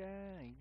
ai.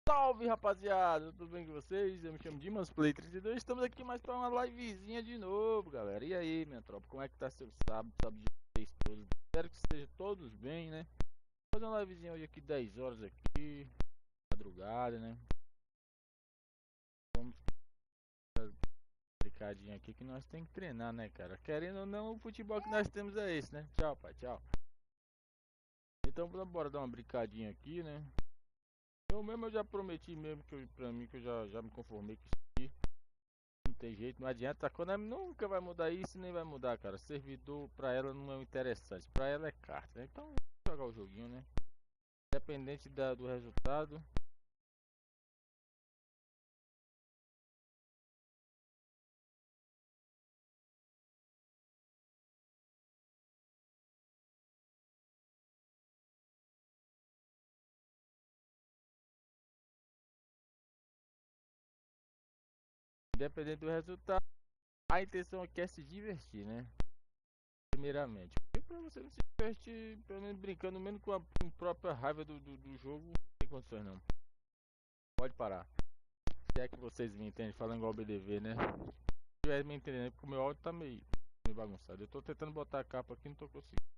Salve, rapaziada, tudo bem com vocês? Eu me chamo Dimas Play 32. Estamos aqui mais para uma livezinha de novo, galera. E aí, minha tropa, como é que tá seu sábado? Sábado de vocês todos? Espero que estejam todos bem, né? Vou fazer uma livezinha hoje aqui, 10 horas aqui, madrugada, né? Vamos fazer uma brincadinha aqui que nós temos que treinar, né, cara? Querendo ou não, o futebol que nós temos é esse, né? Tchau, pai, tchau. Então, bora dar uma brincadinha aqui, né? Eu já prometi mesmo pra mim que eu já me conformei com isso aqui. Não tem jeito, não adianta. A Konami nunca vai mudar isso, nem vai mudar, cara. Servidor pra ela não é interessante, pra ela é carta, né? Então, vamos jogar o joguinho, né? Independente do resultado. Independente do resultado, a intenção aqui é se divertir, né? Primeiramente. Porque pra você não se divertir, pelo menos brincando, menos com a própria raiva do jogo, não tem condições não. Pode parar. Se é que vocês me entendem, falando igual o BDV, né? Se estiver me entendendo, porque o meu áudio tá meio bagunçado. Eu tô tentando botar a capa aqui, não tô conseguindo.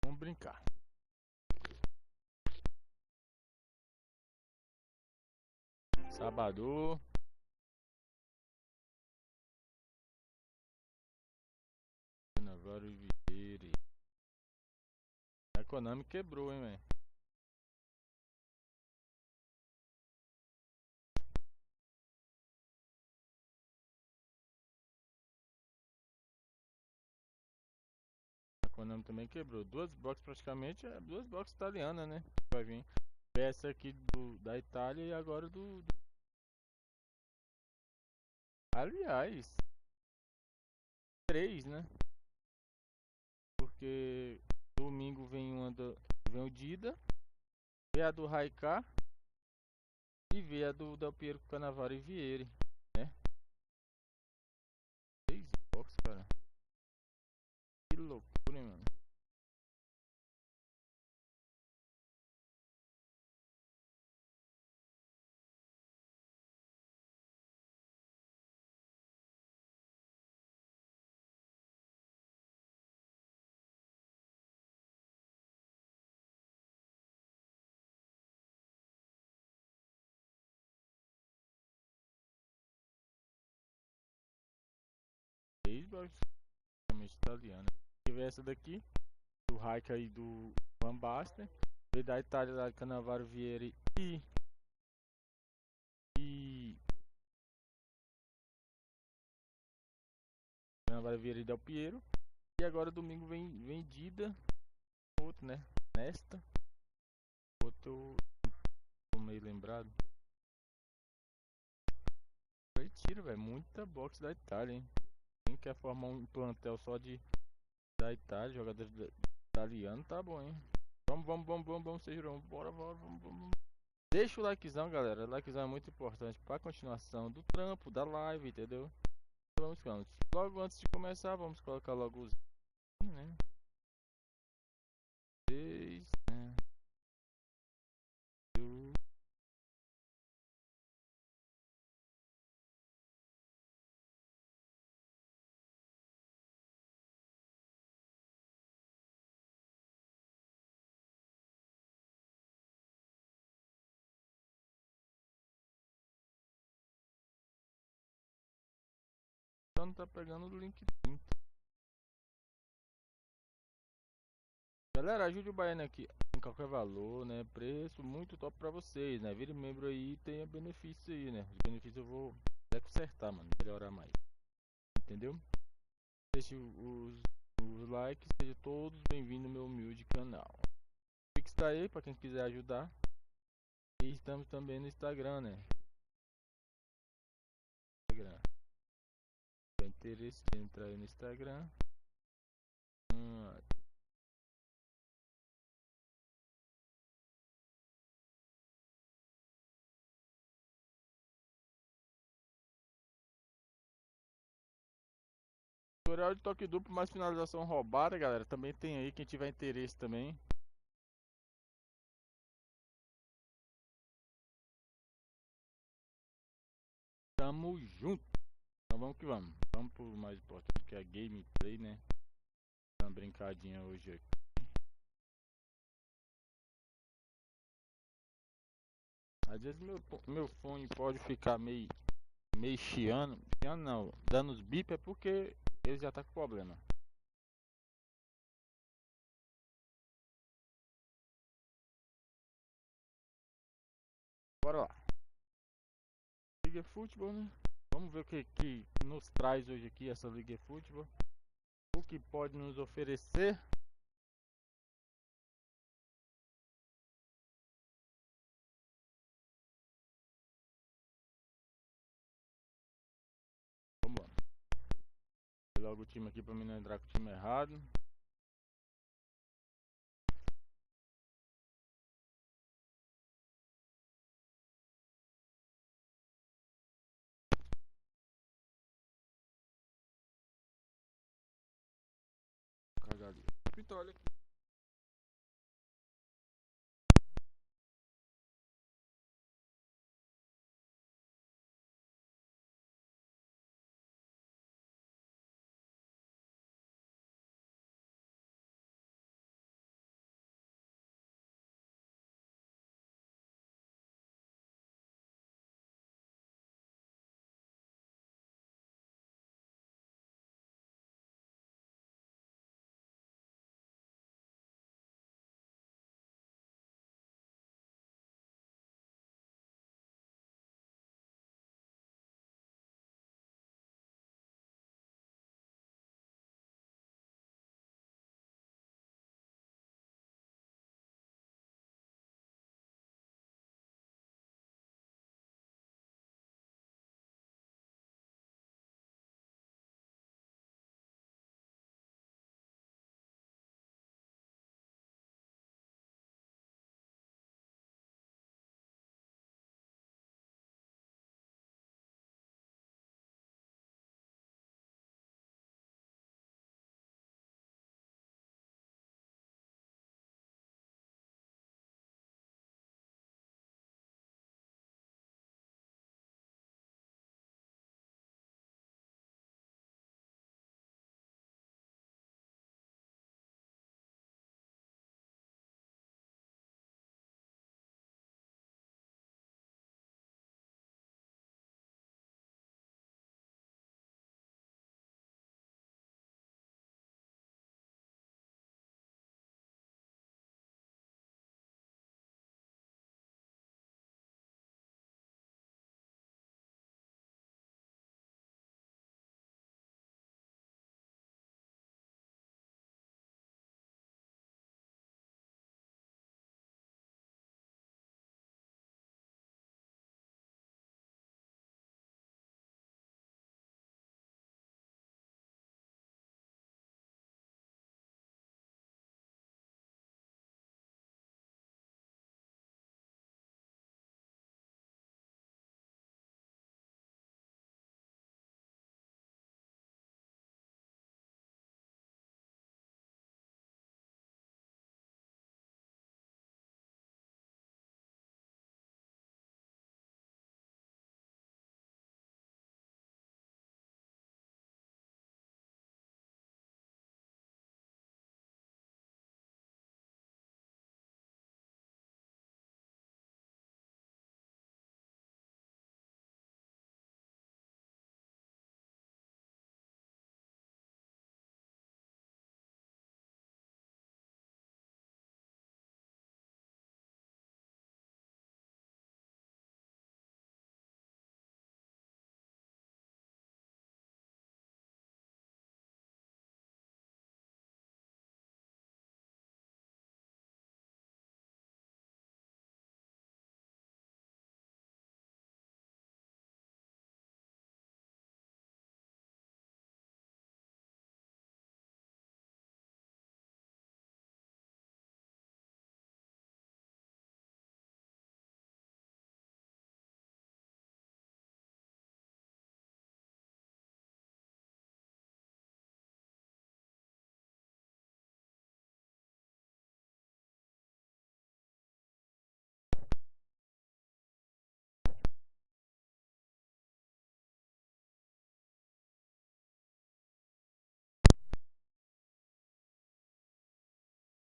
Vamos brincar. Sabadou. Agora o Vieira. A Konami quebrou, hein, velho. A Konami também quebrou. Duas boxes praticamente, duas boxes italianas, né? Vai vir. Essa aqui da Itália e agora Aliás, três, né? Porque domingo vem vem o Dida, vem a do Raikar e vem a do Del Piero Cannavaro e Vieri, né? Três boxes, cara. Que loucura, hein, mano. Três boxes praticamente italianas. Tive essa daqui, do Raikar e do Van Basten. Veio da Itália, da Cannavaro Vieri e Cannavaro Vieri e Del Piero. E agora domingo vem Dida, outro, né? Nesta, outro, tô meio lembrado. Foi tiro, velho. Muita box da Itália, hein? Quem quer formar um plantel só da Itália, jogadores italianos, tá bom, hein? Vamos, Sejurão. Bora, vamos. Deixa o likezão, galera. O likezão é muito importante pra continuação do trampo, da live, entendeu? Vamos. Logo antes de começar, vamos colocar logo os, né? Né? não tá pegando o link. Galera, ajude o Baiano aqui em qualquer valor, né? Preço muito top pra vocês, né? Vire membro aí e tenha benefícios aí, né? Os benefícios eu vou até consertar, mano. Melhorar mais. Entendeu? Deixe os likes, sejam todos bem-vindos ao meu humilde canal. O Pix tá aí pra quem quiser ajudar. E estamos também no Instagram, né? Instagram. Se tiver interesse, entra aí no Instagram. Tutorial de toque duplo mais finalização roubada, galera. Também tem aí, quem tiver interesse também. Tamo junto. Então vamos que vamos. Vamos pro mais importante, que é a gameplay, né? Uma brincadinha hoje aqui. Às vezes meu fone pode ficar meio chiando. Chiando não, dando os bip é porque ele já tá com problema. Bora lá. Liga Futebol, né? Vamos ver o que nos traz hoje aqui essa Liga Futebol. O que pode nos oferecer. Vamos lá. Vou logo o time aqui pra mim não entrar com o time errado. Carregar ali. Então, olha aqui.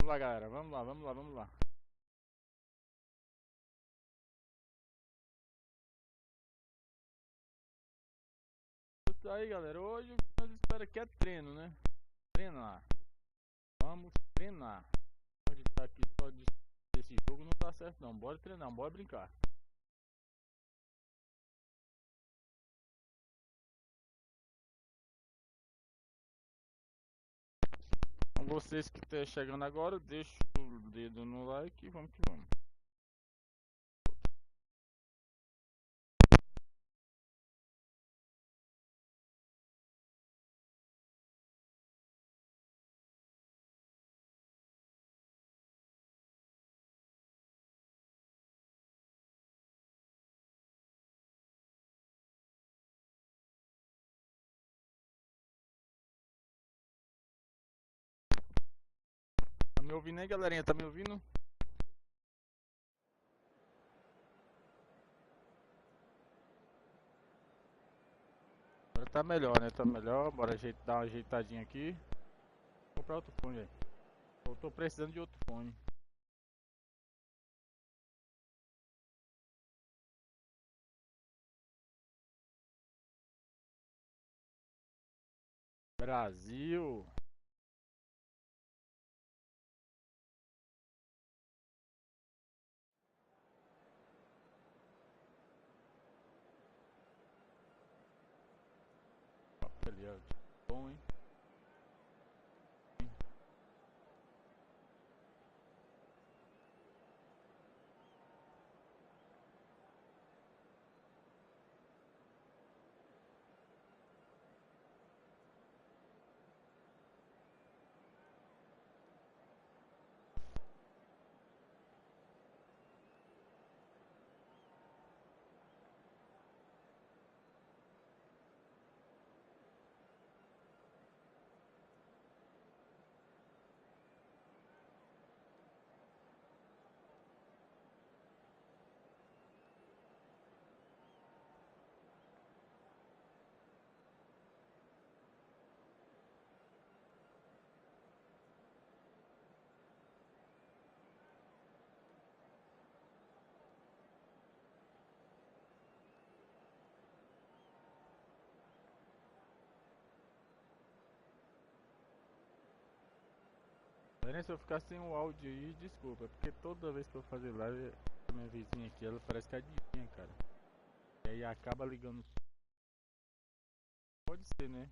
Vamos lá, galera, vamos lá, vamos lá, vamos lá. Isso aí, galera, hoje o que nós esperamos que é treino, né? Treinar. Vamos treinar. Pode estar aqui só desse jogo não tá certo não. Bora treinar, bora brincar. Então, vocês que estão chegando agora, deixa o dedo no like e vamos que vamos. Tá me ouvindo aí, galerinha? Tá me ouvindo? Agora tá melhor, né? Tá melhor. Bora dar uma ajeitadinha aqui. Vou comprar outro fone aí. Eu tô precisando de outro fone. Brasil. Ali, ó. Bom, hein? Galera, se eu ficar sem o áudio aí, desculpa, porque toda vez que eu fazer live, a minha vizinha aqui, ela parece que adivinha, cara. E aí acaba ligando. Pode ser, né?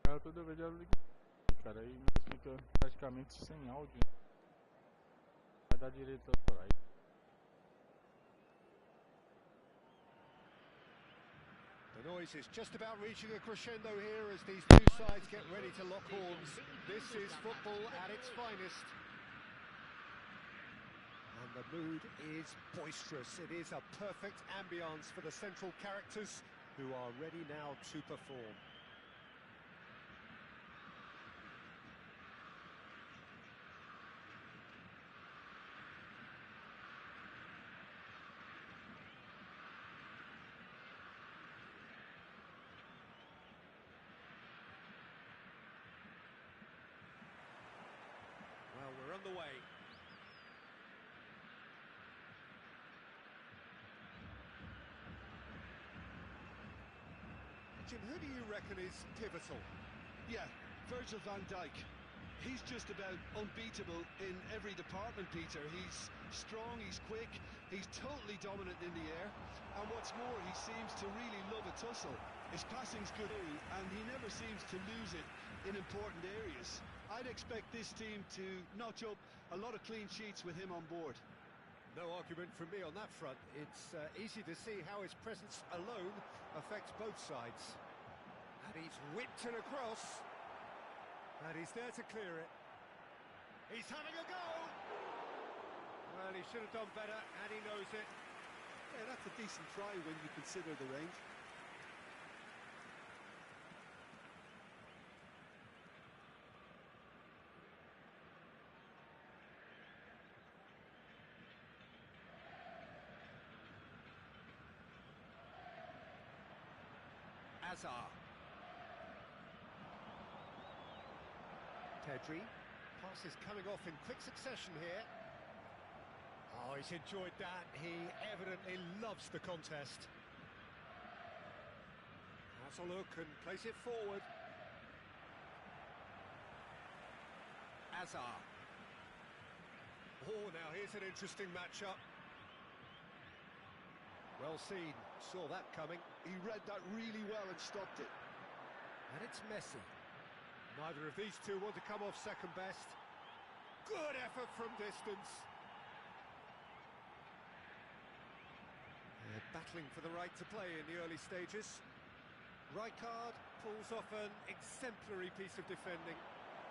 Cara, toda vez ela liga, cara, aí nós fica praticamente sem áudio. Vai dar direito a falar. The noise is just about reaching a crescendo here as these two sides get ready to lock horns. This is football at its finest. And the mood is boisterous. It is a perfect ambience for the central characters who are ready now to perform. Well, we're on the way. Jim, who do you reckon is pivotal? Yeah, Virgil van Dijk. He's just about unbeatable in every department, Peter. He's strong, he's quick, he's totally dominant in the air, and what's more, he seems to really love a tussle. His passing's good, and he never seems to lose it in important areas. I'd expect this team to notch up a lot of clean sheets with him on board. No argument from me on that front. It's easy to see how his presence alone affects both sides. And he's whipped it across. And he's there to clear it. He's having a go! Well, he should have done better, and he knows it. Yeah, that's a decent try when you consider the range. Pedri, pass is coming off in quick succession here. Oh, he's enjoyed that. He evidently loves the contest. Has a look and plays it forward. Azar. Oh, now here's an interesting matchup. Well seen, saw that coming. He read that really well and stopped it. And it's Messi. Neither of these two want to come off second best. Good effort from distance. They're battling for the right to play in the early stages. Rijkaard pulls off an exemplary piece of defending.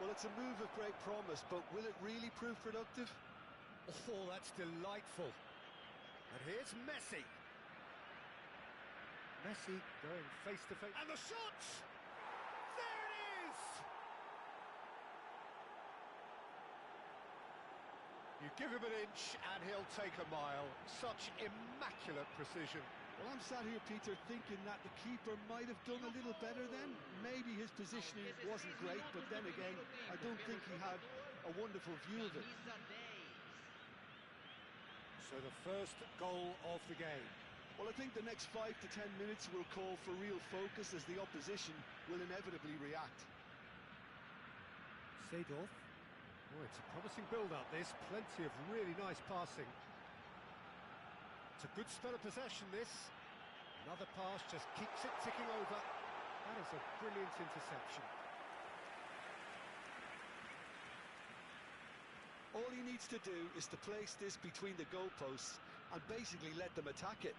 Well, it's a move of great promise, but will it really prove productive? Oh, that's delightful. And here's Messi. Messi going face to face. And the shots! There it is! You give him an inch and he'll take a mile. Such immaculate precision. Well, I'm sat here, Peter, thinking that the keeper might have done a little better then. Maybe his positioning wasn't great, but then again, I don't think he had a wonderful view of it. So the first goal of the game. Well, I think the next 5 to 10 minutes will call for real focus as the opposition will inevitably react. Seedorf. Oh, it's a promising build-up, this. Plenty of really nice passing. It's a good spell of possession, this. Another pass just keeps it ticking over. That is a brilliant interception. All he needs to do is to place this between the goalposts and basically let them attack it.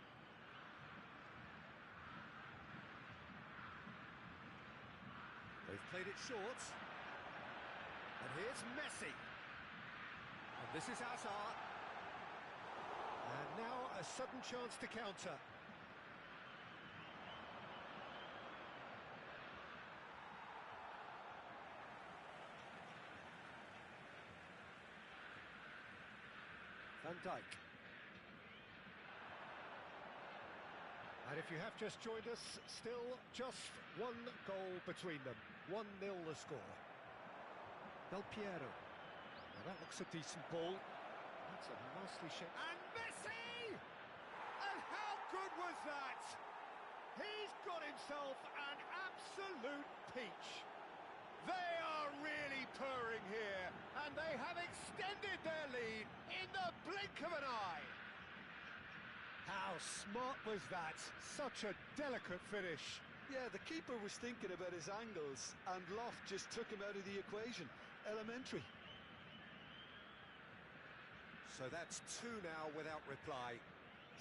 They've played it short. And here's Messi. And this is Hazard. And now a sudden chance to counter. Van Dijk. And if you have just joined us, still just one goal between them. 1-0 the score. Del Piero. Now that looks a decent ball. That's a nicely shaped. And Messi! And how good was that? He's got himself an absolute peach. They are really purring here, and they have extended their lead in the blink of an eye. How smart was that? Such a delicate finish. Yeah, the keeper was thinking about his angles, and Loft just took him out of the equation. Elementary. So that's 2 now without reply.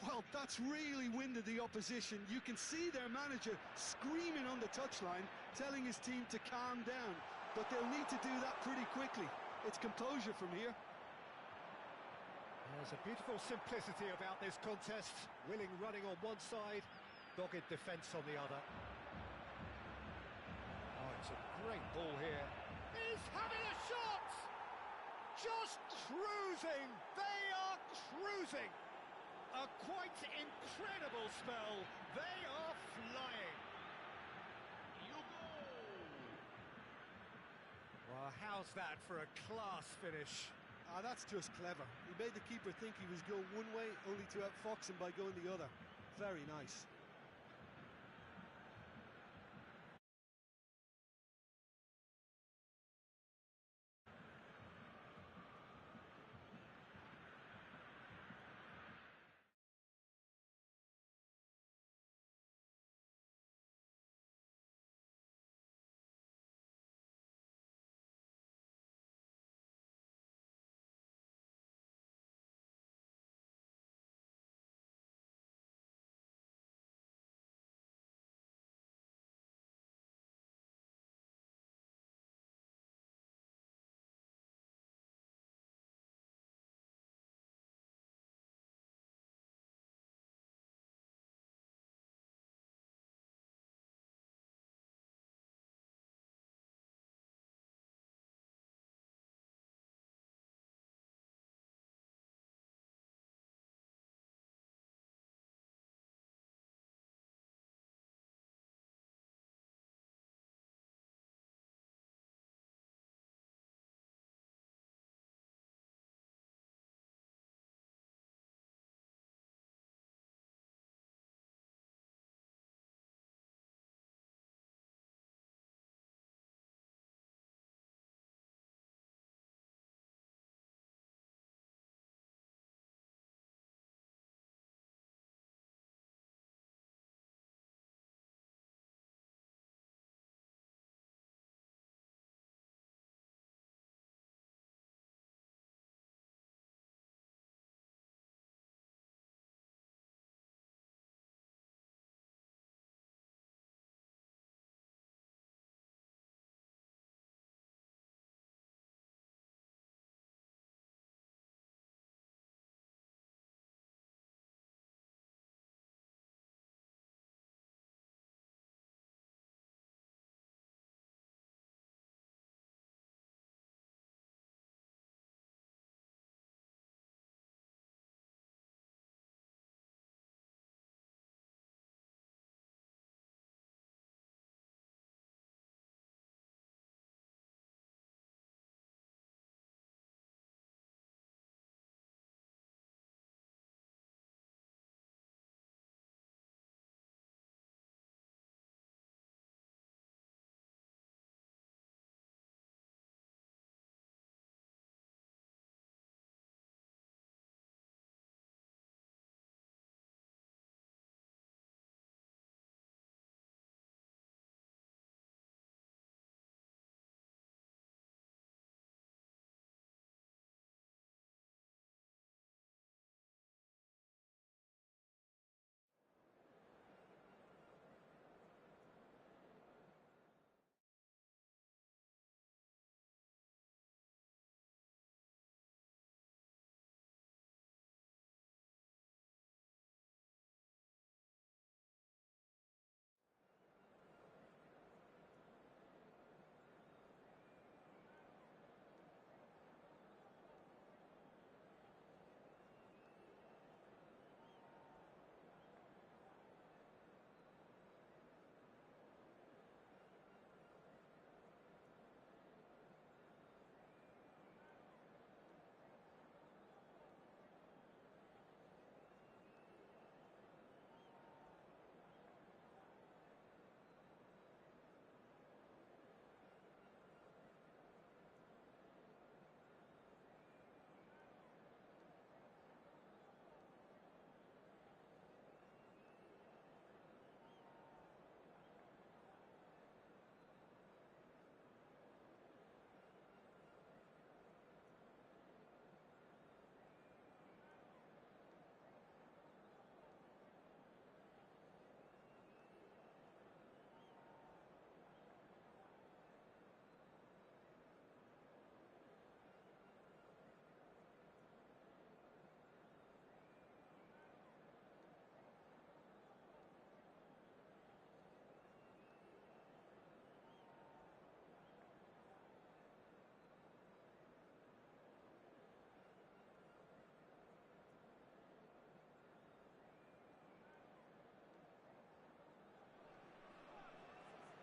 Well, that's really winded the opposition. You can see their manager screaming on the touchline, telling his team to calm down. But they'll need to do that pretty quickly. It's composure from here. There's a beautiful simplicity about this contest. Willing running on one side, dogged defence on the other. Oh, it's a great ball here. He's having a shot! Just cruising! They are cruising! A quite incredible spell. They are flying. Well, how's that for a class finish? That's just clever. He made the keeper think he was going one way, only to outfox him by going the other. Very nice.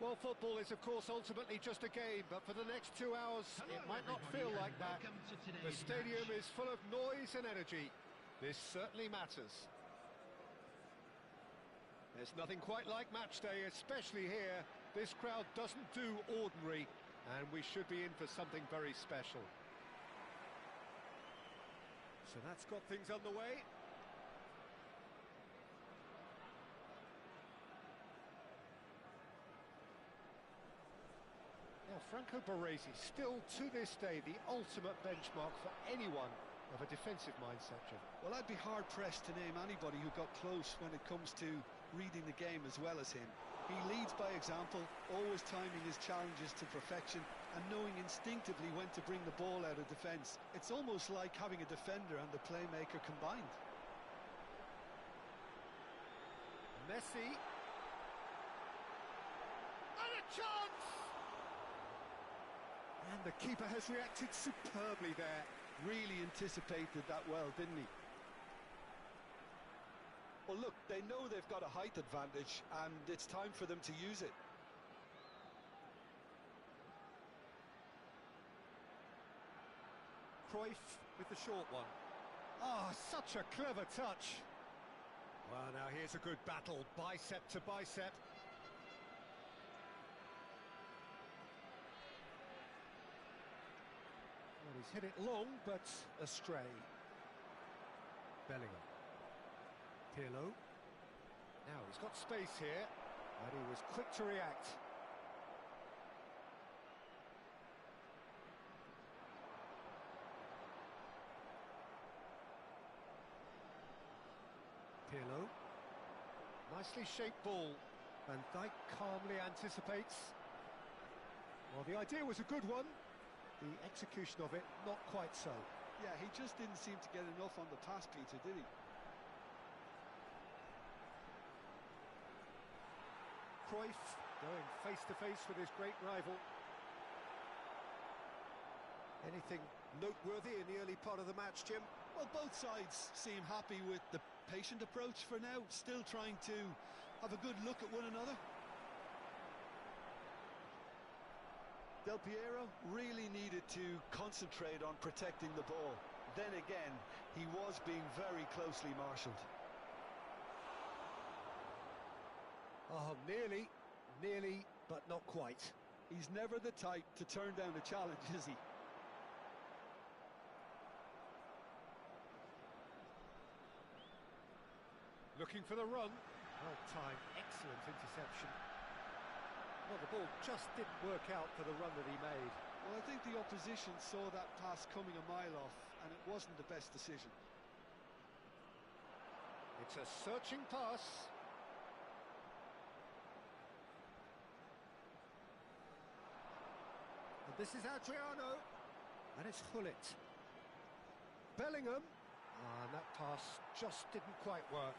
Well, football is, of course, ultimately just a game, but for the next 2 hours, it might not feel like that. The stadium is full of noise and energy. This certainly matters. There's nothing quite like match day, especially here. This crowd doesn't do ordinary, and we should be in for something very special. So that's got things underway. Now, Franco Baresi, still to this day, the ultimate benchmark for anyone of a defensive mindset, Jim. Well, I'd be hard-pressed to name anybody who got close when it comes to reading the game as well as him. He leads by example, always timing his challenges to perfection and knowing instinctively when to bring the ball out of defence. It's almost like having a defender and the playmaker combined. Messi. And a chance! And the keeper has reacted superbly there. Really anticipated that well, didn't he? Well, look, they know they've got a height advantage, and it's time for them to use it. Cruyff with the short one. Ah, such a clever touch. Well, now here's a good battle, bicep to bicep. Well, he's hit it long, but astray. Bellingham. Pirlo. Now he's got space here, and he was quick to react. Pirlo. Nicely shaped ball. Van Dijk calmly anticipates. Well, the idea was a good one. The execution of it, not quite so. Yeah, he just didn't seem to get enough on the pass, Peter, did he? Cruyff going face-to-face with his great rival. Anything noteworthy in the early part of the match, Jim? Well, both sides seem happy with the patient approach for now, still trying to have a good look at one another. Del Piero really needed to concentrate on protecting the ball. Then again, he was being very closely marshalled. Oh, nearly, but not quite. He's never the type to turn down a challenge, is he? Looking for the run. Well timed, excellent interception. Well, the ball just didn't work out for the run that he made. Well, I think the opposition saw that pass coming a mile off, and it wasn't the best decision. It's a searching pass. And this is Adriano. And it's Hullet. Bellingham. And that pass just didn't quite work.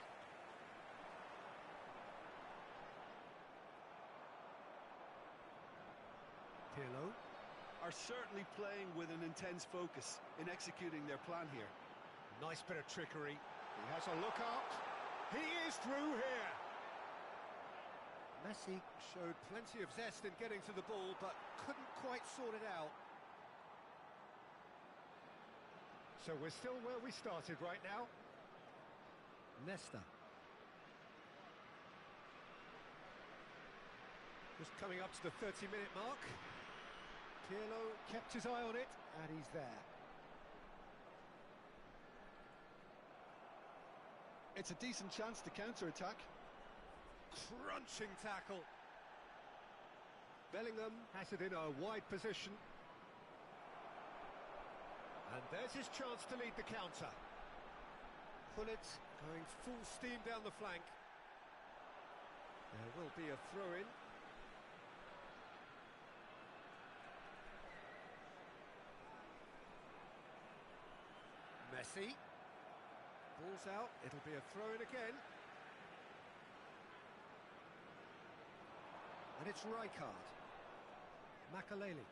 Pirlo. Are certainly playing with an intense focus in executing their plan here. Nice bit of trickery. He has a look up. He is through here. Messi showed plenty of zest in getting to the ball, but couldn't quite sort it out. So we're still where we started right now. Nesta. Just coming up to the 30-minute mark. Pirlo kept his eye on it, and he's there. It's a decent chance to counter-attack. Crunching tackle. Bellingham has it in a wide position. And there's his chance to lead the counter. Hullet going full steam down the flank. There will be a throw-in. Messi. Ball's out, it'll be a throw-in again. And it's Rijkaard. Makaleli.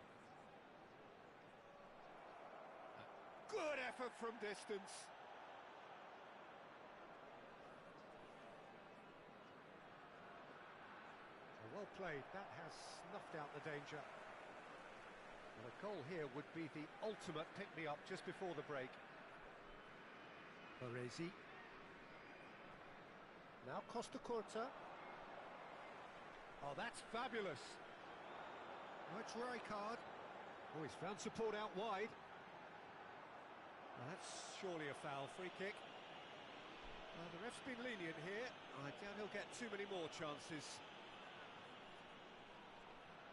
Good effort from distance. Well played, that has snuffed out the danger. And a goal here would be the ultimate pick-me-up just before the break. Baresi. Now Costa Curta. Oh, that's fabulous. Oh, it's Rijkaard. Oh, he's found support out wide. Well, that's surely a foul, free kick. The ref's been lenient here. I doubt he'll get too many more chances.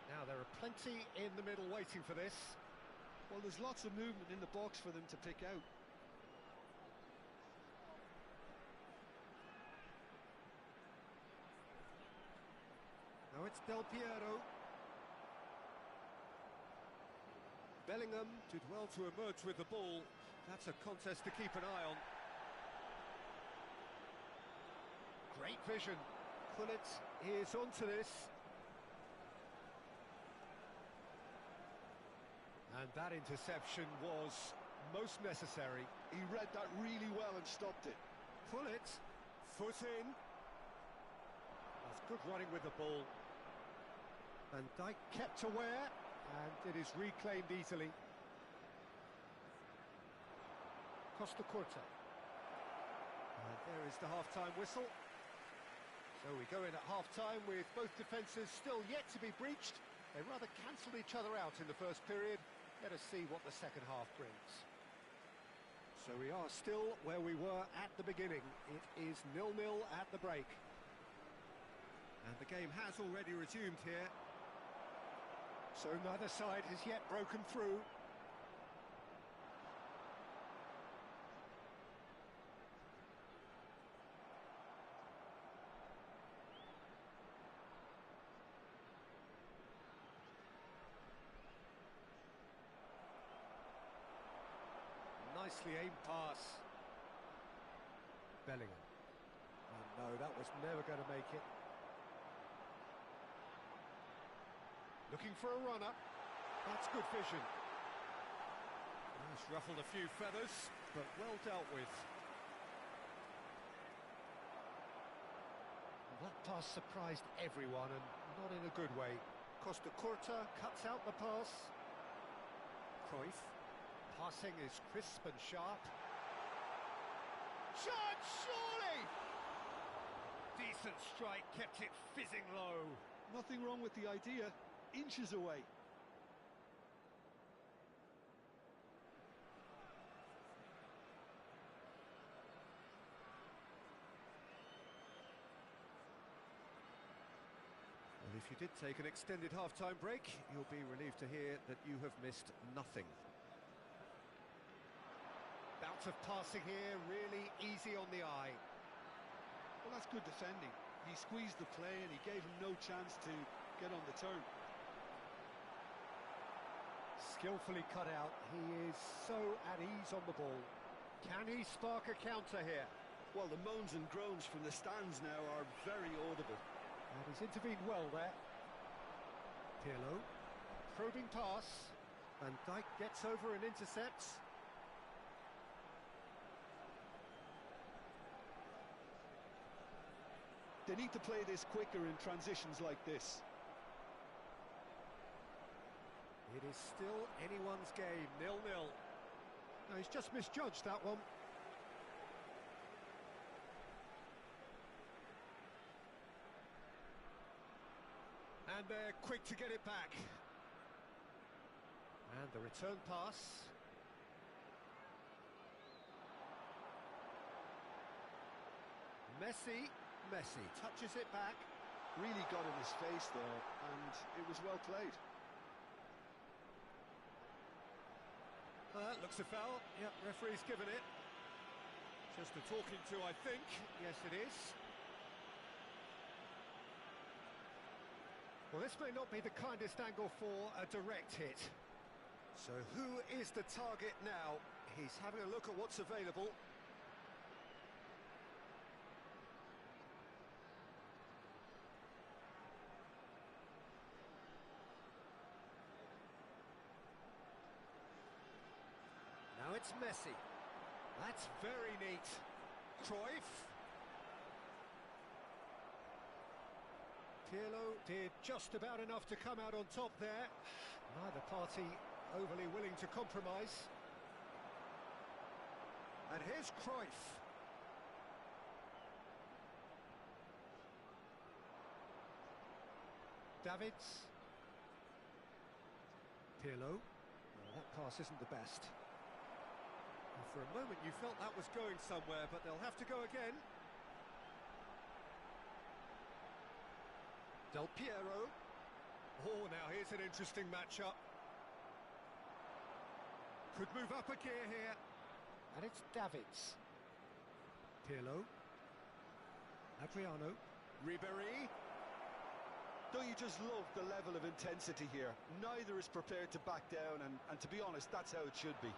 Now, there are plenty in the middle waiting for this. Well, there's lots of movement in the box for them to pick out. Now it's Del Piero. Bellingham did well to emerge with the ball. That's a contest to keep an eye on. Great vision. Gullit is onto this. And that interception was most necessary. He read that really well and stopped it. Gullit, foot in. That's good running with the ball. And Dijk kept aware, and it is reclaimed easily. Costa Curta. And there is the half-time whistle. So we go in at half-time with both defences still yet to be breached. They rather cancelled each other out in the first period. Let us see what the second half brings. So we are still where we were at the beginning. It is 0-0 at the break. And the game has already resumed here. So neither side has yet broken through. Nicely aimed pass. Bellingham. Oh no, that was never going to make it. Looking for a runner. That's good vision. He's ruffled a few feathers, but well dealt with. Well, that pass surprised everyone, and not in a good way. Costa Curta cuts out the pass. Cruyff. Passing is crisp and sharp. Shot, surely! Decent strike, kept it fizzing low. Nothing wrong with the idea. Inches away. Well, if you did take an extended half-time break, you'll be relieved to hear that you have missed nothing. Bout of passing here, really easy on the eye. Well, that's good defending. He squeezed the play and he gave him no chance to get on the turn. Skillfully cut out. He is so at ease on the ball. Can he spark a counter here? Well, the moans and groans from the stands now are very audible. And he's intervened well there. Pirlo. Probing pass. And Dijk gets over and intercepts. They need to play this quicker in transitions like this. It is still anyone's game, 0-0. No, he's just misjudged that one. And they're quick to get it back. And the return pass. Messi touches it back. Really got in his face there, and it was well played. Looks a foul. Yep, referee's given it. Just a talking to, I think. Yes, it is. Well, this may not be the kindest angle for a direct hit. So who is the target now? He's having a look at what's available. Now it's Messi. That's very neat. Cruyff. Pirlo did just about enough to come out on top there. Neither party overly willing to compromise. And here's Cruyff. Davids. Pirlo. Well, that pass isn't the best. And for a moment you felt that was going somewhere, but they'll have to go again. Del Piero. Oh, now here's an interesting matchup. Could move up a gear here. And it's Davids. Pirlo. Adriano. Ribéry. Don't you just love the level of intensity here? Neither is prepared to back down, and to be honest, that's how it should be.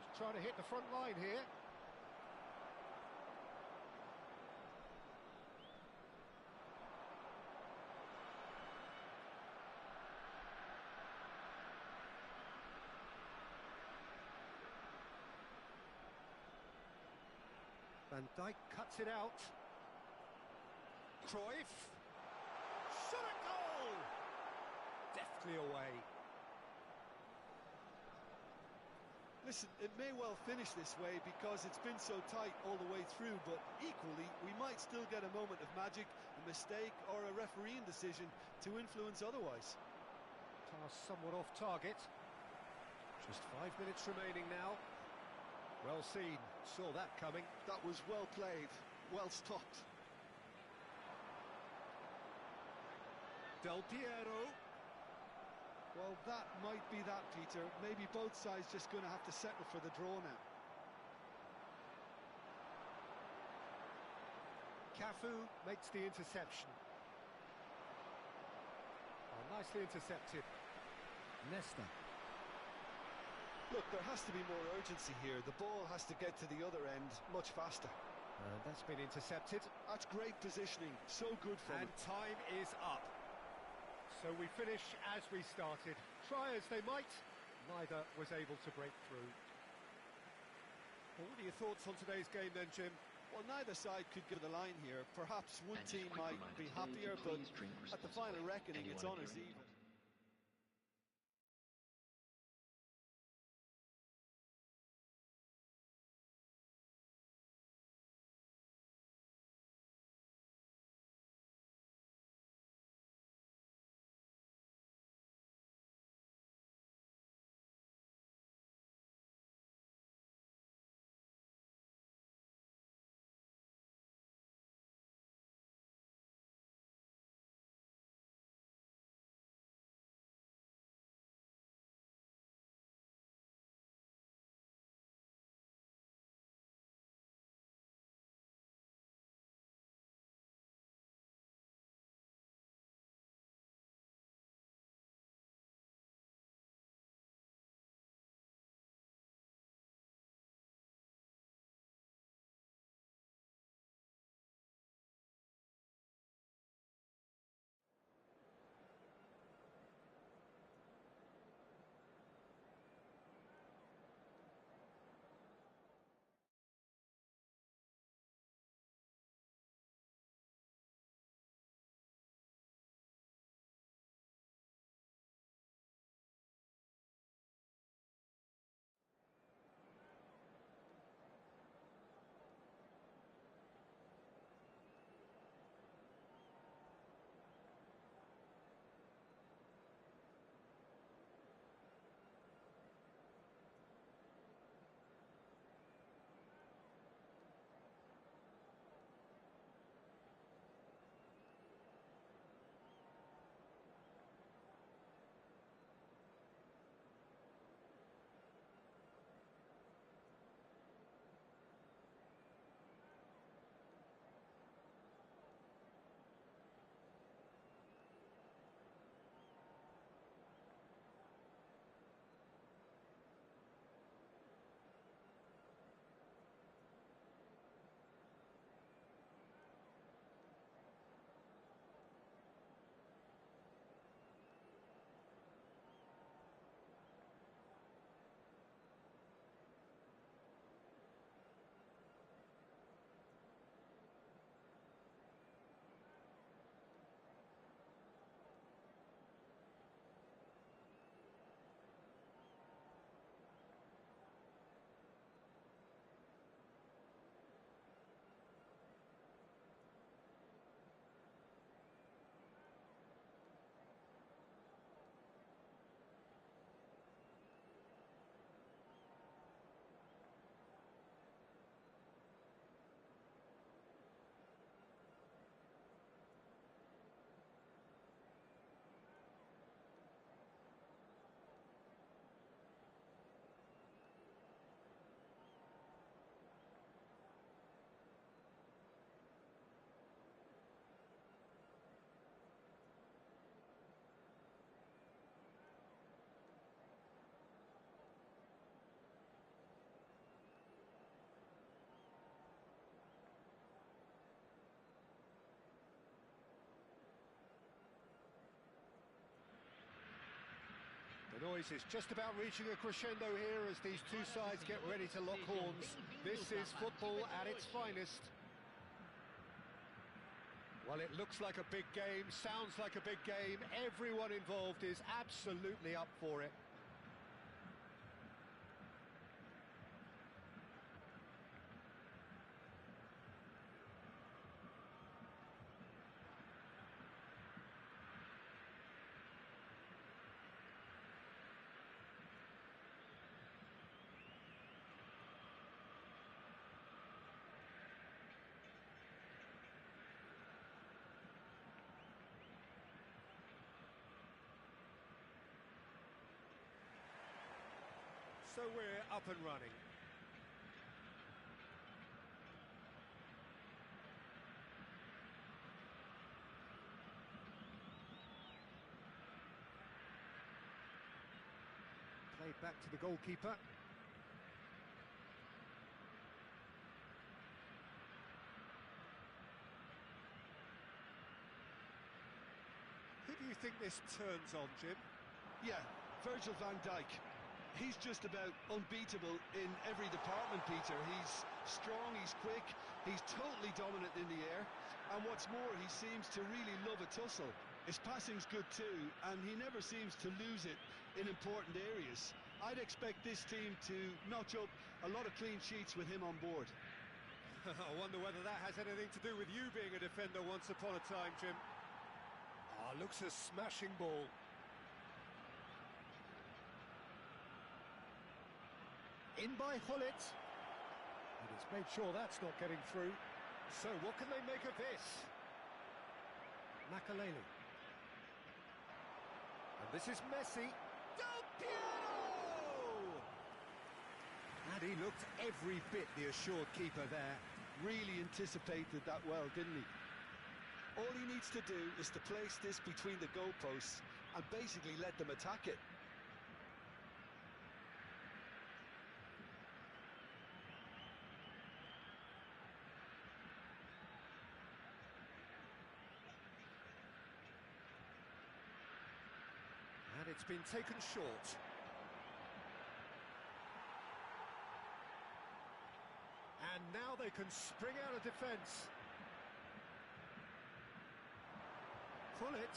He's trying to hit the front line here. Van Dijk cuts it out. Cruyff. Shot a goal! Deftly away. Listen, it may well finish this way because it's been so tight all the way through, but equally, we might still get a moment of magic, a mistake, or a refereeing decision to influence otherwise. Pass somewhat off target. Just 5 minutes remaining now. Well seen, saw that coming. That was well played, well stopped. Del Piero. Well, that might be that, Peter. Maybe both sides just going to have to settle for the draw now. Cafu makes the interception. Oh, nicely intercepted. Nesta. Look, there has to be more urgency here. The ball has to get to the other end much faster. And that's been intercepted. That's great positioning. So good for And them. time is up. So we finish as we started. Try as they might, neither was able to break through. Well, what are your thoughts on today's game then, Jim? Well, neither side could give the line here. Perhaps one team might be happier, but at the final reckoning, it's on as even. series is just about reaching a crescendo here as these two sides get ready to lock horns. This is football at its finest. Well, it looks like a big game, sounds like a big game. Everyone involved is absolutely up for it. So we're up and running. Played back to the goalkeeper. Who do you think this turns on, Jim? Yeah, Virgil van Dijk. He's just about unbeatable in every department, Peter. He's strong, he's quick, he's totally dominant in the air, and what's more, he seems to really love a tussle. His passing's good too, and he never seems to lose it in important areas. I'd expect this team to notch up a lot of clean sheets with him on board. I wonder whether that has anything to do with you being a defender once upon a time, Jim. Ah, looks a smashing ball. In by Hullet. And he's made sure that's not getting through. So what can they make of this? Makaleli. And this is Messi. Del Piero! And he looked every bit the assured keeper there. Really anticipated that well, didn't he? All he needs to do is to place this between the goalposts and basically let them attack it. And it's been taken short. And now they can spring out of defence. Hullet.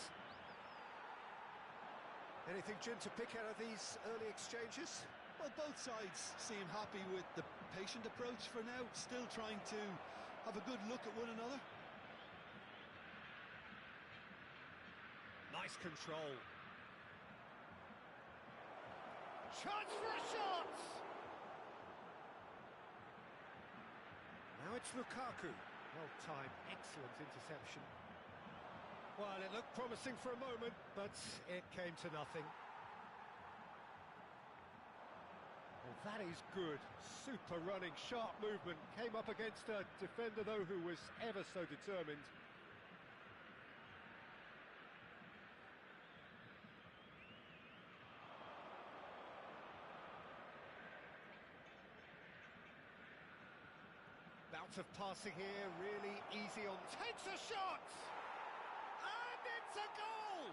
Anything, Jim, to pick out of these early exchanges? Well, both sides seem happy with the patient approach for now, still trying to have a good look at one another. Nice control. Chance for a shot! Now it's Lukaku. Well timed, excellent interception. Well, it looked promising for a moment, but it came to nothing. Well, that is good. Super running, sharp movement. Came up against a defender, though, who was ever so determined. Bout of passing here, really easy on. Takes a shot! And it's a goal!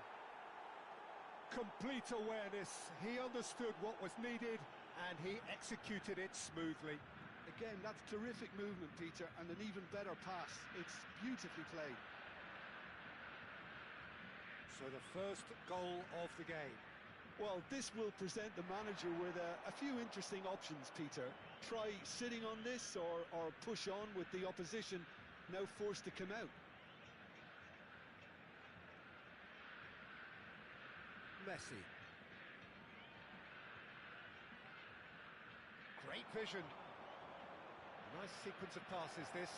Complete awareness. He understood what was needed and he executed it smoothly. Again, that's terrific movement, Peter, and an even better pass. It's beautifully played. So the first goal of the game. Well, this will present the manager with a few interesting options, Peter. Try sitting on this or push on with the opposition now forced to come out. Messi. Great vision. Nice sequence of passes, this.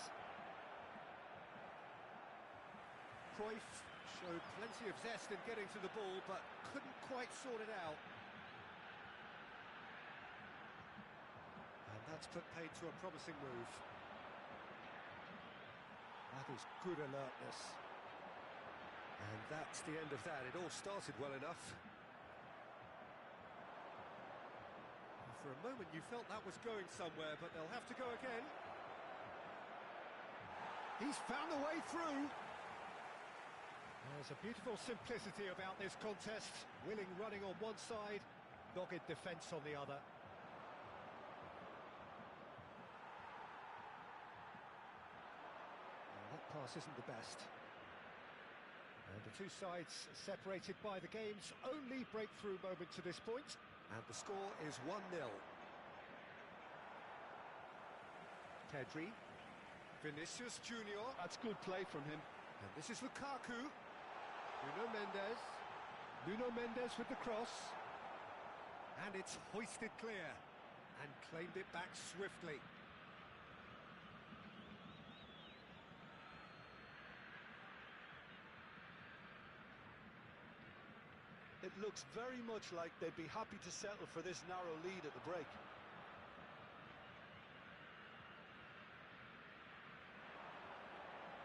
Cruyff showed plenty of zest in getting to the ball, but couldn't quite sort it out. And that's put paid to a promising move. That is good alertness. And that's the end of that. It all started well enough. And for a moment you felt that was going somewhere, but they'll have to go again. He's found a way through. There's a beautiful simplicity about this contest. Willing running on one side, dogged defence on the other. Well, that pass isn't the best. And the two sides separated by the game's only breakthrough moment to this point. And the score is 1-0. Pedri. Vinicius Junior. That's good play from him. And this is Lukaku. Nuno Mendes. Nuno Mendes with the cross. And it's hoisted clear. And claimed it back swiftly. It looks very much like they'd be happy to settle for this narrow lead at the break.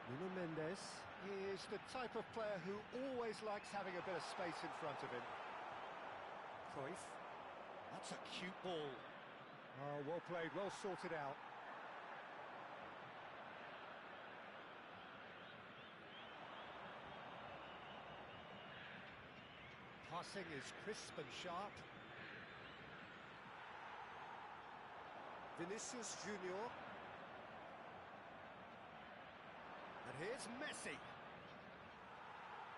Nuno Mendes is the type of player who always likes having a bit of space in front of him. Cruyff. That's a cute ball. Oh, well played, well sorted out. Passing is crisp and sharp. Vinicius Junior. And here's Messi.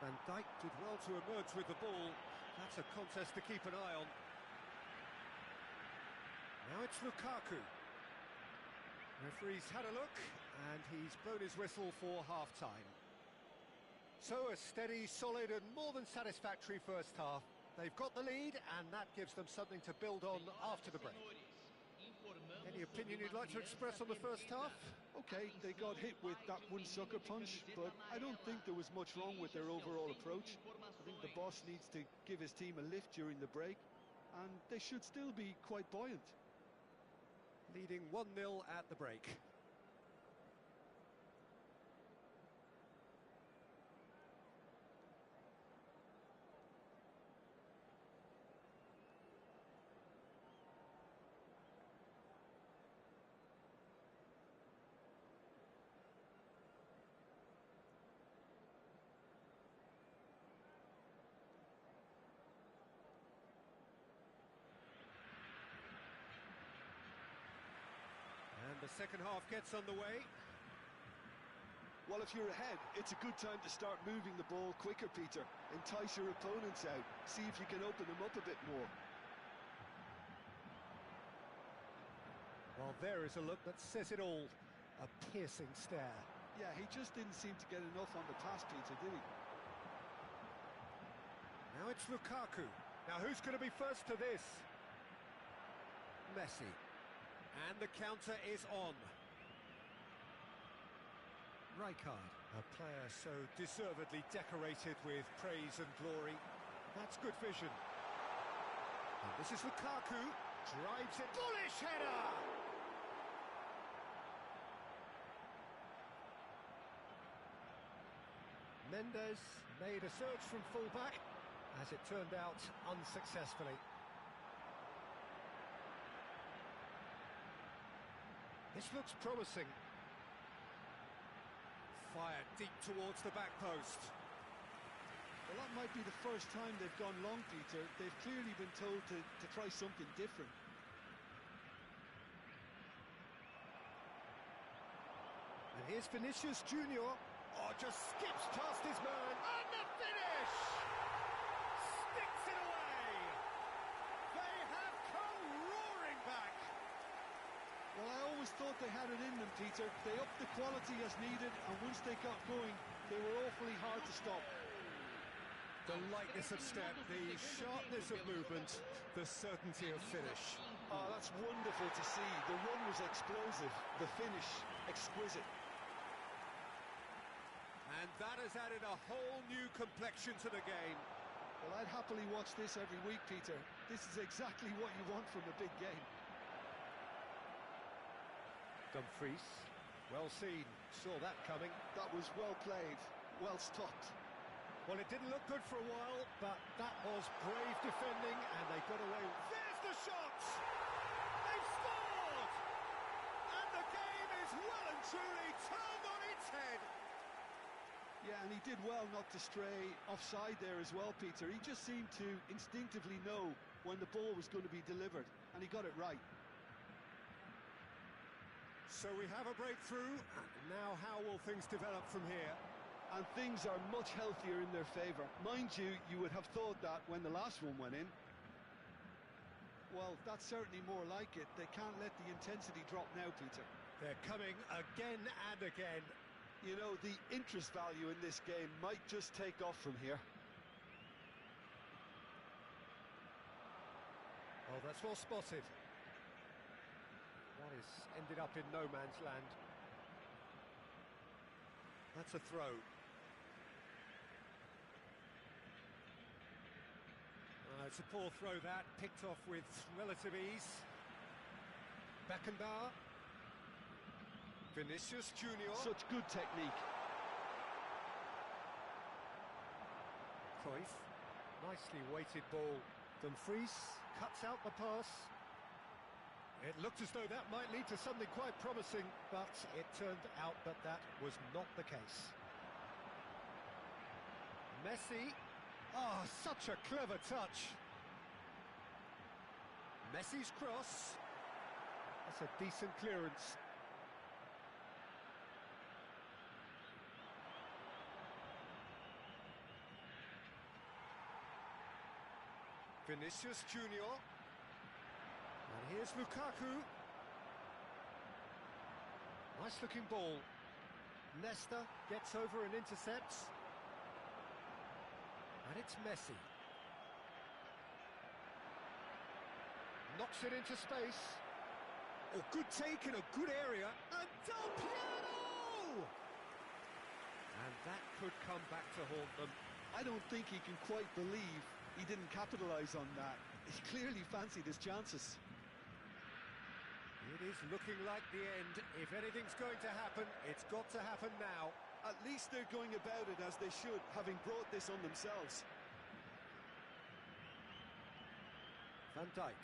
Van Dijk did well to emerge with the ball. That's a contest to keep an eye on. Now it's Lukaku. Referee's had a look, and he's blown his whistle for half-time. So a steady, solid and more than satisfactory first half. They've got the lead and that gives them something to build on after the break. Any opinion you'd like to express on the first half? Okay, they got hit with that one sucker punch, but I don't think there was much wrong with their overall approach. I think the boss needs to give his team a lift during the break, and they should still be quite buoyant. Leading 1-0 at the break. And the second half gets underway. Well, if you're ahead, it's a good time to start moving the ball quicker, Peter. Entice your opponents out. See if you can open them up a bit more. Well, there is a look that says it all. A piercing stare. Yeah, he just didn't seem to get enough on the pass, Peter, did he? Now it's Lukaku. Now who's going to be first to this? Messi. And the counter is on. Rijkaard, a player so deservedly decorated with praise and glory. That's good vision. And this is Lukaku. Drives it. Bullish header! Mendes made a search from full-back, as it turned out unsuccessfully. This looks promising. Fired deep towards the back post. Well, that might be the first time they've gone long, Peter. They've clearly been told to try something different. And here's Vinicius Junior. Oh, just skips past his man. And the finish! Sticks it away! They have come roaring back. Well, I always thought they had it in them, Peter. They upped the quality as needed, and once they got going, they were awfully hard to stop. The lightness of step, the sharpness of movement, the certainty of finish. Oh, that's wonderful to see. The run was explosive, the finish exquisite. And that has added a whole new complexion to the game. Well, I'd happily watch this every week, Peter. This is exactly what you want from a big game. Dumfries, well seen, saw that coming. That was well played, well stopped. Well, it didn't look good for a while, but that was brave defending, and they got away. There's the shot! They've scored! And the game is well and truly turned on its head. Yeah, and he did well not to stray offside there as well, Peter. He just seemed to instinctively know when the ball was going to be delivered, and he got it right. So we have a breakthrough. Now how will things develop from here? And things are much healthier in their favour. Mind you, you would have thought that when the last one went in. Well, that's certainly more like it. They can't let the intensity drop now, Peter. They're coming again and again. You know, the interest value in this game might just take off from here. Oh, that's well spotted. That has ended up in no man's land. That's a throw. It's a poor throw that, picked off with relative ease. Beckenbauer. Vinicius Junior. Such good technique. Cruyff. Nicely weighted ball. Dumfries cuts out the pass. It looked as though that might lead to something quite promising, but it turned out that that was not the case. Messi. Oh, such a clever touch. Messi's cross. That's a decent clearance. Vinicius Junior. And here's Lukaku. Nice looking ball. Nesta gets over and intercepts. And it's Messi. Knocks it into space. Oh, good take in a good area. And Del Piero! And that could come back to haunt them. I don't think he can quite believe he didn't capitalise on that. He clearly fancied his chances. It is looking like the end. If anything's going to happen, it's got to happen now. At least they're going about it as they should, having brought this on themselves. Van Dijk.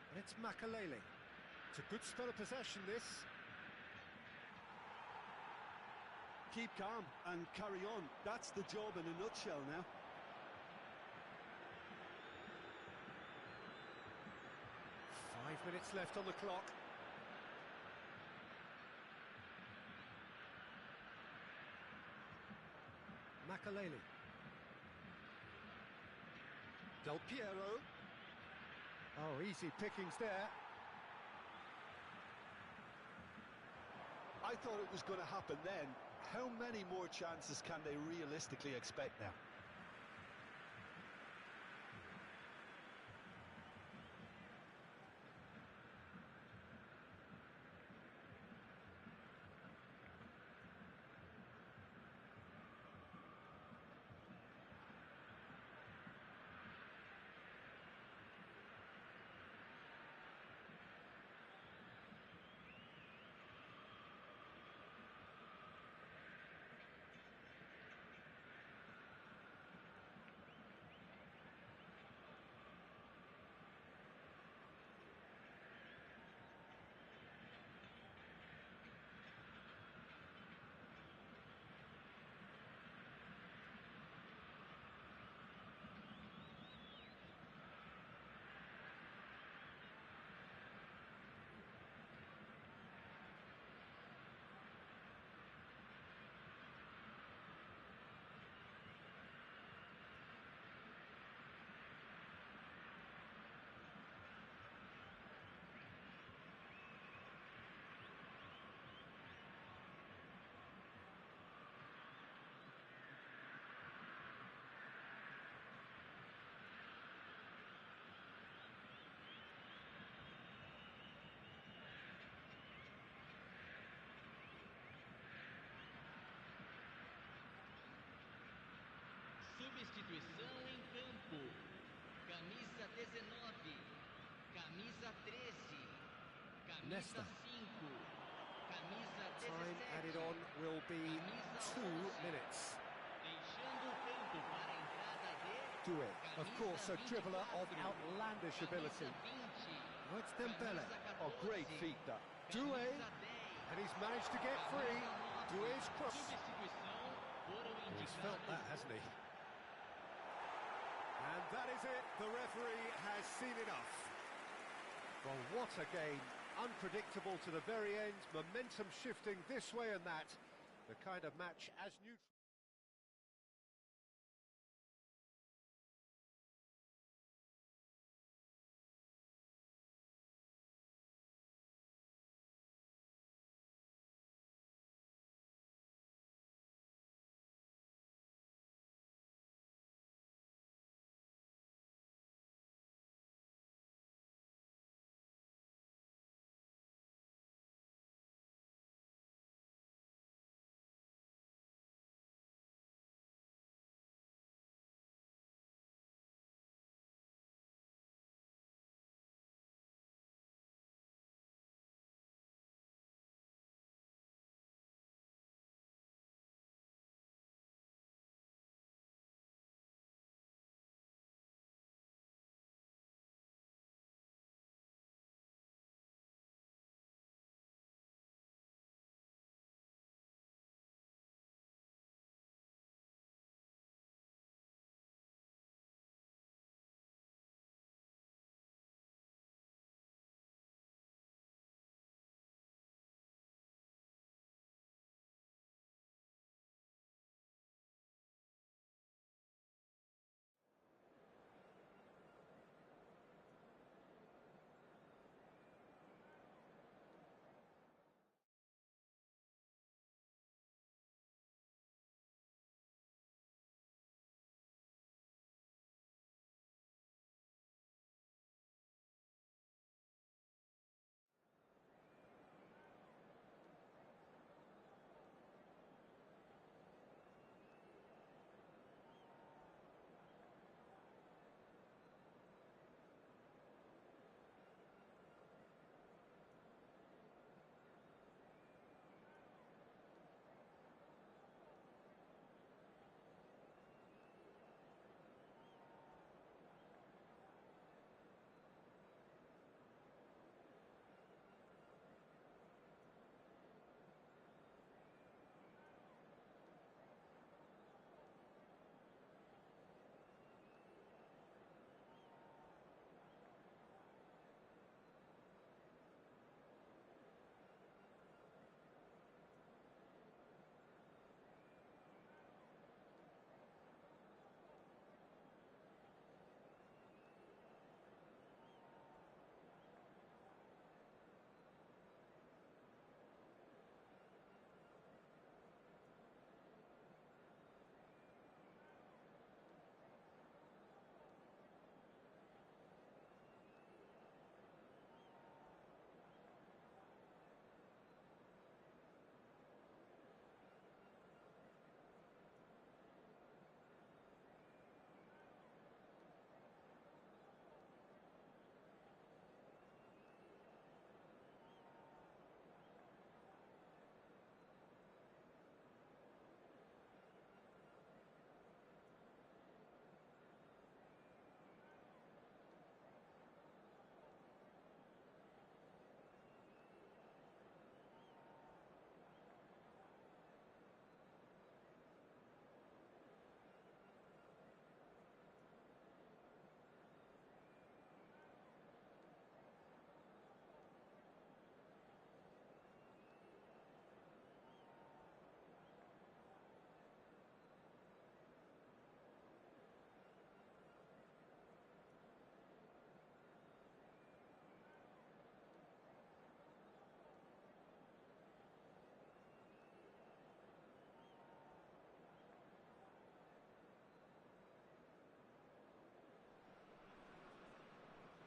And it's Makalele. It's a good spell of possession, this. Keep calm and carry on. That's the job in a nutshell now. Minutes left on the clock. Makalele. Del Piero. Oh, easy pickings there. I thought it was going to happen then. How many more chances can they realistically expect now? Substituição em campo. Camisa 19, camisa 13, camisa Nesta. 5, camisa 17. Time added on will be 2 minutes. Deixando o campo para a entrada de Doué, of course, a dribbler of outlandish ability. Oh, it's Dembele. Oh, great feat that. Doué, and he's managed to get free. Doué's cross. Substituição foram He's indicados. felt that, hasn't he? And that is it. The referee has seen enough. Well, what a game. Unpredictable to the very end. Momentum shifting this way and that. The kind of match as neutral.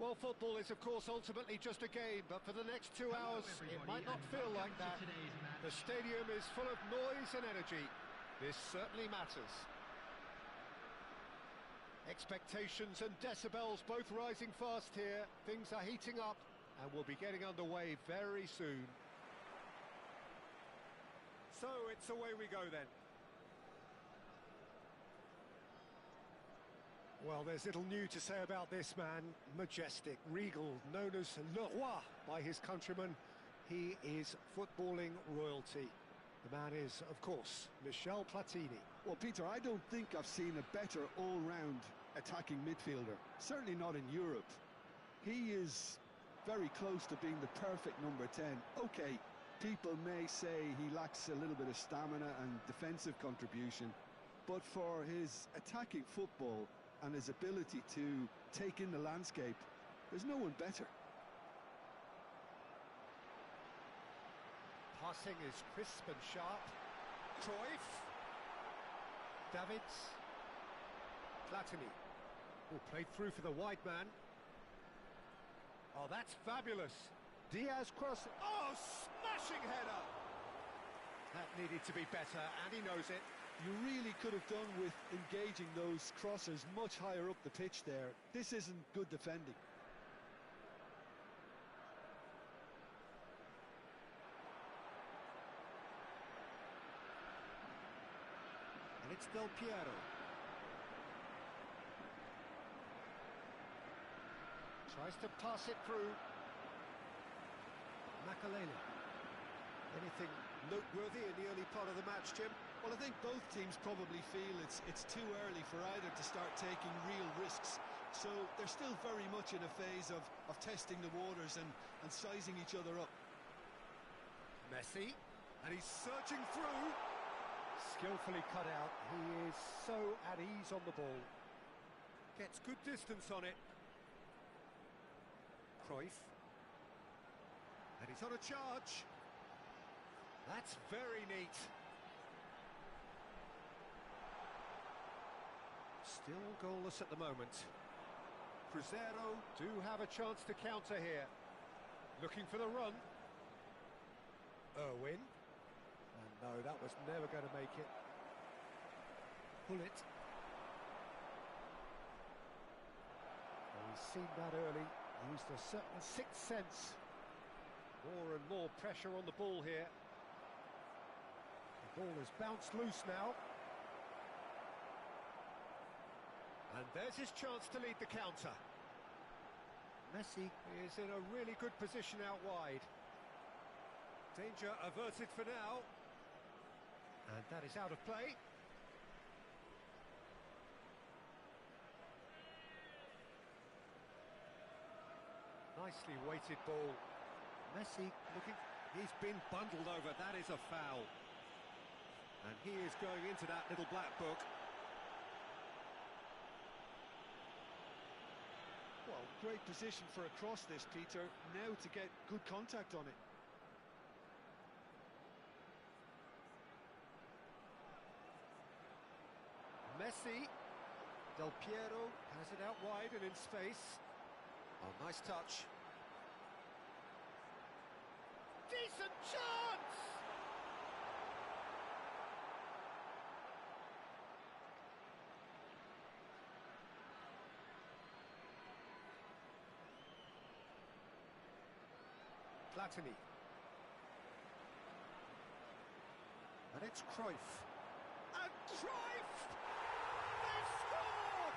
Well, football is, of course, ultimately just a game, but for the next 2 hours, it might not feel like that. The stadium is full of noise and energy. This certainly matters. Expectations and decibels both rising fast here. Things are heating up, and we'll be getting underway very soon. So, it's away we go then. Well, there's little new to say about this man. Majestic, regal, known as Le Roi by his countrymen. He is footballing royalty. The man is, of course, Michel Platini. Well, Peter, I don't think I've seen a better all-round attacking midfielder, certainly not in Europe. He is very close to being the perfect number 10. Okay, people may say he lacks a little bit of stamina and defensive contribution, but for his attacking football and his ability to take in the landscape, there's no one better. Passing is crisp and sharp. Cruyff. Davids. Platini. Oh, played through for the wide man. Oh, that's fabulous. Diaz cross. Oh, smashing header. That needed to be better, and he knows it. You really could have done with engaging those crossers much higher up the pitch there. This isn't good defending. And it's Del Piero. Tries to pass it through. Makalele. Anything noteworthy in the early part of the match, Jim? Well, I think both teams probably feel it's too early for either to start taking real risks. So they're still very much in a phase of testing the waters and sizing each other up. Messi. And he's searching through. Skillfully cut out. He is so at ease on the ball. Gets good distance on it. Cruyff. And he's on a charge. That's very neat. Still goalless at the moment. Cruzeiro do have a chance to counter here. Looking for the run. Irwin. And no, that was never going to make it. Pull it. Well, he's seen that early. Used a certain sixth sense. More and more pressure on the ball here. The ball is bounced loose now. And there's his chance to lead the counter. Messi is in a really good position out wide. Danger averted for now. And that is out of play. Nicely weighted ball. Messi looking. He's been bundled over. That is a foul. And he is going into that little black book. Well, great position for a cross this, Peter. Now to get good contact on it. Messi. Del Piero has it out wide and in space. Oh, nice touch. Decent chance! Platini. And it's Cruyff. And Cruyff! They've scored!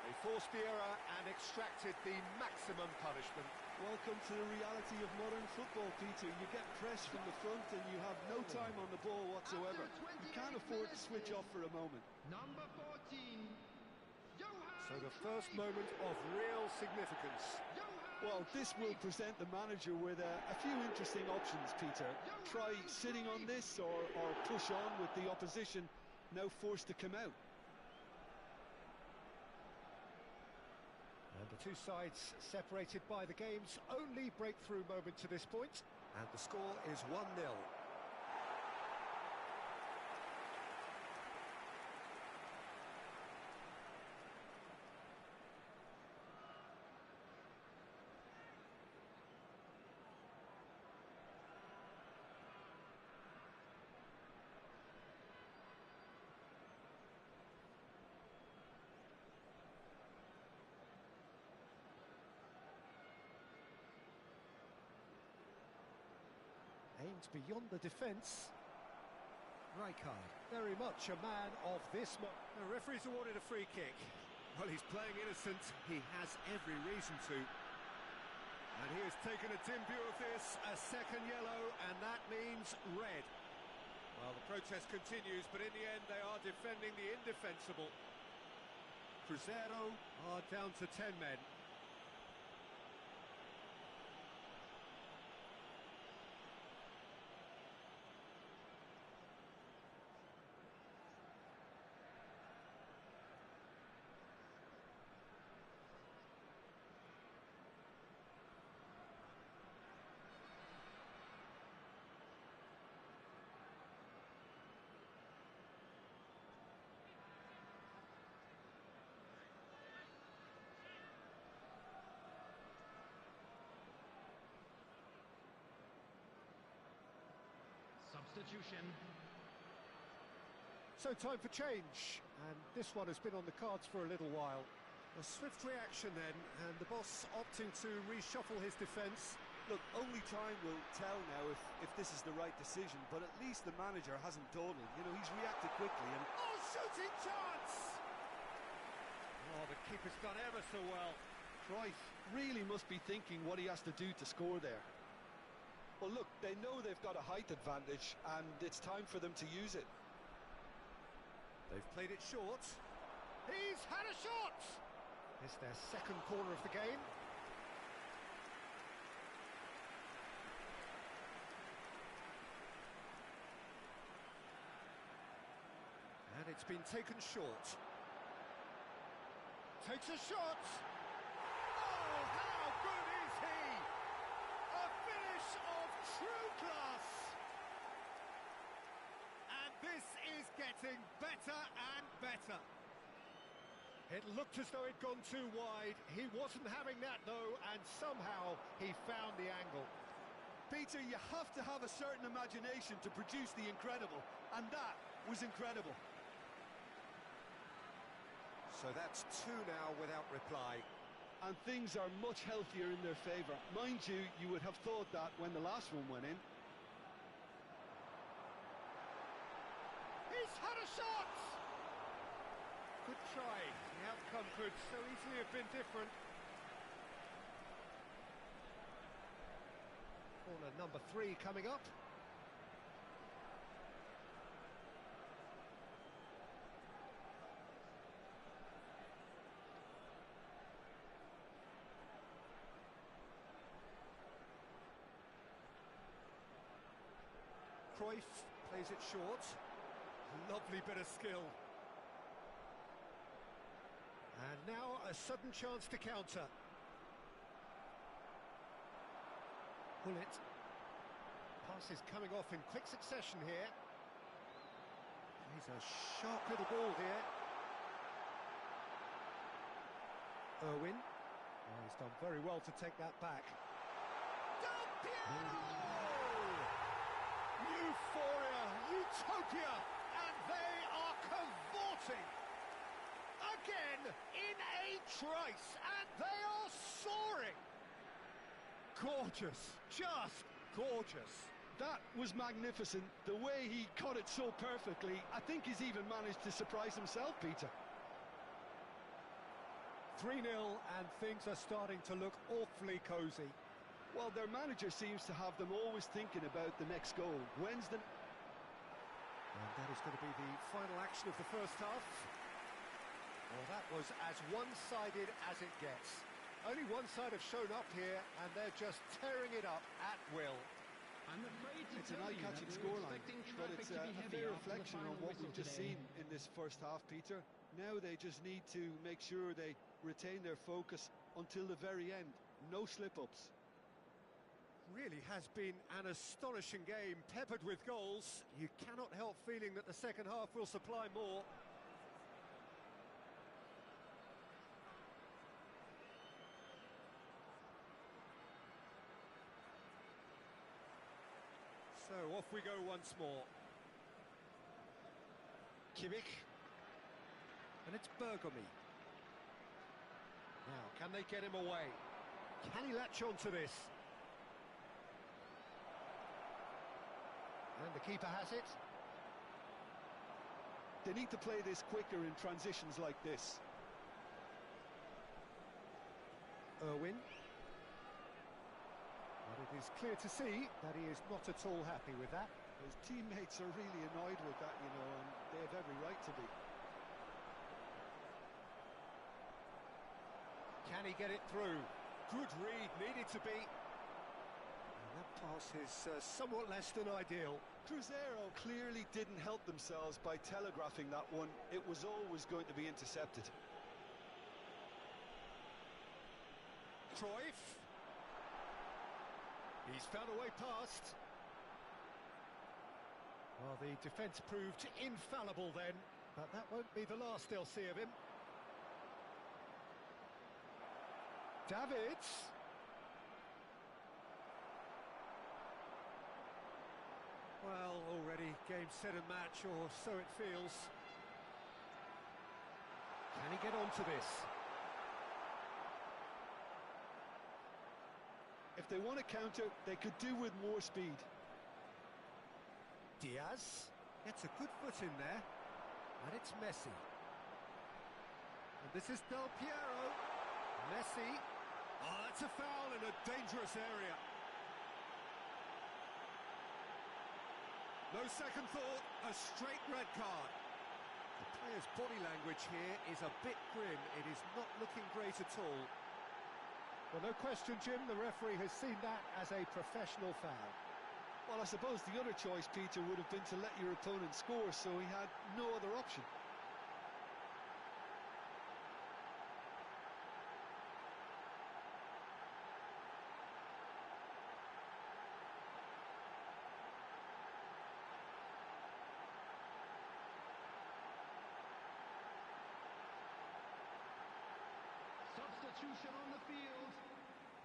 They forced the error and extracted the maximum punishment. Welcome to the reality of modern football, Peter. You get pressed from the front and you have no time on the ball whatsoever. You can't afford to switch off for a moment. Number 14. So the first moment of real significance. Well, this will present the manager with a few interesting options, Peter. Try sitting on this or push on with the opposition now forced to come out. And the two sides separated by the game's only breakthrough moment to this point. And the score is 1-0. Aims beyond the defence. Rijkaard, very much a man of this. The referee's awarded a free kick. Well, he's playing innocent. He has every reason to. And he has taken a dim view of this, a second yellow, and that means red. Well, the protest continues, but in the end they are defending the indefensible. Cruzeiro are down to 10 men. Substitution. So time for change, and this one has been on the cards for a little while. A swift reaction then, and the boss opting to reshuffle his defence. Look, only time will tell now if this is the right decision, but at least the manager hasn't dawdled. You know, he's reacted quickly and... Oh, shooting chance! Oh, the keeper's done ever so well. Cruyff really must be thinking what he has to do to score there. Well, look, they know they've got a height advantage, and it's time for them to use it. They've played it short. He's had a shot! It's their second corner of the game. And it's been taken short. Takes a shot! Oh, how good is he! A finish of true class! And this is getting better and better. It looked as though it'd gone too wide. He wasn't having that though, and somehow he found the angle. Peter, you have to have a certain imagination to produce the incredible, and that was incredible. So that's two now without reply. And things are much healthier in their favour. Mind you, you would have thought that when the last one went in. He's had a shot! Good try. The outcome could so easily have been different. Corner number 3 coming up. Cruyff plays it short. Lovely bit of skill. And now a sudden chance to counter. Bullet. Pass is coming off in quick succession here. He's a sharp little ball here. Irwin. Oh, he's done very well to take that back. Del Piero! Euphoria, utopia, and they are cavorting. Again, in a trice, and they are soaring. Gorgeous, just gorgeous. That was magnificent. The way he cut it so perfectly, I think he's even managed to surprise himself, Peter. 3-0, and things are starting to look awfully cosy. Well, their manager seems to have them always thinking about the next goal. When's the... And that is going to be the final action of the first half. Well, that was as one-sided as it gets. Only one side have shown up here, and they're just tearing it up at will. I'm afraid to It's an tell you that eye-catching we're scoreline, expecting but traffic it's to a be heavy fair after the reflection on final what we've whistle just today. seen in this first half, Peter. Now they just need to make sure they retain their focus until the very end. No slip-ups. Really has been an astonishing game, peppered with goals. You cannot help feeling that the second half will supply more. So off we go once more. Kimmich. And it's Bergomi. Now, can they get him away? Can he latch on to this? And the keeper has it. They need to play this quicker in transitions like this. Irwin. But it is clear to see that he is not at all happy with that. His teammates are really annoyed with that, you know, and they have every right to be. Can he get it through? Good read, needed to be. And that pass is somewhat less than ideal. Cruzeiro clearly didn't help themselves by telegraphing that one. It was always going to be intercepted. Cruyff. He's found a way past. Well, the defence proved infallible then, but that won't be the last they'll see of him. Davids. Well, already game, set and match, or so it feels. Can he get onto this? If they want to counter, they could do with more speed. Diaz gets a good foot in there, and it's Messi. And this is Del Piero. Messi. Oh, that's a foul in a dangerous area. No second thought, a straight red card. The player's body language here is a bit grim. It is not looking great at all. Well, no question, Jim, the referee has seen that as a professional foul. Well, I suppose the other choice, Peter, would have been to let your opponent score, so he had no other option. Substitution on the field.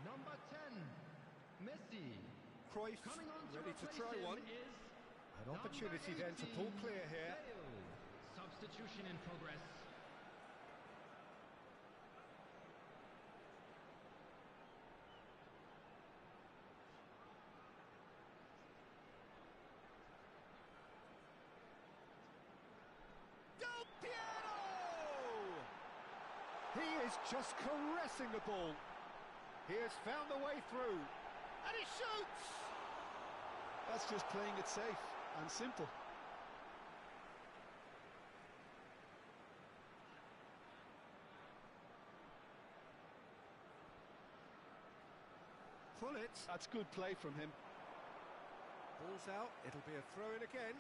Number 10, Messi. Cruyff Coming on ready to replace try him one. is An opportunity then to pull clear here. Bale. Substitution in progress. Del Piero! He is just caressing the ball. He has found the way through, and he shoots! That's just playing it safe and simple. Pull it. That's good play from him. Ball's out, it'll be a throw-in again.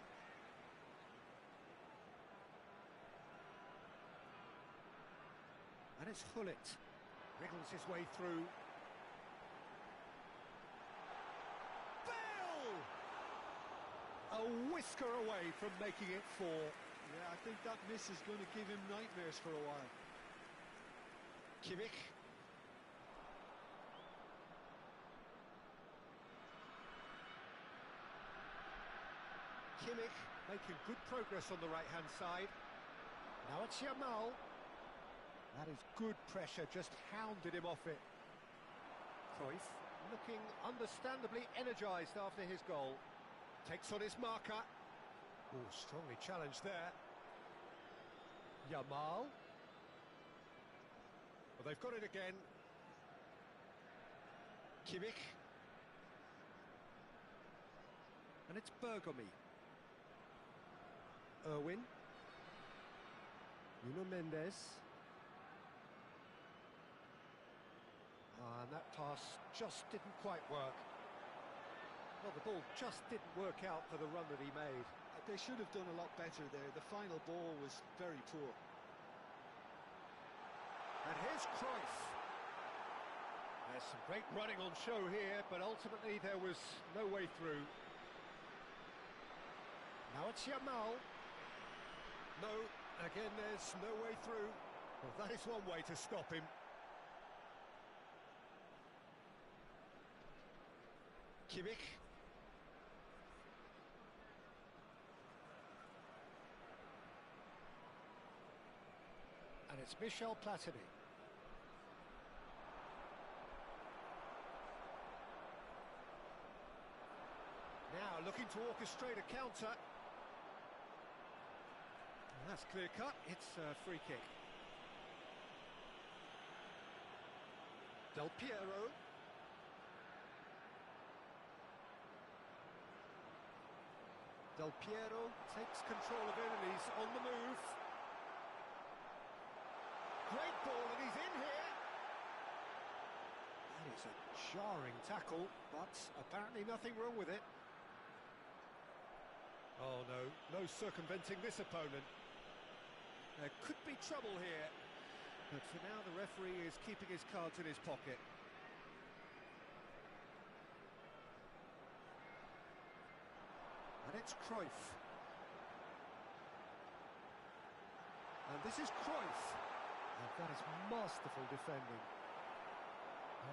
And it's Hullet. Wriggles his way through. Bale! A whisker away from making it 4. Yeah, I think that miss is going to give him nightmares for a while. Kimmich. Kimmich making good progress on the right-hand side. Now it's Yamal. That is good pressure, just hounded him off it. Cruyff looking understandably energised after his goal. Takes on his marker. Oh, strongly challenged there. Yamal. Well, they've got it again. Kimmich. And it's Bergomi. Irwin. Nuno Mendes. And that pass just didn't quite work. Well, the ball just didn't work out for the run that he made. They should have done a lot better there. The final ball was very poor. And here's Cruyff. There's some great running on show here, but ultimately there was no way through. Now it's Yamal. No, again there's no way through. Well, that is one way to stop him. Kimmich. And it's Michel Platini. Now looking to orchestrate a counter. And that's clear cut, it's a free kick. Del Piero. Del Piero takes control of it and he's on the move. Great ball and he's in here. That is a jarring tackle, but apparently nothing wrong with it. Oh no, no circumventing this opponent. There could be trouble here, but for now the referee is keeping his cards in his pocket. And it's Cruyff. And this is Cruyff. And that is masterful defending.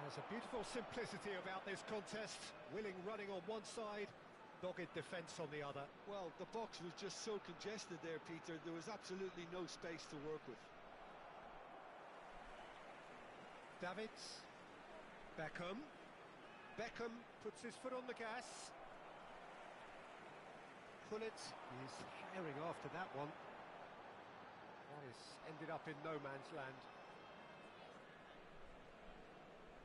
There's a beautiful simplicity about this contest. Willing running on one side, dogged defence on the other. Well, the box was just so congested there, Peter. There was absolutely no space to work with. Davids. Beckham. Beckham puts his foot on the gas. Pullet is herring after that one. That has ended up in no man's land.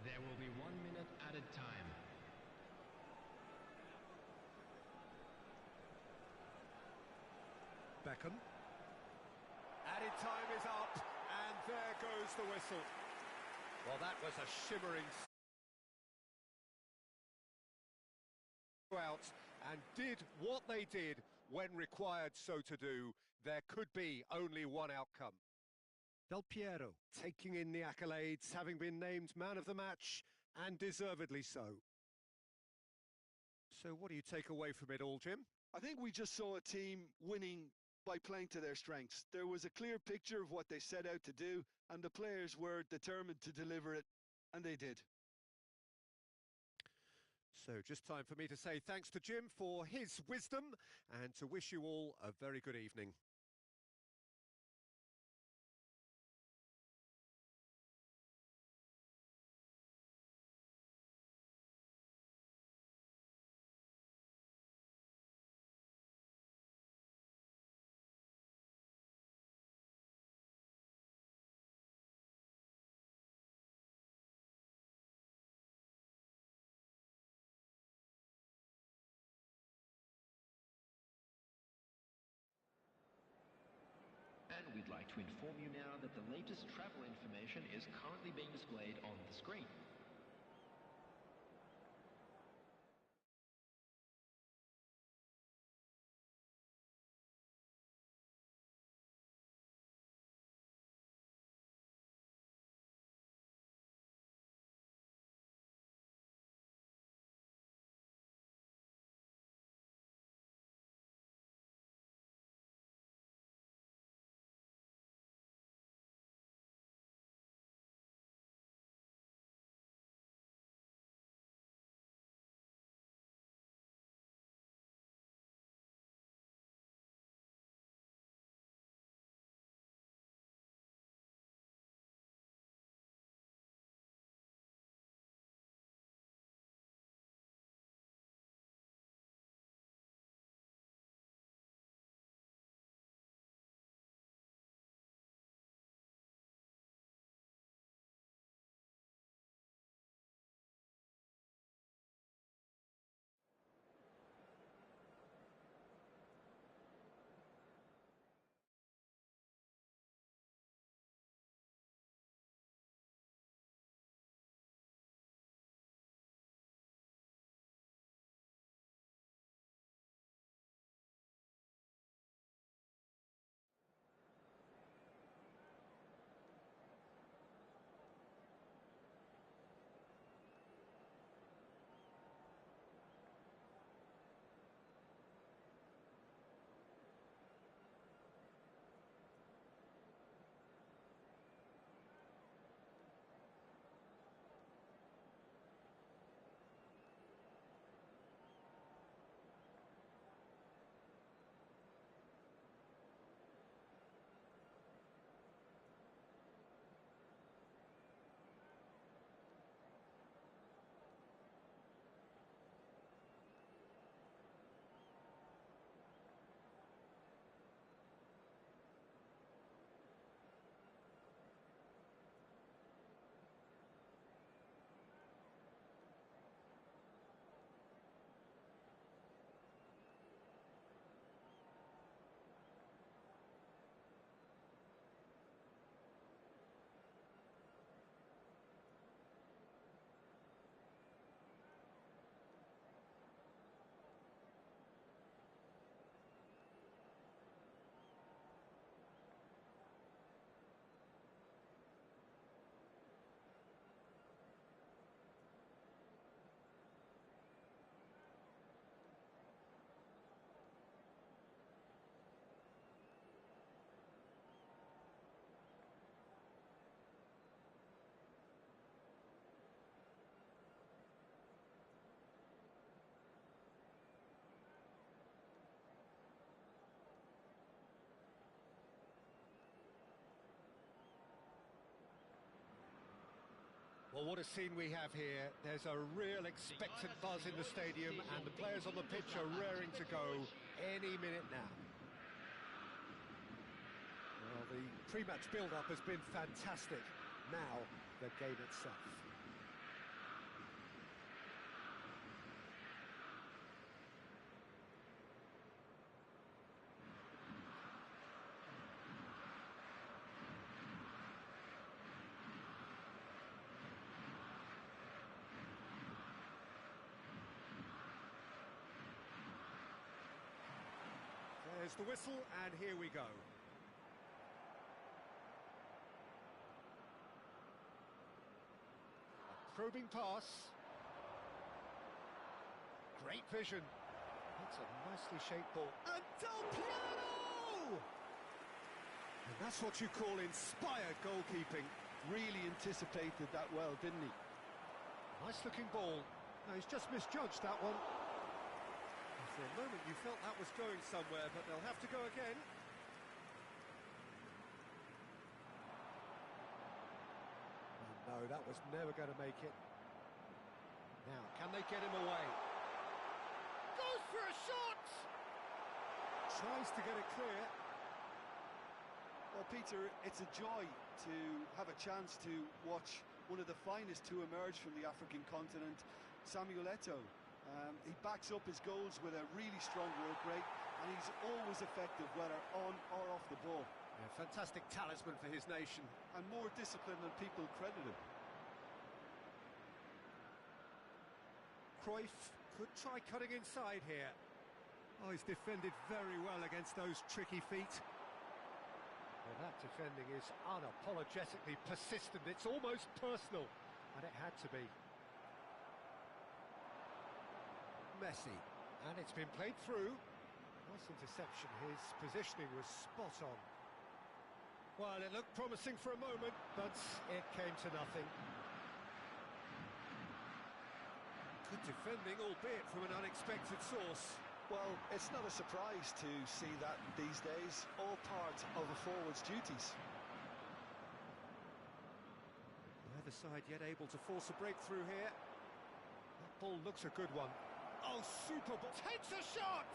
There will be 1 minute added time. Beckham. Added time is up, and there goes the whistle. Well, that was a shimmering out, and did what they did when required so to do. There could be only one outcome. Del Piero taking in the accolades, having been named man of the match, and deservedly so. So what do you take away from it all, Jim? I think we just saw a team winning by playing to their strengths. There was a clear picture of what they set out to do, and the players were determined to deliver it, and they did. So just time for me to say thanks to Jim for his wisdom and to wish you all a very good evening. And we'd like to inform you now that the latest travel information is currently being displayed on the screen. Well, what a scene we have here. There's a real expectant buzz in the stadium, and the players on the pitch are raring to go any minute now. Well, the pre-match build-up has been fantastic. Now, the game itself. There's the whistle, and here we go. A probing pass. Great vision. That's a nicely shaped ball. And Del Piano! And that's what you call inspired goalkeeping. Really anticipated that well, didn't he? Nice looking ball. No, he's just misjudged that one. For a moment you felt that was going somewhere, but they'll have to go again. Oh, no, that was never going to make it. Now, can they get him away? Goes for a shot! Tries to get it clear. Well, Peter, it's a joy to have a chance to watch one of the finest to emerge from the African continent, Samuel Eto'o. He backs up his goals with a really strong work rate, and he's always effective, whether on or off the ball. Yeah, fantastic talisman for his nation. And more discipline than people credit him. Cruyff could try cutting inside here. Oh, he's defended very well against those tricky feet. Well, that defending is unapologetically persistent. It's almost personal, and it had to be. Messi, and it's been played through. Nice interception. His positioning was spot on. Well, it looked promising for a moment, but it came to nothing. Good defending, albeit from an unexpected source. Well, it's not a surprise to see that these days, all part of a forward's duties. Neither side yet able to force a breakthrough here. That ball looks a good one. Oh, super ball. Takes a shot!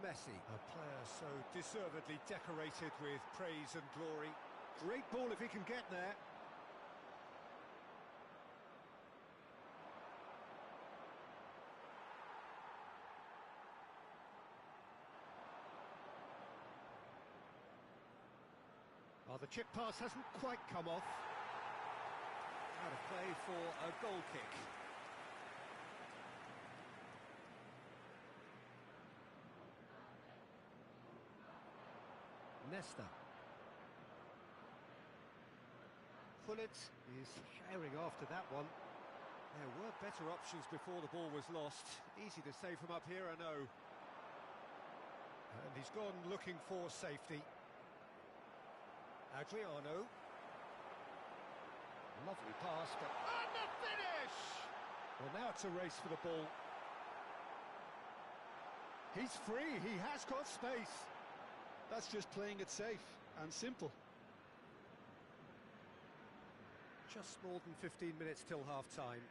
Messi, a player so deservedly decorated with praise and glory. Great ball if he can get there. Oh, the chip pass hasn't quite come off. Out of play for a goal kick. Nesta. Pullet is herring after that one. There were better options before the ball was lost. Easy to save from up here, I know. And he's gone looking for safety. Adriano. Lovely pass, but... And the finish! Well, now it's a race for the ball. He's free, he has got space. That's just playing it safe and simple. Just more than 15 minutes till half-time.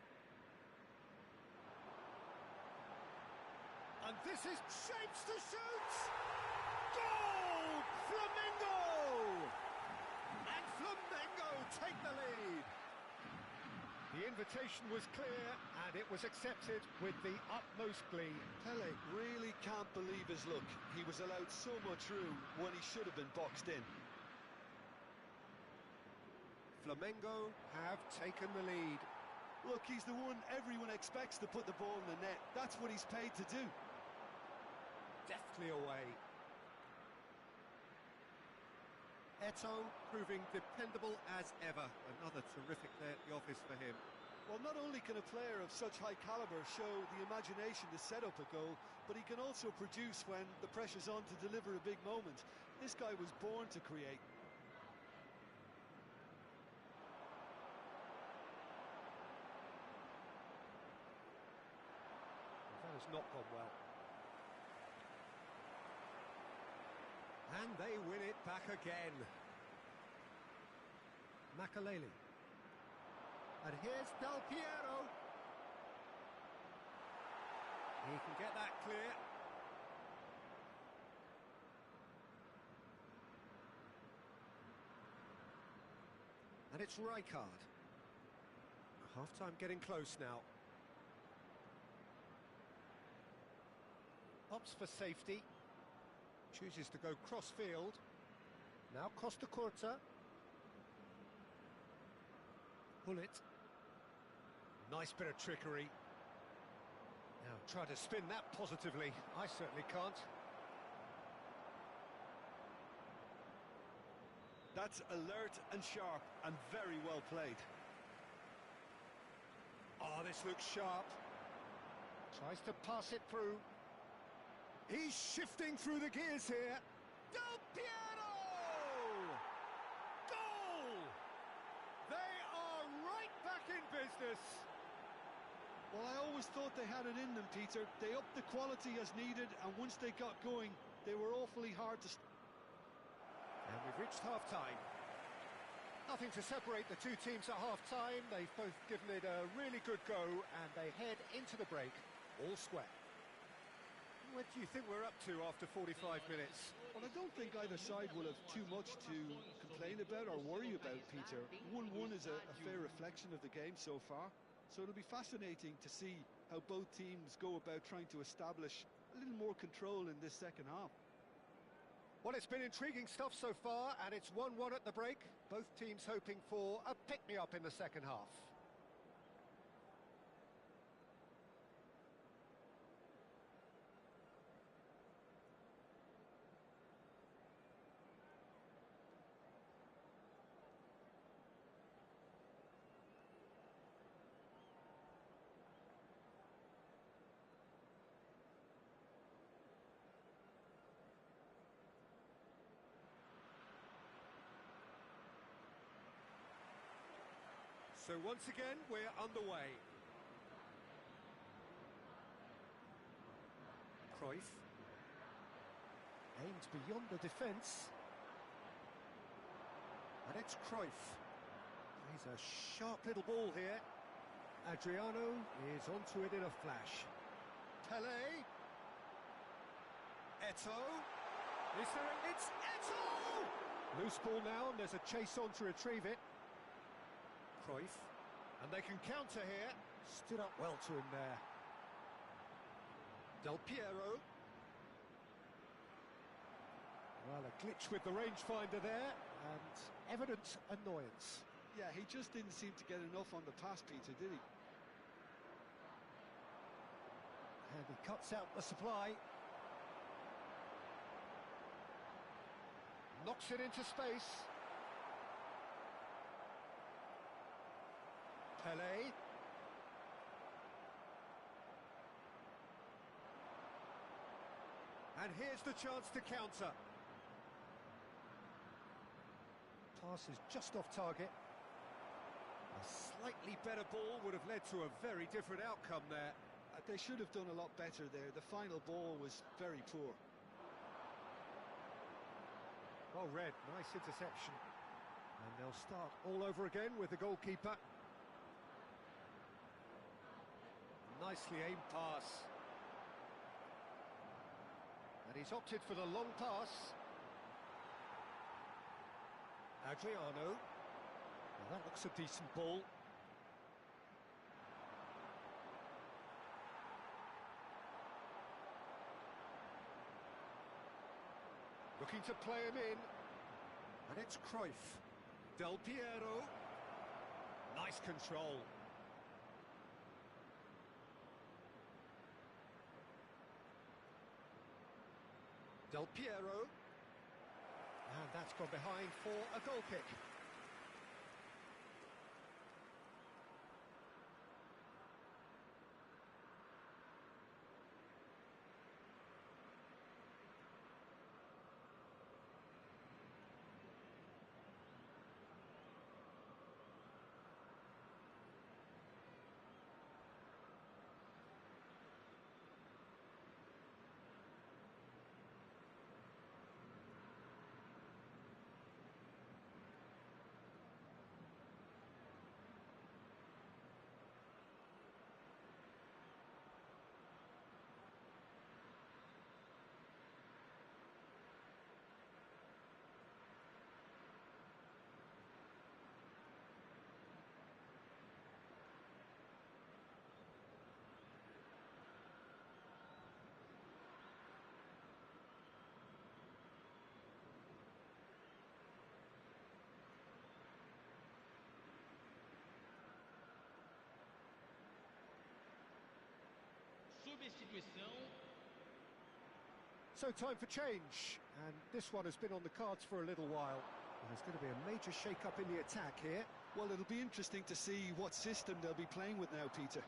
And this is shapes to shoot! Goal! Flamengo! And Flamengo take the lead. The invitation was clear, and it was accepted with the utmost glee. Pele really can't believe his luck. He was allowed so much room when he should have been boxed in. Flamengo have taken the lead. Look, he's the one everyone expects to put the ball in the net. That's what he's paid to do. Deftly away. Eto'o proving dependable as ever. Another terrific day at the office for him. Well, not only can a player of such high calibre show the imagination to set up a goal, but he can also produce when the pressure's on to deliver a big moment. This guy was born to create. That has not gone well. And they win it back again. Makaleli. And here's Del Piero. He can get that clear. And it's Rijkaard. Half-time getting close now. Opts for safety. Chooses to go cross-field. Now Costa Curta. Bullet. Nice bit of trickery. Now try to spin that positively. I certainly can't. That's alert and sharp and very well played. Oh, this looks sharp. Tries to pass it through. He's shifting through the gears here. Del Piero! Goal! They are right back in business. Well, I always thought they had it in them, Peter. They upped the quality as needed, and once they got going, they were awfully hard to... And we've reached half-time. Nothing to separate the two teams at half-time. They've both given it a really good go, and they head into the break all square. What do you think we're up to after 45 minutes? Well, I don't think either side will have too much to complain about or worry about, Peter. 1-1 is a fair reflection of the game so far. So it'll be fascinating to see how both teams go about trying to establish a little more control in this second half. Well, it's been intriguing stuff so far, and it's 1-1 at the break. Both teams hoping for a pick-me-up in the second half. So once again, we're underway. Cruyff. Aimed beyond the defence. And it's Cruyff. Plays a sharp little ball here. Adriano is onto it in a flash. Pele. Eto'o. Is there a... It's Eto'o! Loose ball now, and there's a chase on to retrieve it. Cruyff, and they can counter here. Stood up well to him there. Del Piero. Well, a glitch with the rangefinder there, and evident annoyance. Yeah, he just didn't seem to get enough on the pass, Peter, did he? And he cuts out the supply. Knocks it into space. Pele. And here's the chance to counter. Pass is just off target. A slightly better ball would have led to a very different outcome there. They should have done a lot better there. The final ball was very poor. Well read, nice interception. And they'll start all over again with the goalkeeper. Nicely aimed pass. And he's opted for the long pass. Adriano. Well, that looks a decent ball. Looking to play him in. And it's Cruyff. Del Piero. Nice control. Del Piero. And that's gone behind for a goal kick. substituição. So time for change, and this one has been on the cards for a little while. And there's going to be a major shake-up in the attack here. Well, it'll be interesting to see what system they'll be playing with now, Peter.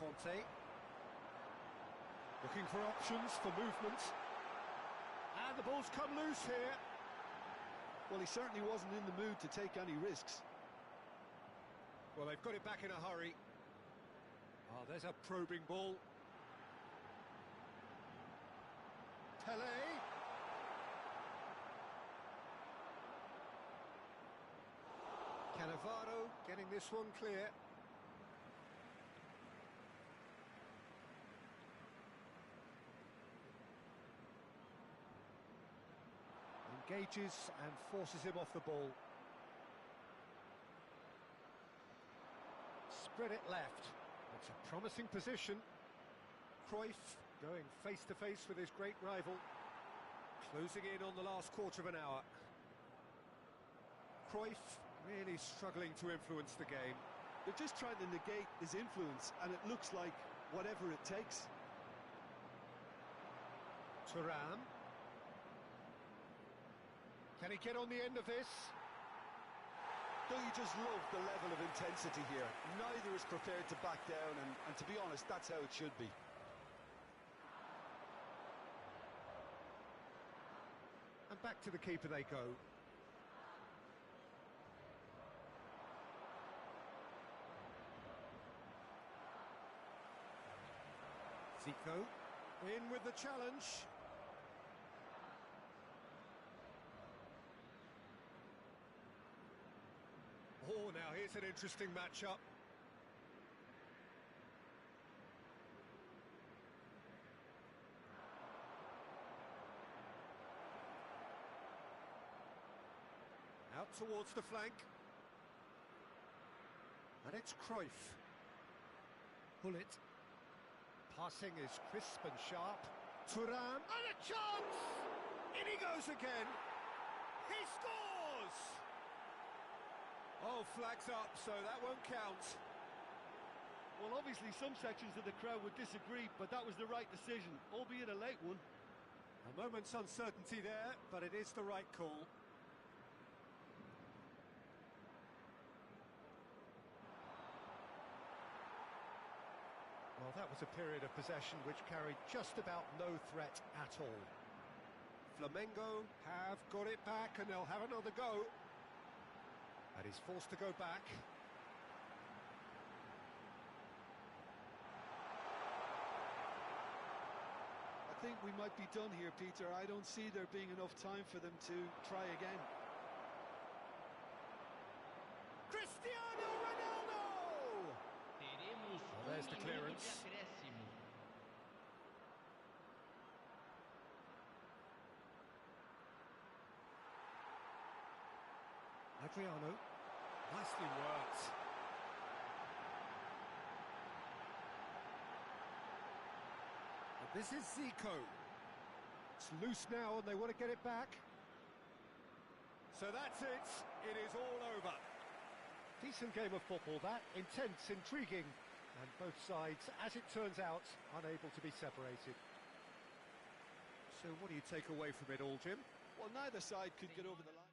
Conte. Looking for options for movement. And the ball's come loose here. Well, he certainly wasn't in the mood to take any risks. Well, they've got it back in a hurry. Oh, there's a probing ball. Tele. Cannavaro getting this one clear. Engages and forces him off the ball. Spread it left. It's a promising position. Cruyff going face to face with his great rival. Closing in on the last quarter of an hour. Cruyff really struggling to influence the game. They're just trying to negate his influence, and it looks like whatever it takes. Thuram. Can he get on the end of this? Don't you just love the level of intensity here? Neither is prepared to back down, and to be honest, that's how it should be. And back to the keeper they go. Zico in with the challenge. Oh, now here's an interesting matchup. Out towards the flank. And it's Cruyff. Pull it. Passing is crisp and sharp. Thuram, and a chance! In he goes again. He scores! Oh, flags up, so that won't count. Well, obviously some sections of the crowd would disagree, but that was the right decision, albeit a late one. A moment's uncertainty there, but it is the right call. Well, that was a period of possession which carried just about no threat at all. Flamengo have got it back and they'll have another go. And he's forced to go back. I think we might be done here, Peter. I don't see there being enough time for them to try again. Cristiano Ronaldo! Teremos there's the minuto clearance. de acréscimo. Adriano, nicely worked. And this is Zico. It's loose now and they want to get it back. So that's it. It is all over. Decent game of football, that. Intense, intriguing. And both sides, as it turns out, unable to be separated. So what do you take away from it all, Jim? Well, neither side could get over the line.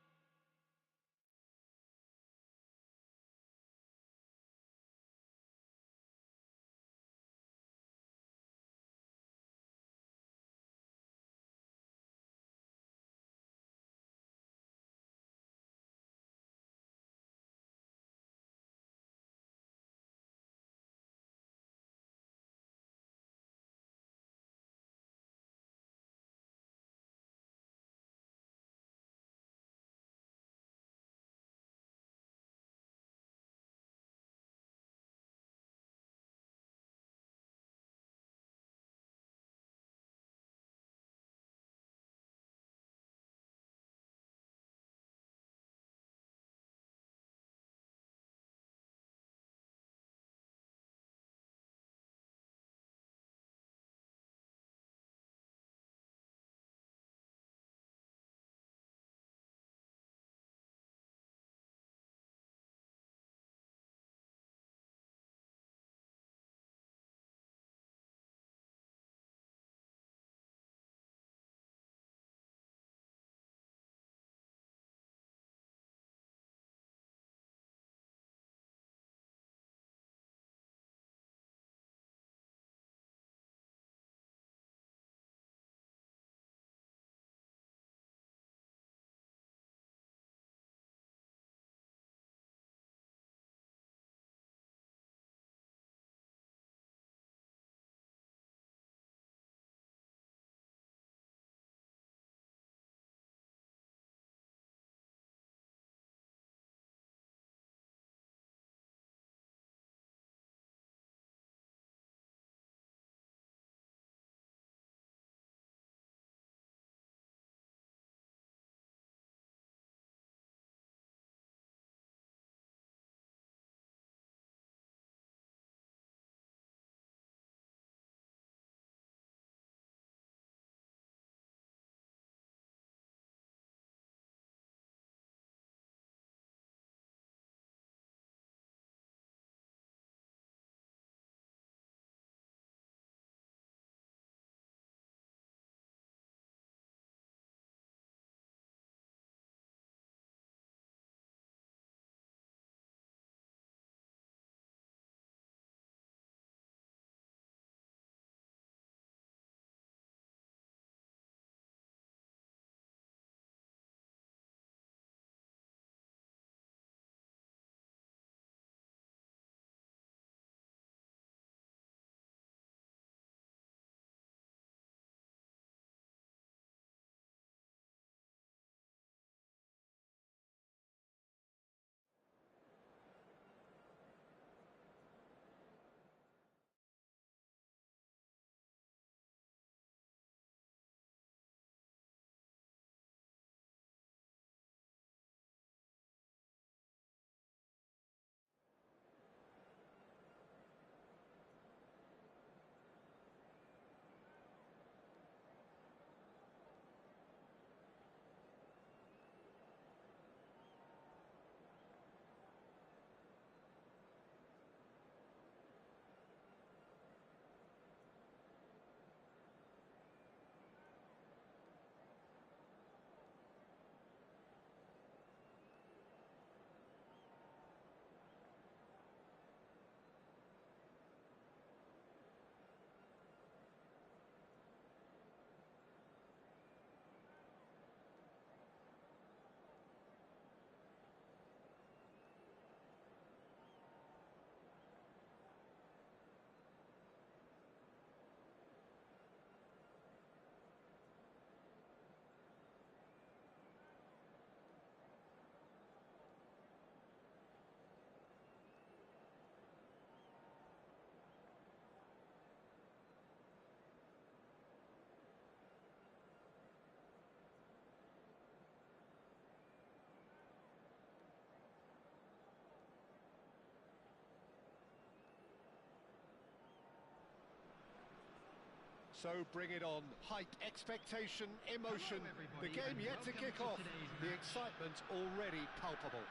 So bring it on. Hype, expectation, emotion. The game yet to kick off. The excitement already palpable.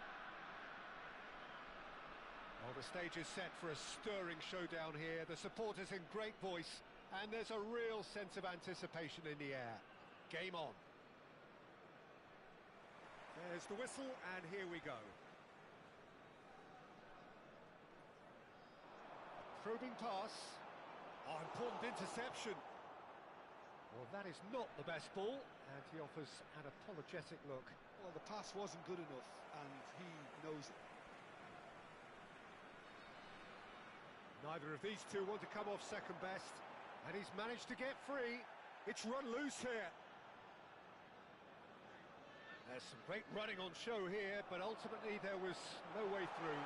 Well, the stage is set for a stirring showdown here. The supporters in great voice, and there's a real sense of anticipation in the air. Game on. There's the whistle, and here we go. Probing pass. Oh, important interception. Well, that is not the best ball, and he offers an apologetic look. Well, the pass wasn't good enough, and he knows it. Neither of these two want to come off second best, and he's managed to get free. It's run loose here. There's some great running on show here, but ultimately there was no way through.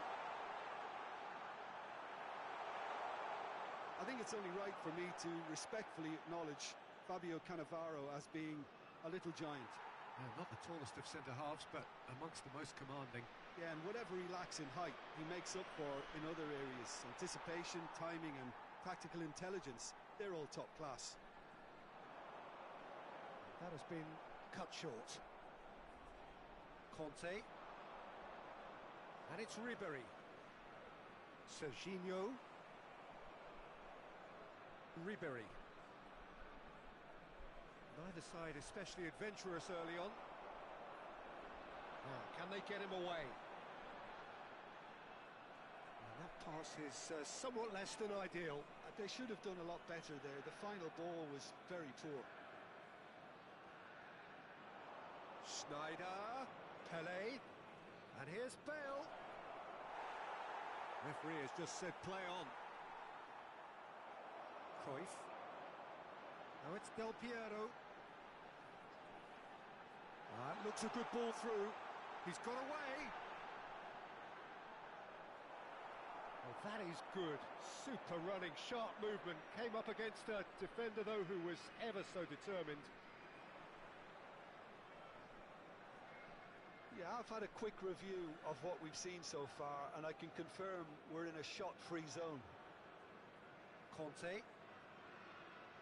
I think it's only right for me to respectfully acknowledge Fabio Cannavaro as being a little giant. Yeah, not the tallest of centre-halves, but amongst the most commanding. Yeah, and whatever he lacks in height, he makes up for in other areas. Anticipation, timing and tactical intelligence, they're all top class. That has been cut short. Conte. And it's Ribéry. Serginho. Ribéry. Neither side especially adventurous early on. Now, can they get him away? And that pass is somewhat less than ideal. They should have done a lot better there. The final ball was very poor. Schneider, Pelé, and here's Bale. Referee has just said play on. Cruyff. Now it's Del Piero. That looks a good ball through. He's got away. Oh, that is good. Super running, sharp movement. Came up against a defender, though, who was ever so determined. Yeah, I've had a quick review of what we've seen so far, and I can confirm we're in a shot-free zone. Conte.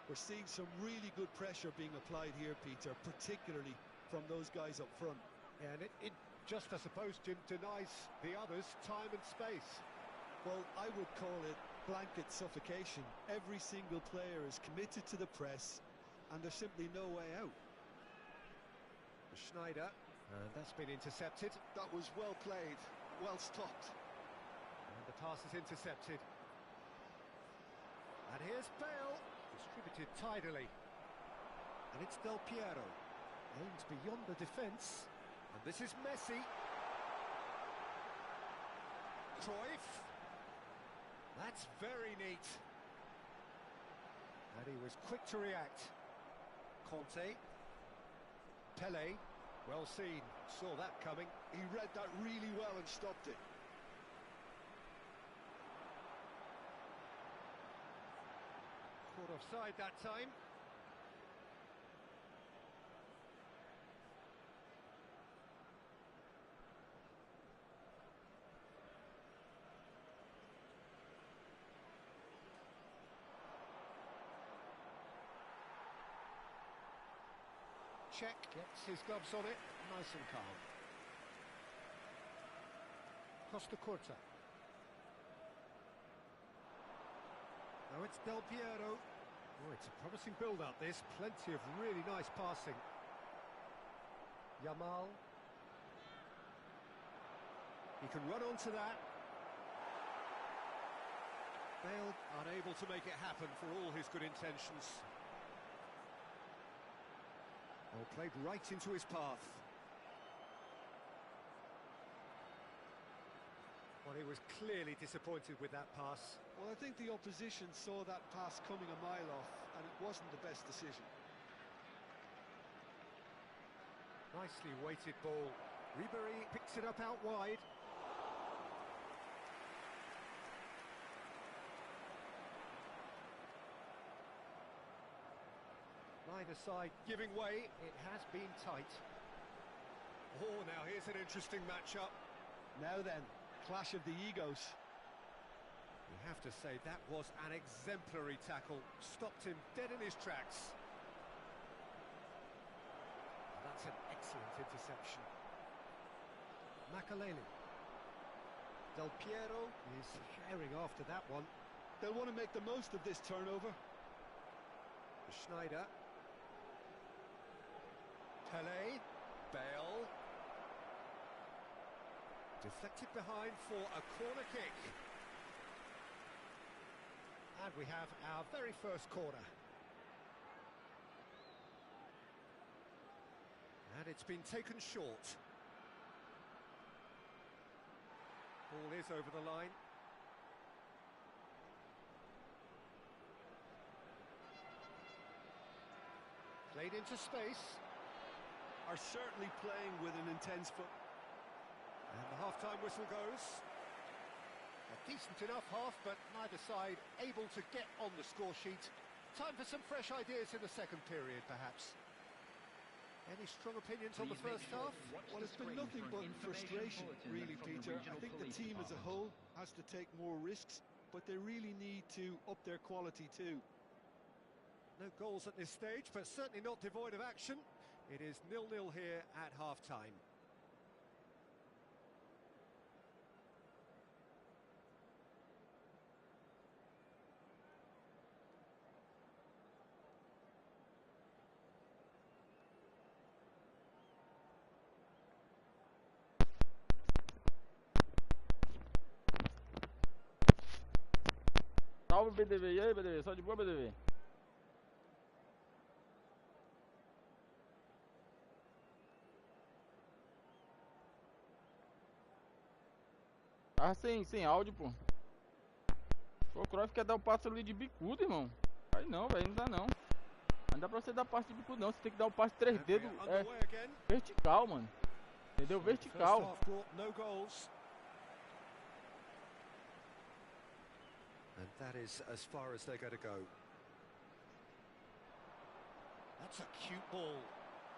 We're seeing some really good pressure being applied here, Peter, particularly from those guys up front. Yeah, and it just, I suppose, denies the others time and space. Well, I would call it blanket suffocation. Every single player is committed to the press, and there's simply no way out. Schneider, and that's been intercepted. That was well played, well stopped. And the pass is intercepted. And here's Bale, distributed tidily. And it's Del Piero. Aims beyond the defence. And this is Messi. Cruyff. That's very neat. And he was quick to react. Conte. Pelé. Well seen. Saw that coming. He read that really well and stopped it. Caught offside that time. Check, gets his gloves on it, nice and calm. Costa Curta. Now it's Del Piero. Oh, it's a promising build-up, this. Plenty of really nice passing. Yamal. He can run onto that. Bale unable to make it happen for all his good intentions. Well, played right into his path. Well, he was clearly disappointed with that pass. Well, I think the opposition saw that pass coming a mile off, and it wasn't the best decision. Nicely weighted ball. Ribéry picks it up out wide. Neither side giving way. It has been tight. Oh, now here's an interesting matchup. Now then, clash of the egos. He have to say that was an exemplary tackle. Stopped him dead in his tracks. And that's an excellent interception. Makaleli. Del Piero is sharing after that one. They'll want to make the most of this turnover. Schneider. Tele. Bale. Deflected behind for a corner kick. And we have our very first corner. And it's been taken short. Ball is over the line. Played into space. Are certainly playing with an intense foot. And the half-time whistle goes. A decent enough half, but neither side able to get on the score sheet. Time for some fresh ideas in the second period, perhaps. Any strong opinions on the first half? Well, it's been nothing but frustration, really, Peter. I think the team as a whole has to take more risks, but they really need to up their quality too. No goals at this stage, but certainly not devoid of action. It is 0-0 here at half-time. Salve, BDV. E aí, BDV? Só de boa, BDV? Ah, sem áudio, pô. O Cruyff quer dar o passe ali de bicudo, irmão. Aí não, velho, não dá não. Não dá pra você dar passe de bicudo não. Você tem que dar o passe 3 dedos vertical, mano. Entendeu? Vertical. And that is as far as they're going to go. That's a cute ball.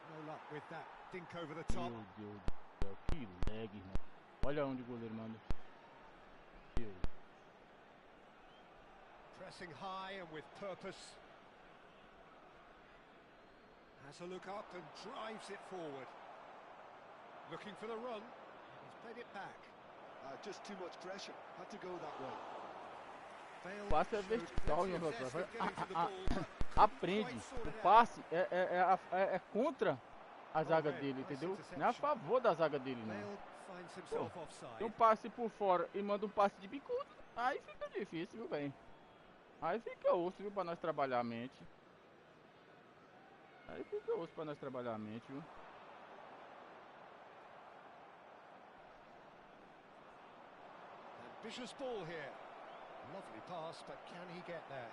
No luck with that dink over the top. Meu Deus do céu, que lag, irmão. Olha onde o goleiro manda. Pressing high and with purpose. Has a look up and drives it forward. Looking for the run. He's played it back. Just too much pressure. Had to go that way. O passe é vertical, hein, Rafael? Aprende. O passe é contra a zaga dele, entendeu? Não é a favor da zaga dele, não. Pô, tem um passe por fora e manda um passe de bicudo, aí fica difícil, viu, velho? Aí fica osso, viu, pra nós trabalhar a mente. Aí fica osso pra nós trabalhar a mente, viu? Ambitious ball here. Lovely pass, but can he get there?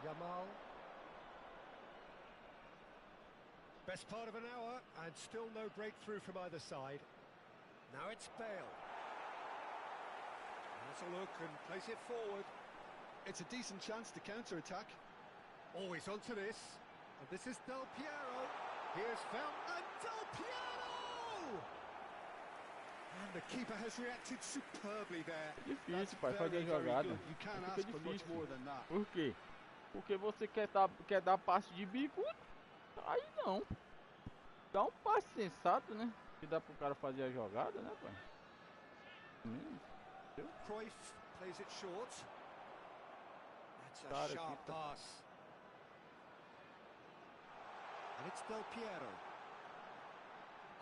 Yamal. Best part of an hour, and still no breakthrough from either side. Now it's Bale. Has a look and plays it forward. It's a decent chance to counter-attack. Always onto this. And this is Del Piero. Here's found and Del Piero! And the keeper has reacted superbly there. É difícil, pai, fazer a jogada. You can't ask for much more than that. Por quê? Porque você quer dar passe de bico, aí não. Dá um passe sensato, né? Que dá pro cara fazer a jogada, né, pai? Cruyff plays it short. That's a sharp pass. And it's Del Piero.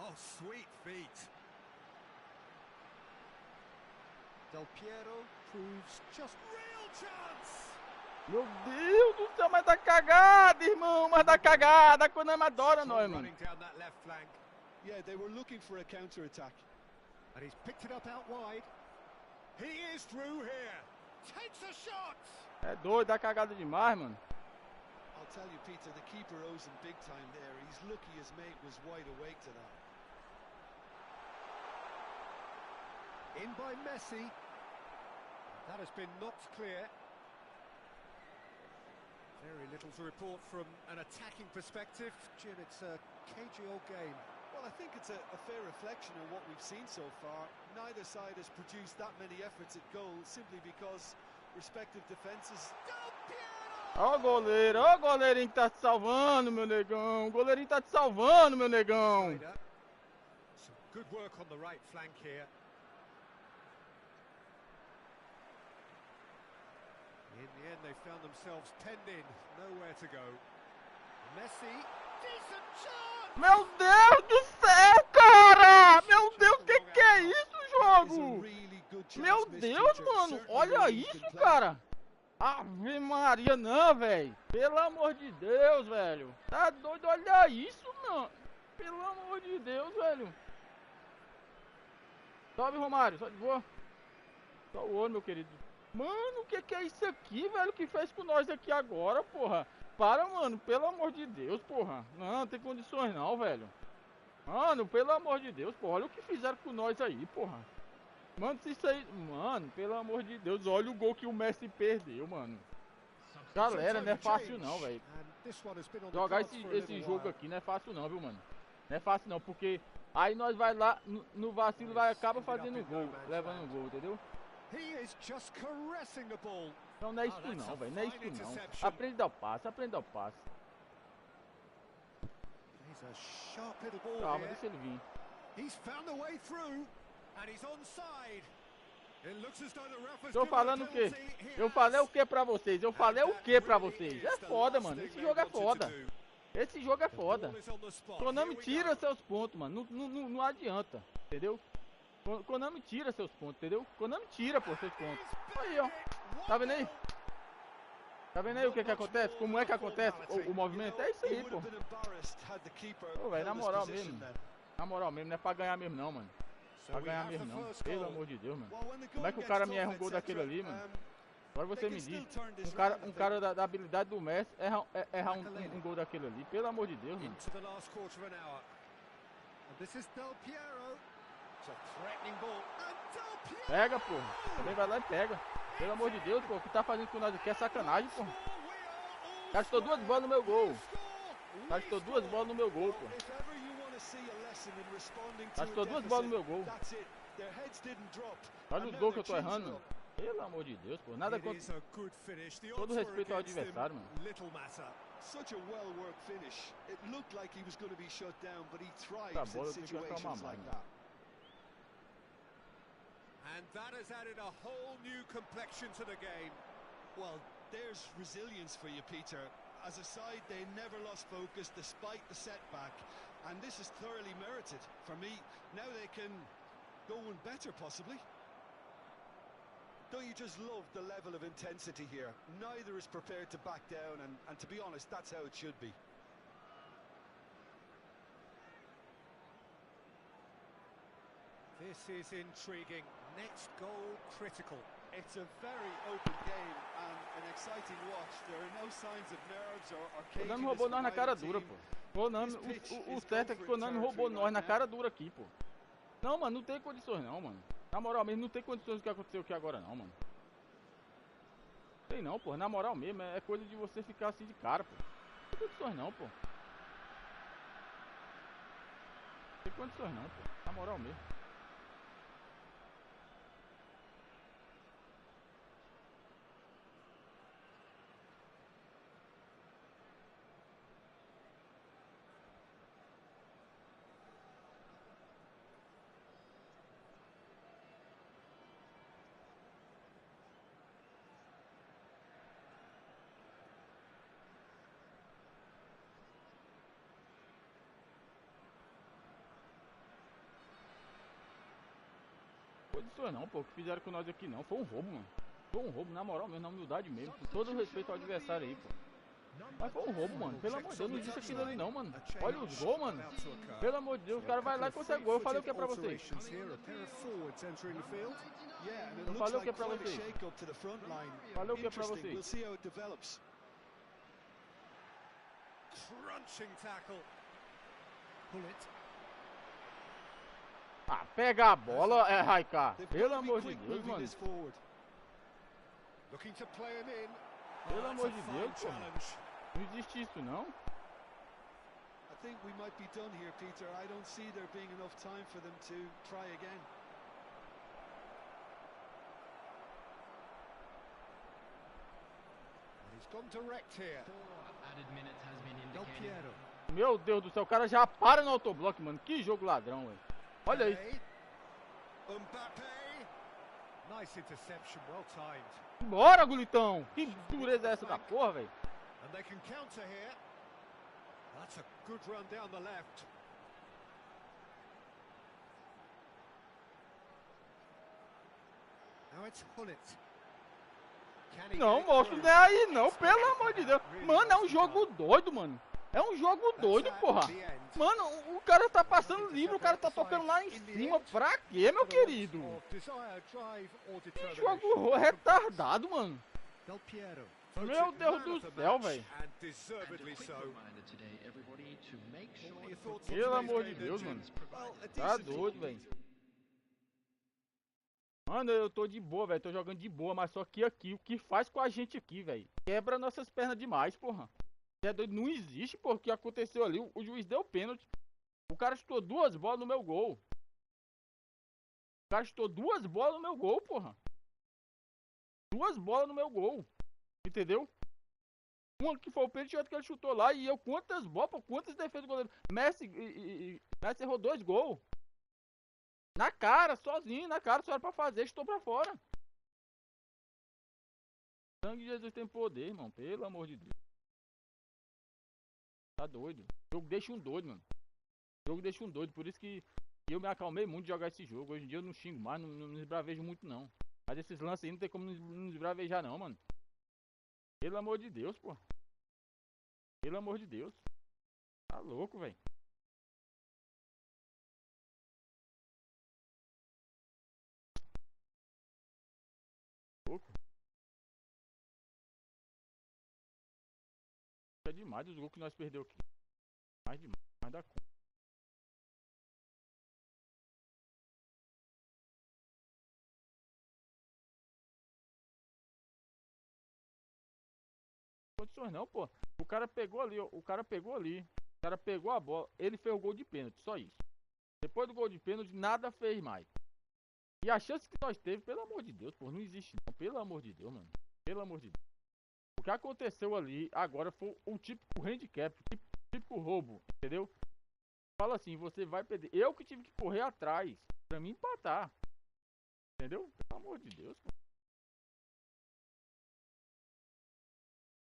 Oh, sweet feet. Del Piero proves just real chance. Meu Deus do céu, mas dá cagada, irmão, mas dá cagada. A Konami adora nós, mano. Running down that left flank. Yeah, they were looking for a counter-attack. And he's picked it up out wide. He is through here. Takes a shot. É doido, dá cagada demais, mano. I'll tell you, Peter, the keeper owes him big time there. He's lucky his mate was wide awake to that. In by Messi. That has been knocked clear. Very little to report from an attacking perspective. Jim, it's a cagey old game. Well, I think it's a fair reflection of what we've seen so far. Neither side has produced that many efforts at goal simply because respective defenses. Ó o goleirinho que tá te salvando, meu negão. O goleirinho tá te salvando, meu negão. Some good work on the right flank here. In the end, they found themselves penned in, nowhere to go. Messi, decent shot! Meu Deus do céu, cara! Meu Deus, que é isso, jogo? Meu Deus, mano, olha isso, cara! Ave Maria, não, velho! Pelo amor de Deus, velho! Tá doido, olha isso, mano! Pelo amor de Deus, velho! Sobe, Romário, só de boa! Só o olho, meu querido! Mano, o que é isso aqui, velho? Que fez com nós aqui agora, porra? Para, mano, pelo amor de Deus, porra. Não tem condições não, velho. Mano, pelo amor de Deus, porra. Olha o que fizeram com nós aí, porra. Mano, se isso aí... Mano, pelo amor de Deus, olha o gol que o Messi perdeu, mano. Galera, não é fácil não, velho. Jogar esse jogo aqui não é fácil não, viu, mano? Não é fácil não, porque aí nós vai lá, no vacilo, vai acaba fazendo um gol, levando um gol, entendeu? Não, não é isso não, velho, não é isso não. Aprende a dar o passe, aprende a dar o passe. Calma, deixa ele vir. Tô falando o quê? Eu falei o que pra vocês? Eu falei o que pra vocês? É foda, mano, esse jogo é foda. Esse jogo é foda. Konami tira seus pontos, mano, não adianta, entendeu? Konami tira seus pontos, entendeu? Konami tira, pô, seus pontos. Aí, ó. Tá vendo aí? Tá vendo aí o que acontece? Como é que acontece o movimento? É isso aí, pô. Pô, velho, na moral mesmo. Na moral mesmo, não é pra ganhar mesmo não, mano. Pra ganhar mesmo não. Pelo amor de Deus, mano. Como é que o cara me erra um gol daquele ali, mano? Agora você me diz. Um cara da habilidade do Messi errar um gol daquele ali. Pelo amor de Deus, mano. Pega, pô. Também vai lá e pega. Pelo amor de Deus, pô. O que tá fazendo com nós aqui é sacanagem, pô. Gastou 2 bolas no meu gol. Gastou 2 bolas no meu gol, pô. Gastou 2 bolas no meu gol. Olha os gols que eu tô errando, mano. Pelo amor de Deus, pô. Nada contra. Todo respeito ao adversário, mano. Essa bola eu tenho que acalmar mais, mano. And that has added a whole new complexion to the game. Well, there's resilience for you, Peter. As a side, they never lost focus despite the setback, and this is thoroughly merited. For me, now they can go one better, possibly. Don't you just love the level of intensity here? Neither is prepared to back down, and to be honest, that's how it should be. This is intriguing. Next goal critical. It's a very open game and an exciting watch. There are no signs of nerves or caginess. Konami roubou nós na cara dura, pô. Konami, o certo é que Konami roubou nós na cara dura aqui, pô. Não, mano, não tem condições não, mano. Na moral mesmo, não tem condições do que aconteceu aqui agora não, mano. Tem não, pô. Na moral mesmo, é coisa de você ficar assim de cara, pô. Não tem condições não, pô. Não tem condições não, pô. Na moral mesmo. Condições não, pô, o que fizeram com nós aqui não, foi um roubo, mano. Foi um roubo, na moral mesmo, na humildade mesmo, com todo o respeito ao adversário aí, pô. Mas foi um roubo, mano, pelo amor de Deus, não existe aquilo ali não, mano. Olha os gols, mano. Pelo amor de Deus, o cara vai lá e consegue gol. Eu falei o que é pra vocês? Eu falei o que é pra vocês? Falei o que é pra vocês? Crunching tackle. Pull it. Ah, pega a bola, Raika. Pelo amor de Deus, mano. Pelo amor de Deus, pô. Não existe isso, não. think we might be done here, Peter. I don't see there being enough time for them to try again. And he's gone direct here. 4 added minutes has been Del indicated. Piero. Meu Deus do céu, o cara já para no autoblock, mano. Que jogo ladrão, velho. Olha aí. Mbappe. Nice interception, well timed. Bora, Gulitão. Que dureza é essa da porra, velho. And they can counter here. That's a good run down the left. Now it's Hullet. Can he Não, get moço, through? não é aí não, pelo amor de Deus. Mano, é um jogo doido, mano. É um jogo doido, porra. Mano, o cara tá passando livre, o cara tá tocando lá em cima. Pra quê, meu querido? Que jogo retardado, mano. Del Piero. Meu Deus do céu, velho. And And deservedly a quick so. reminder today, everybody, to make sure What are your the thoughts on Pelo today's amor de game, Deus, then, mano. Jim? Well, a Tá decent doido, velho. Mano, eu tô de boa, velho. Tô jogando de boa, mas só que aqui, o que faz com a gente aqui, velho? Quebra nossas pernas demais, porra. É doido, não existe, porra. O que aconteceu ali? O juiz deu pênalti. O cara chutou 2 bolas no meu gol. O cara chutou 2 bolas no meu gol, porra. 2 bolas no meu gol. Entendeu? Uma que foi o pênalti e outra que ele chutou lá. E eu, quantas bolas, pô, quantas defesas do goleiro? Messi errou 2 gols. Na cara, sozinho, na cara, só era pra fazer, estou pra fora. O sangue de Jesus tem poder, irmão, pelo amor de Deus. Tá doido. O jogo deixa um doido, mano. O jogo deixa um doido, por isso que eu me acalmei muito de jogar esse jogo. Hoje em dia eu não xingo mais, não esbravejo muito não. Mas esses lances aí não tem como não esbravejar não, mano. Pelo amor de Deus, pô. Pelo amor de Deus. Tá louco, velho. É demais os gols que nós perdeu aqui. Mais demais, mais da conta. Condições não, pô. O cara pegou ali, ó. O cara pegou ali. O cara pegou a bola. Ele fez o gol de pênalti, só isso. Depois do gol de pênalti, nada fez mais. E a chance que nós teve, pelo amor de Deus, pô, não existe não. Pelo amor de Deus, mano. Pelo amor de Deus. O que aconteceu ali agora foi o típico handicap, típico roubo, entendeu? Fala assim, você vai perder. Eu que tive que correr atrás pra mim empatar. Entendeu? Pelo amor de Deus, pô.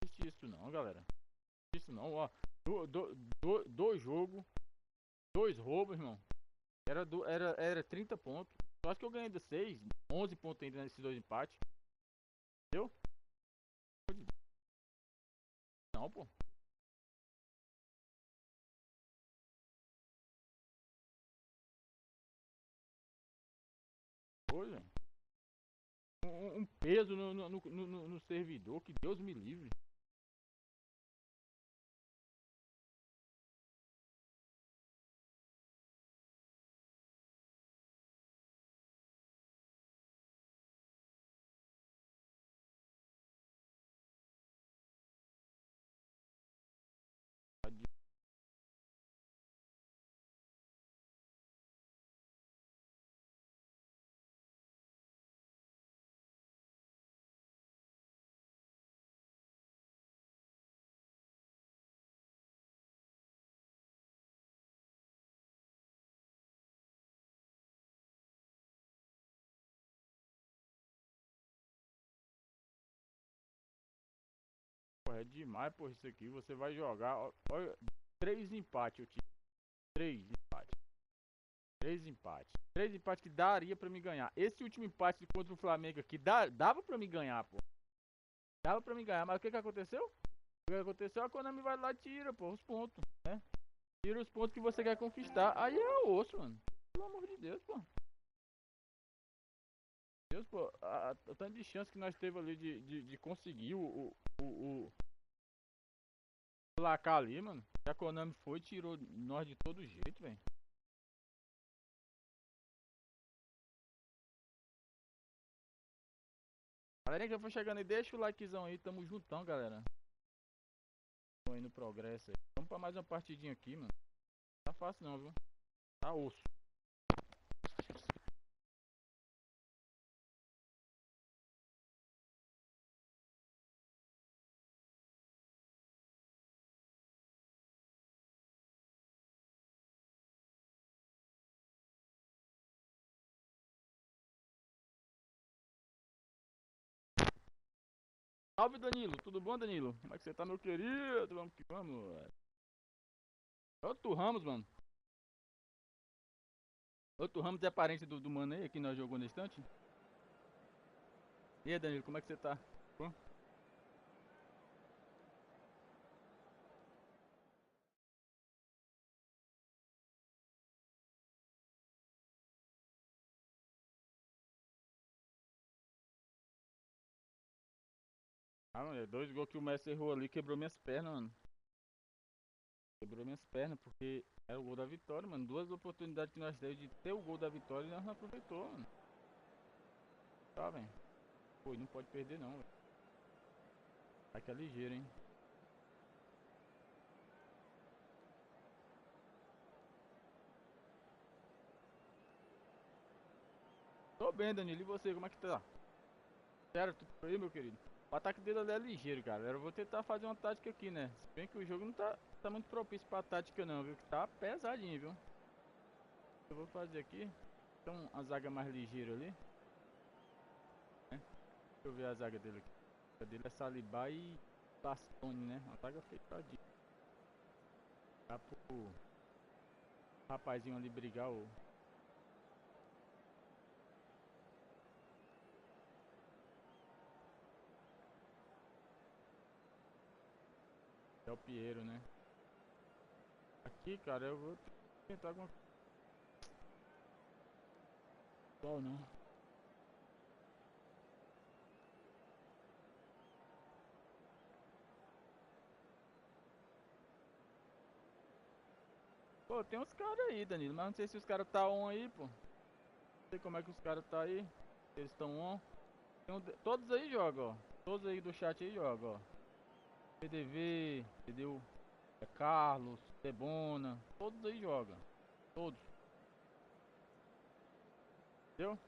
Não existe isso não, galera. Não existe isso não, ó. Do jogo, 2 roubos, irmão. Era 30 pontos. Eu acho que eu ganhei de 6, 11 pontos ainda nesses 2 empates. Entendeu? Não, pô. Foi, velho. Um peso no servidor, que Deus me livre. É demais, pô, isso aqui. Você vai jogar. Olha, 3 empates eu tive. 3 empates. 3 empates. 3 empates que daria pra me ganhar. Esse último empate contra o Flamengo aqui dava pra me ganhar, pô. Dava pra me ganhar. Mas o que aconteceu? O que aconteceu? A Konami vai lá e tira, pô, os pontos, né? Tira os pontos que você quer conquistar. Aí é osso, mano. Pelo amor de Deus, pô. Deus, pô, a tanto de chance que nós teve ali de conseguir o placar ali, mano. A Konami foi e tirou nós de todo jeito, velho. Galera que for chegando aí, deixa o likezão aí, tamo juntão, galera. Tô aí no progresso aí. Vamos pra mais uma partidinha aqui, mano. Não tá fácil não, viu? Tá osso. Salve, Danilo, tudo bom, Danilo? Como é que você tá, meu querido? Vamos que vamos. Outro Ramos, mano. Outro Ramos é parente do mano aí que nós jogou na estante. E aí, Danilo, como é que você tá? Bom? Ah, mano, 2 gols que o Messi errou ali, quebrou minhas pernas, mano. Quebrou minhas pernas, porque era o gol da vitória, mano. 2 oportunidades que nós teve de ter o gol da vitória e nós não aproveitou, mano. Tá, velho. Pô, não pode perder não, velho. Vai que é ligeiro, hein. Tô bem, Danilo, e você, como é que tá? Sério, tudo aí, meu querido? O ataque dele ali é ligeiro, cara. Eu vou tentar fazer uma tática aqui, né? Se bem que o jogo não tá muito propício pra tática não, viu? Que tá pesadinho, viu? Eu vou fazer aqui. Então, a zaga mais ligeira ali. Né? Deixa eu ver a zaga dele aqui. A zaga dele é Saliba e Bastoni, né? Uma zaga fechadinha. Dá pro rapazinho ali brigar o... É o Piero, né? Aqui, cara, eu vou tentar alguma coisa. Não. Pô, tem uns caras aí, Danilo, mas não sei se os caras tá on aí, pô. Não sei como é que os caras tá aí. Se eles estão on. Todos aí jogam, ó. Todos aí do chat aí jogam, ó. PDV, entendeu? É Carlos, Debona. Todos aí jogam. Todos. Entendeu?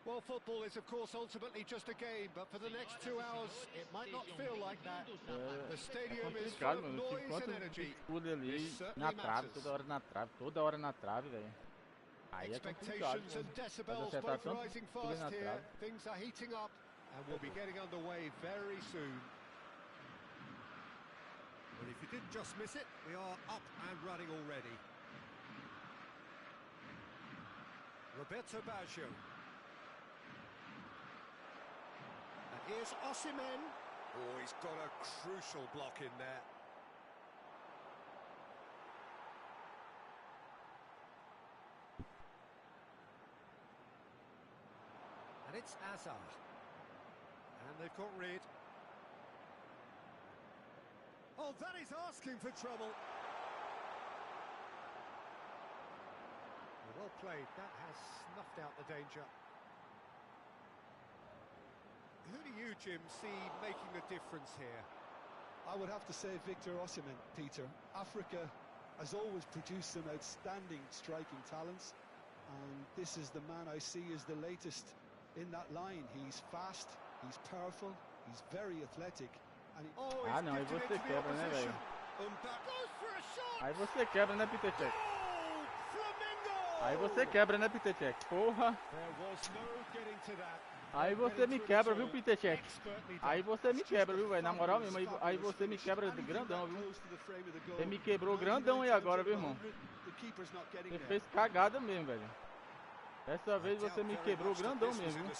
Well, football is, of course, ultimately just a game, but for the next 2 hours, it might not feel like that. The stadium is full Complicado, of mano. noise Enquanto and energy. escudo ali This certainly na trave, matters. toda hora na trave, velho. Aí é complicado, Expectations and mano. Mas decibels acertar both tanto rising escudo fast na here. trave. Things are heating up, and we'll be getting underway very soon. Well, if you didn't just miss it, we are up and running already. Roberto Baggio. And here's Osimhen. Oh, he's got a crucial block in there. And it's Azar. And they've got rid. Oh, that is asking for trouble. Well played. That has snuffed out the danger. Who do you, Jim, see making the difference here? I would have to say Victor Osimhen, Peter. Africa has always produced some outstanding striking talents, and this is the man I see as the latest in that line. He's fast, he's powerful, he's very athletic. And Ah, não, aí você quebra, né, velho? Goes for a shot. Aí você quebra, né, Pitechek? Oh, Flamingo! Aí você quebra, né, Pitechek? Porra! There was no getting to that. Aí você me quebra, viu, Pitechek? Aí você me quebra, viu, velho? Na moral mesmo, aí você me quebra grandão, viu? Você me quebrou grandão aí agora, viu, irmão? Você fez cagada mesmo, velho. Dessa vez você me quebrou grandão mesmo, viu?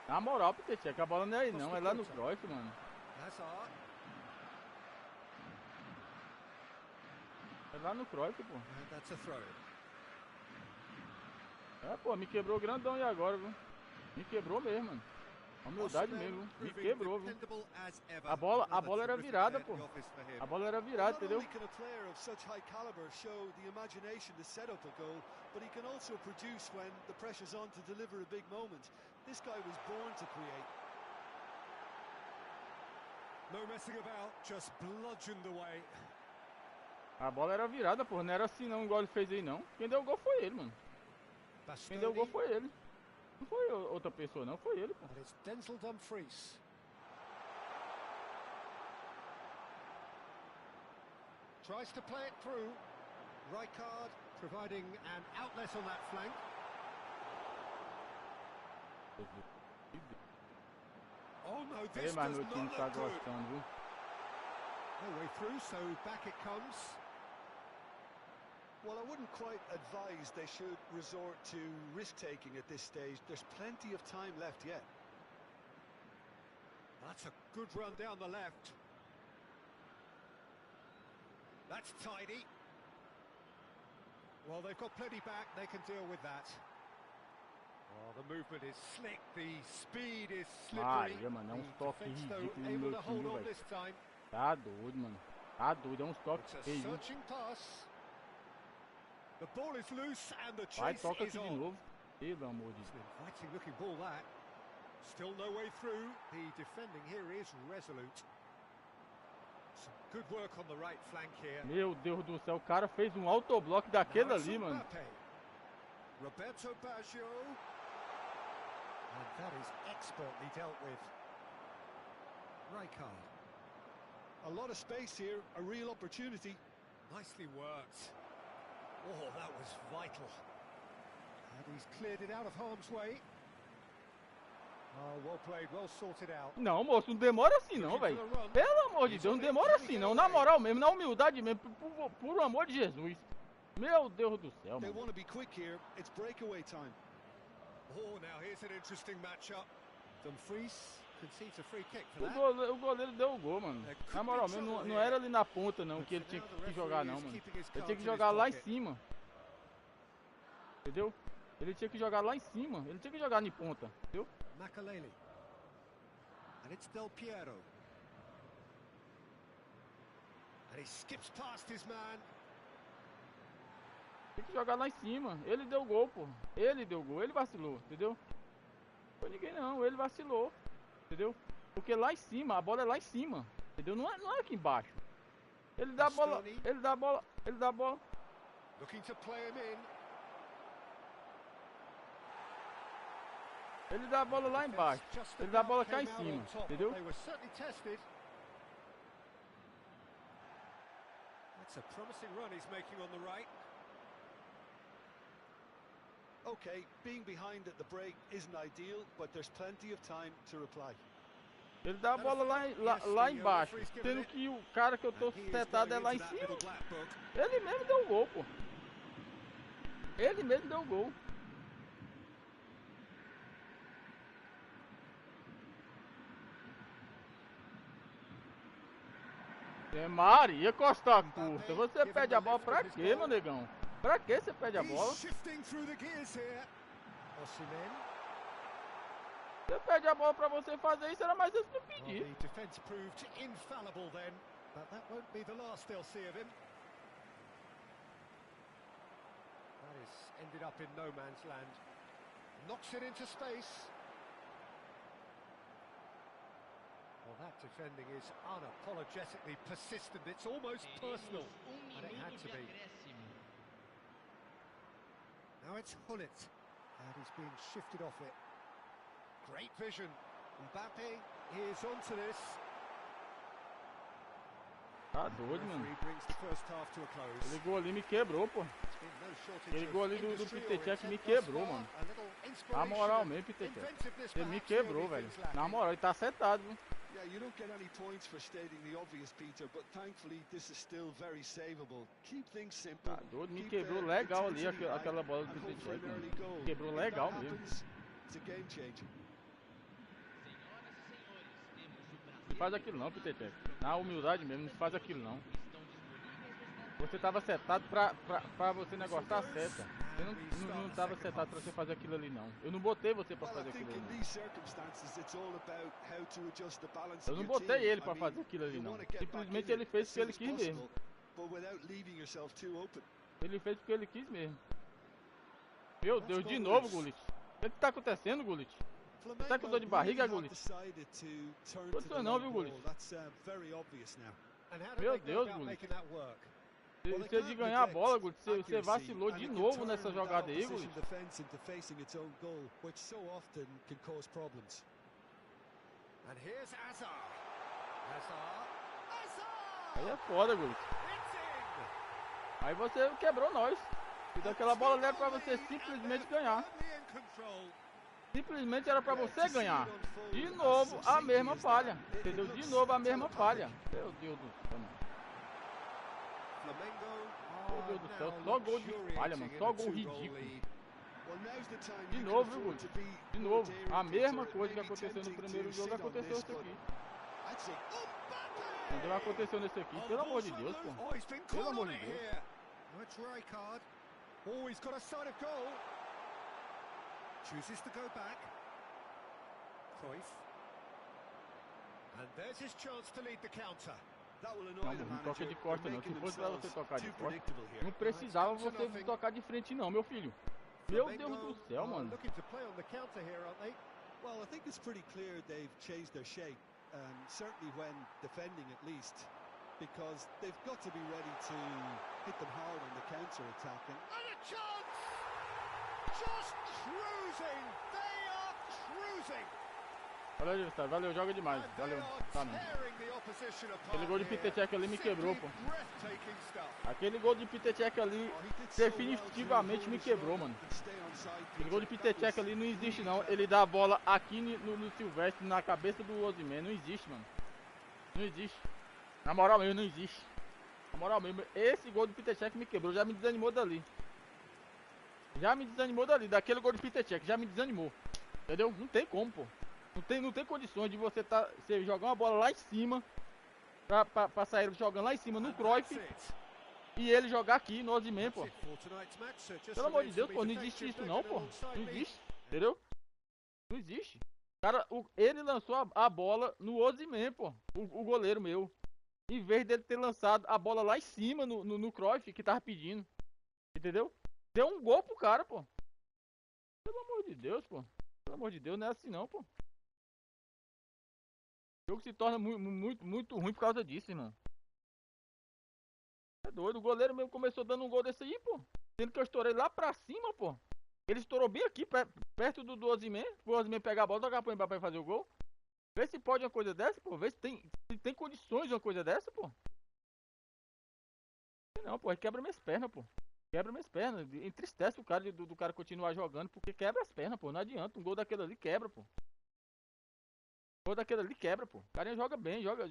Na moral, Pitechek, a bola não é aí não, é lá no Cruyff, mano. É lá no Cruyff, pô. É, pô, me quebrou grandão aí agora, viu? Me quebrou mesmo, mano. Humildade mesmo, me quebrou, viu? A bola era virada, pô. A bola era virada, entendeu? Not only can a player of such high caliber show the imagination to set up a goal, but he can also produce when the pressure's on to deliver a big moment. This guy was born to create. No messing about, just bludgeoned away. A bola era virada, pô. Não era assim não, igual ele fez aí não. Quem deu o gol foi ele, mano. Quem deu o gol foi ele. Não foi outra pessoa não, foi ele, pô. And it's Denzel Dumfries. Tries to play it through. Rijkaard providing an outlet on that flank. Oh no, Ei, this mas does meu time not tá look good. gostando, viu? No way through, so back it comes. Well, I wouldn't quite advise they should resort to risk-taking at this stage. There's plenty of time left yet. That's a good run down the left. That's tidy. Well, they've got plenty back, they can deal with that. Oh, the movement is slick, the speed is slippery. Ai, mano, é uns toques Defense, though, ridículos no able meu to hold time, on velho. this time. Tá doido, mano. Tá doido, é uns toques It's a feios, viu? searching pass. The ball is loose and the Vai, chase toca is aqui de on. novo. Pelo amor de It's Deus. an inviting looking ball that. Still no way through. The defending here is resolute. Some good work on the right flank here. Meu Deus do céu, o cara fez um autoblock daquele Now it's ali, mano. Mbappe. Roberto Baggio. And that is expertly dealt with. Rijkaard. A lot of space here, a real opportunity. Nicely worked. Oh, that was vital. And he's cleared it out of harm's way. Oh, well played, well sorted out. Não, moço, não demora assim não, velho. Pelo amor de Deus, não demora assim não. Na moral mesmo, na humildade mesmo, por amor de Jesus. Meu Deus do céu, They mano. want to be quick here. It's breakaway time. Oh, now here's an interesting matchup. Dumfries concedes a free kick for that. O goleiro deu o gol, mano. Na moral mesmo, não era ali na ponta não que ele tinha que jogar não, mano. Ele tinha que jogar lá em cima. Entendeu? Ele tinha que jogar lá em cima. Ele tinha que jogar em ponta, entendeu? Makalele. And it's Del Piero. And he skips past his man. Tem que jogar lá em cima. Ele deu gol, pô. Ele deu gol. Ele vacilou, entendeu? Não foi ninguém não. Ele vacilou, entendeu? Porque lá em cima, a bola é lá em cima, entendeu? Não é aqui embaixo. Ele dá a bola, ele dá a bola, ele dá a bola. Looking to play him in. Ele dá a bola lá embaixo. Ele dá a bola cá em cima, entendeu? They were certainly tested. That's a promising run he's making on the right. Okay, being behind at the break isn't ideal, but there's plenty of time to reply. Ele dá a bola lá embaixo, sendo que o cara que eu tô setado é lá em cima. Ele mesmo deu o gol, pô. Ele mesmo deu o gol. É Maria Costa Curta. Você pede a bola pra quê, meu negão? Pra que você pede a bola? He's shifting through the gears here. Osimhen. Você pede a bola pra você fazer isso, era mais isso que eu Well, pedi. the defence proved infallible then, but that won't be the last they'll see of him. That is ended up in no man's land. Knocks it into space. Well, that defending is unapologetically persistent. It's almost personal, and it had to be. Now it's Hullet, and he's being shifted off it. Great vision. Mbappe is onto this. Tá doido, mano. Referee brings the first half to a close. Aquele gol ali me quebrou, pô. There's been no shortage Aquele of gol ali do industry or Pitechek me intent quebrou, thus far. mano. A little Na inspiration moral and mesmo, Pitechek. inventiveness Ele me perhaps the only quebrou, velho. things lacking. Na moral, ele tá acertado, viu? Yeah, you don't get any points for stating the obvious, Peter, but thankfully this is still very savable. Keep things simple. Tá doido, me keep quebrou the legal ali intensity high, aquela bola do and hope for Pitechek, an mano. early goal. Quebrou If legal that mesmo. happens, it's a game changer. Não faz aquilo não, Pitechek. Na humildade mesmo, não faz aquilo não. Você tava setado pra você negociar a seta. Você não tava acertado pra você fazer aquilo ali, não. Eu não botei você pra fazer aquilo ali, não. Eu não botei ele pra fazer aquilo ali, não. Simplesmente ele fez o que ele quis mesmo. Ele fez o que ele quis mesmo. Meu Deus, de novo, Gullit. O que tá acontecendo, Gullit? Você tá com dor de barriga, Gullit? Aconteceu não, viu, Gullit? Meu Deus, Gullit. Você de ganhar a bola, Gullit, você vacilou de novo nessa jogada aí, Gullit. Aí é foda, Gullit. Aí você quebrou nós. E daquela bola era pra você simplesmente ganhar. Simplesmente era pra você ganhar. De novo a mesma falha. Entendeu? De novo a mesma falha. Meu Deus do céu, mano. Meu Deus do céu, só gol de falha, mano. Só gol ridículo. De novo, viu, Gullit? De novo. A mesma coisa que aconteceu no primeiro jogo aconteceu isso aqui. Entendeu? Aconteceu nesse aqui. Pelo amor de Deus, pô. Pelo amor de Deus. Oh, he's got a sight of goal. Chooses to go back. Cruyff. And there's his chance to lead the counter. That will annoy the Não manager. toca de costa não. Se fosse pra você tocar de costa, não precisava você tocar de frente não, meu filho. Meu Deus do céu, mano. Looking to play on the counter here, aren't they? Well, I think it's pretty clear they've changed their shape, certainly when defending at least, because they've got to be ready to hit them hard on the counter-attack. And a chance! Just cruising! They are cruising! Valeu, adversário. Valeu, joga demais. Valeu. Tá mesmo. Aquele gol de Pitechek ali me quebrou, pô. Aquele gol de Pitechek ali definitivamente me quebrou, mano. Aquele gol de Pitechek ali não existe, não. Ele dá a bola aqui no Silvestre, na cabeça do Osimhen. Não existe, mano. Não existe. Na moral mesmo, não existe. Na moral mesmo, esse gol de Pitechek me quebrou. Já me desanimou dali. Já me desanimou dali. Daquele gol de Pitechek, já me desanimou. Entendeu? Não tem como, pô. Não tem condições de você jogar uma bola lá em cima. Pra sair jogando lá em cima no Cruyff. E ele jogar aqui no Osimhen, pô. Pelo amor de Deus, pô. Não existe isso não, pô. Não existe. Entendeu? Não existe. Cara, ele lançou a bola no Osimhen, pô. O goleiro meu. Em vez dele ter lançado a bola lá em cima no Cruyff, que tava pedindo. Entendeu? Deu um gol pro cara, pô. Pelo amor de Deus, pô. Pelo amor de Deus, não é assim não, pô. O jogo se torna muito ruim por causa disso, irmão. É doido. O goleiro mesmo começou dando um gol desse aí, pô. Sendo que eu estourei lá pra cima, pô. Ele estourou bem aqui, perto do Osimhen. O Osimhen pegar a bola, tocar pro Mbappé fazer o gol. Vê se pode uma coisa dessa, pô. Vê se tem condições de uma coisa dessa, pô. Não, pô. Quebra minhas pernas, pô. Quebra minhas pernas. Entristece o cara do cara continuar jogando, porque quebra as pernas, pô. Não adianta. Um gol daquele ali quebra, pô. Um gol daquele ali quebra, pô. O cara joga bem, joga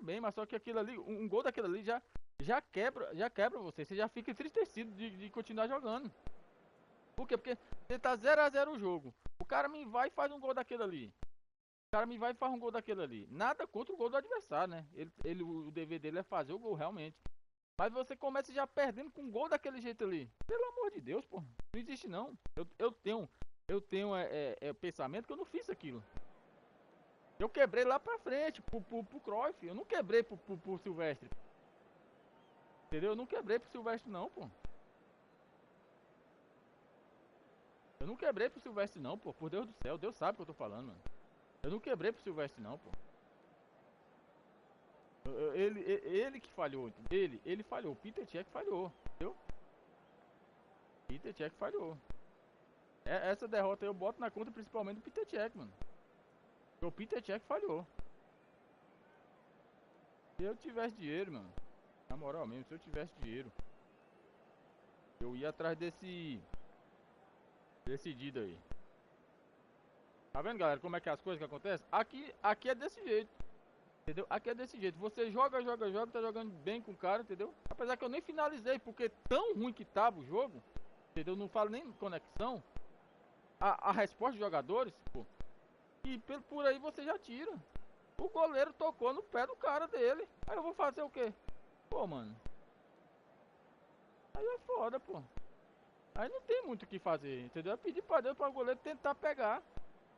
bem, mas só que aquilo ali, um gol daquele ali já quebra você. Você já fica entristecido de continuar jogando. Por quê? Porque você tá 0-0 o jogo. O cara me vai e faz um gol daquele ali. O cara me vai e faz um gol daquele ali. Nada contra o gol do adversário, né? O dever dele é fazer o gol realmente. Mas você começa já perdendo com um gol daquele jeito ali. Pelo amor de Deus, pô. Não existe não. Eu tenho pensamento que eu não fiz aquilo. Eu quebrei lá pra frente, pro Cruyff. Eu não quebrei pro Silvestre. Entendeu? Eu não quebrei pro Silvestre não, pô. Eu não quebrei pro Silvestre não, pô. Por Deus do céu, Deus sabe o que eu tô falando, mano. Eu não quebrei pro Silvestre não, pô. Ele que falhou. Ele falhou. O Pitechek falhou. Entendeu? Pitechek falhou. Essa derrota eu boto na conta principalmente do Pitechek, mano. O Pitechek falhou. Se eu tivesse dinheiro, mano, na moral mesmo, se eu tivesse dinheiro, eu ia atrás desse decidido aí. Tá vendo, galera, como é que é as coisas que acontecem? Aqui é desse jeito. Entendeu? Aqui é desse jeito. Você joga, tá jogando bem com o cara, entendeu? Apesar que eu nem finalizei, porque tão ruim que tava o jogo, entendeu? Não falo nem conexão. A resposta dos jogadores, pô. E por aí você já tira. O goleiro tocou no pé do cara dele. Aí eu vou fazer o quê? Pô, mano. Aí é foda, pô. Aí não tem muito o que fazer, entendeu? É pedir pra Deus, para o goleiro tentar pegar,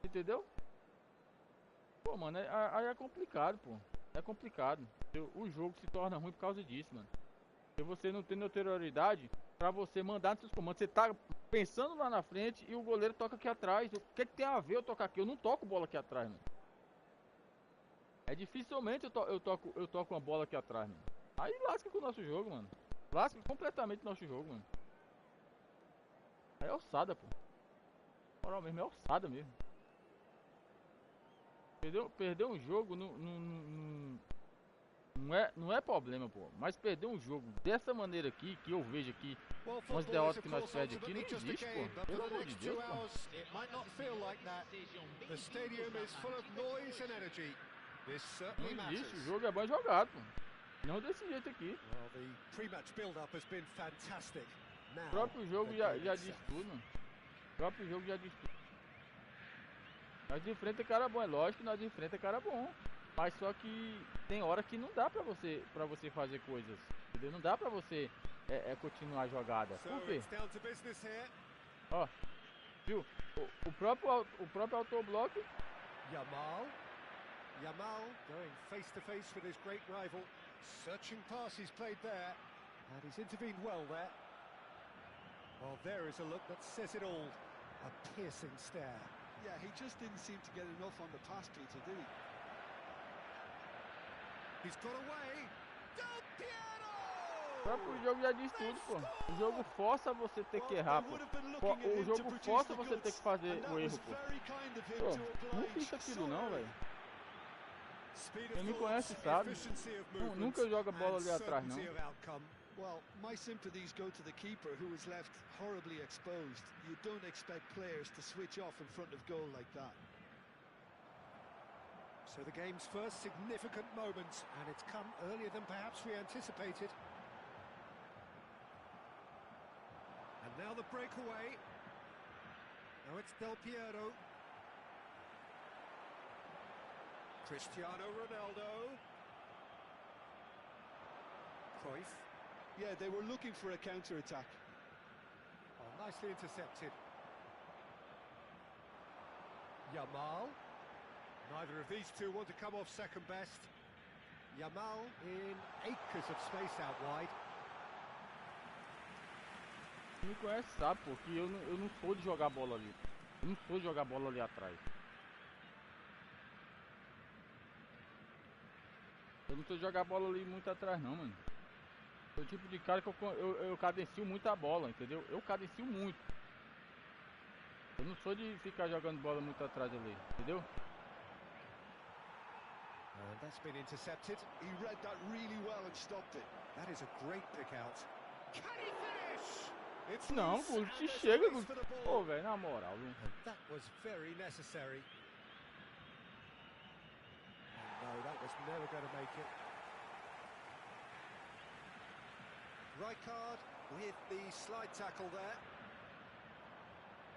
entendeu? Pô, mano, aí é complicado, pô. É complicado. O jogo se torna ruim por causa disso, mano. Porque você não tem anterioridade pra você mandar nos seus comandos. Você tá pensando lá na frente e o goleiro toca aqui atrás. O que tem a ver eu tocar aqui? Eu não toco bola aqui atrás, mano. É dificilmente eu toco uma bola aqui atrás, mano. Aí lasca com o nosso jogo, mano. Lasca completamente o nosso jogo, mano. Aí é ossada, pô. Moral mesmo, é ossada mesmo. Perder um jogo não é problema, pô. Mas perder um jogo dessa maneira aqui, que eu vejo aqui, umas derrotas que nós perdemos aqui, não existe, pô. Pelo amor de Deus, pô. Não existe, o jogo é bom jogado, pô. Não desse jeito aqui. O próprio jogo já diz tudo, mano. O próprio jogo já diz tudo. Nós enfrenta cara bom, é lógico que nós enfrenta cara bom. Mas só que tem hora que não dá pra você fazer coisas, entendeu? Não dá pra você continuar a jogada. Por quê? Ó, viu? O próprio autoblock. Yamal going face to face with his great rival. Searching pass he's played there. And he's intervened well there. Well, there is a look that says it all. A piercing stare. Yeah, he just didn't seem to get enough on the pass, Peter, did he? He's got away. Del Piero! O próprio jogo já diz tudo, pô. O jogo força você ter que errar, pô. O jogo força você ter que fazer o erro, pô. Pô, não fica aquilo não, velho. Quem me conhece sabe. Nunca joga bola ali atrás, não. Well, my sympathies go to the keeper, who was left horribly exposed. You don't expect players to switch off in front of goal like that. So the game's first significant moment, and it's come earlier than perhaps we anticipated. And now the breakaway. Now it's Del Piero. Cristiano Ronaldo. Cruyff. Yeah, they were looking for a counter-attack. Oh, nicely intercepted. Yamal. Neither of these two want to come off second best. Yamal in acres of space out wide. Quem me conhece sabe, pô, que eu não sou de jogar bola ali. Eu não sou de jogar bola ali atrás. Eu não sou de jogar bola ali muito atrás não, mano. Sou o tipo de cara que eu cadencio muito a bola, entendeu? Eu cadencio muito. Eu não sou de ficar jogando bola muito atrás ali, entendeu? And that's been intercepted. He read that really well and stopped it. That is a great pick out. Can he finish? It's não, pô, te chega, pô, velho, na moral, viu? That was very necessary. And no, that was never going to make it. Rijkaard with the slide tackle there.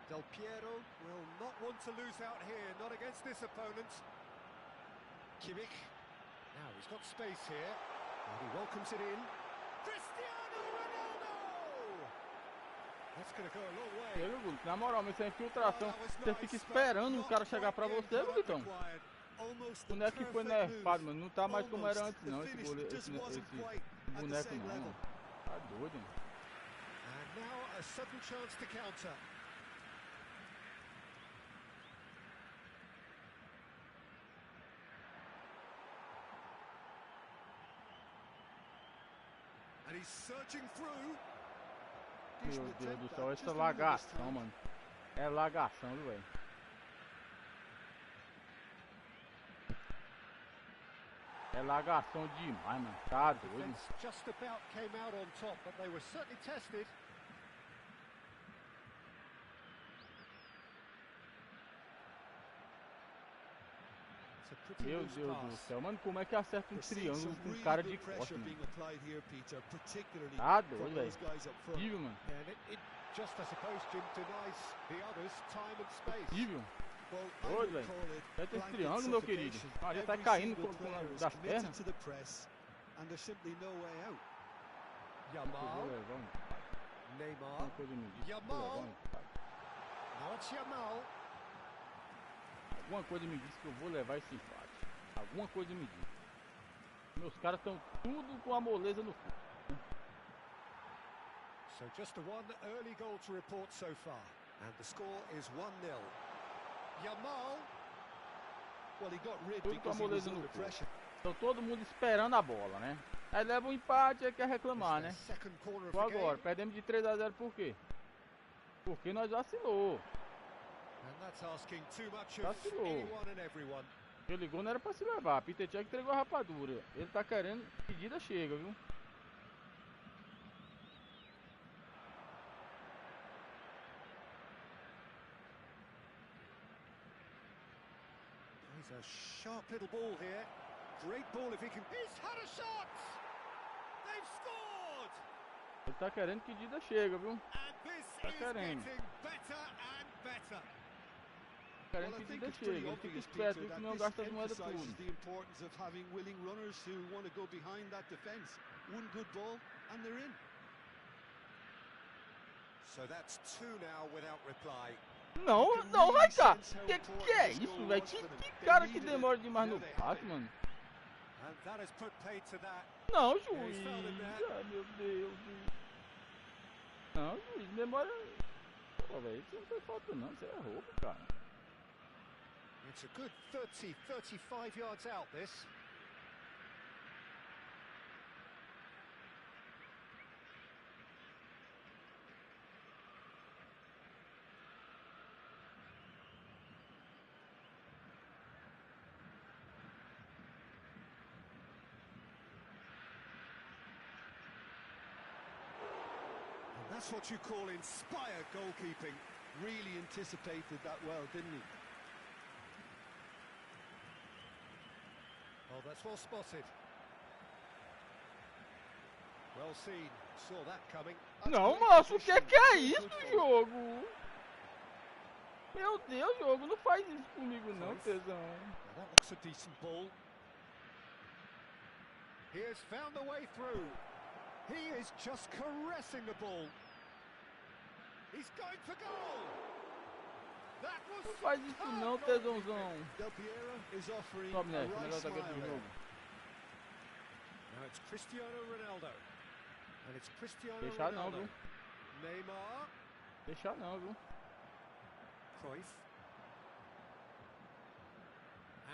Del Piero will not want to lose out here, not against this opponent. Kimmich. Now he's got space here, and he welcomes it in. Cristiano Ronaldo! That's going to go a long way. Na moral, mas essa infiltração, você fica esperando o cara chegar pra você, Gutão. O boneco que foi nerfado, mano. Não tá mais como era antes, não. Esse boneco não, mano. Tá doido, mano. And now a sudden chance to counter. And he's searching through. Meu Deus do céu, essa lagação, mano. É lagação, velho. É lagação demais, mano. Tá doido. Just about came out on top, but they were certainly tested. Meu Deus do céu, mano, como é que acerta um triângulo com um cara de costa, mano? Tá doido, velho. Possível, mano. Possível. Doido, velho. Acerta esse triângulo, meu querido. Ah, já tá caindo das pernas. Yamal. Neymar. Uma coisa me diz que eu vou levar um empate. Now it's Yamal. Alguma coisa me diz que eu vou levar esse empate. Alguma coisa me diz. Meus caras estão tudo com a moleza no cu. So just the one early goal to report so far. And the score is 1-0. Yamal. Well, he got rid Tudo com a because he was moleza no under cu. pressure. Então todo mundo esperando a bola, né? Aí leva um empate e quer reclamar, né? Second corner of Igual the agora, game. perdemos de 3-0 por quê? Porque nós vacilou. And that's asking too much of Vacilou. anyone and everyone. Ele ligou, não era pra se levar. Peter Check entregou a rapadura. Ele tá querendo, pedida chega, viu? He's a sharp little ball here. Great ball if he can. He's had a shot! They've scored! Ele tá querendo que pedida chega, viu? And this Tá is querendo. getting better and better. Querendo Well, I que think pedida it's pretty chega. Ele fica obvious, esperto, Peter, viu? Que that não this gasta as moedas emphasises tudo. the importance of having willing runners who want to go behind that defence. One good ball and they're in. So that's two now without reply. Não, não, vai cá. Que é isso, velho? Que cara que demora demais no passe, mano. And that has put paid to that. Não, juiz. Ai, meu Deus. Não, juiz, demora. Pô, velho, isso não foi falta não, isso é roubo, cara. It's a good 30, 35 yards out, this. And that's what you call inspired goalkeeping. Really anticipated that well, didn't he? Oh, that's well spotted. Well seen. Saw that coming. Não, moço, o que é isso, jogo? Meu Deus, jogo, não faz isso comigo não, tesão. Now that looks a decent ball. He has found the way through. He is just caressing the ball. He's going for goal. That was Não faz isso não, tesãozão. Del Piero is offering Sobe, a né? right Melhor smile zagueiro do there. jogo. Now it's Cristiano Ronaldo. And it's Cristiano Deixar não, Ronaldo. viu? Neymar. Deixar não, viu? Cruyff.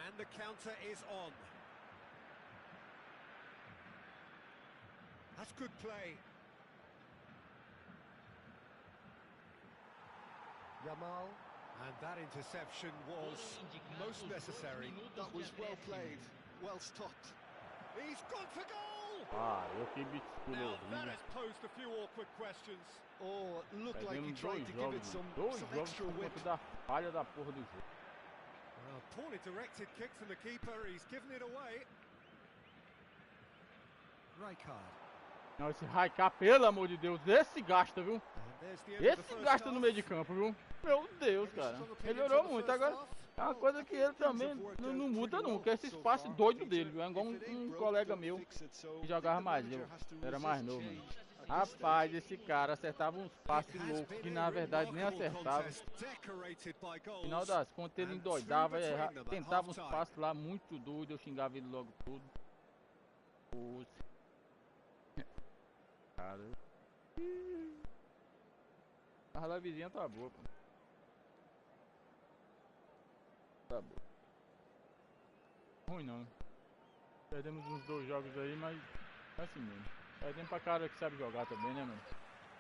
And the counter is on. That's good play. Yamal. And that interception was most necessary. That was well played, well stopped. He's gone for goal! Ah, eu que bicho Now that horrível. has posed a few awkward questions. Oh, it looked like he Perdemos tried dois to give it jogos, some, mano. Dois some jogos extra por whip. conta da falha da porra do jogo. Well, poorly directed kick from the keeper. He's given it away. Rijkaard. Não, esse Raikar, pelo amor de Deus, esse gasta, viu? And there's the end of the Esse first gasta no half. meio de campo, viu? Meu Deus, cara. Melhorou muito. Agora é uma coisa que ele também não muda nunca. Esse espaço doido dele, viu? É igual um colega meu que jogava mais. Eu era mais novo, mano. Rapaz, esse cara acertava uns passes loucos que na verdade nem acertava. No final das contas ele endoidava, tentava uns passes lá muito doidos. Eu xingava ele logo tudo. Putz. Cara. A da vizinha tá boa, pô. Tá boa. Ruim não. Perdemos uns 2 jogos aí, mas é assim mesmo. Perdemos pra cara que sabe jogar também, né, mano?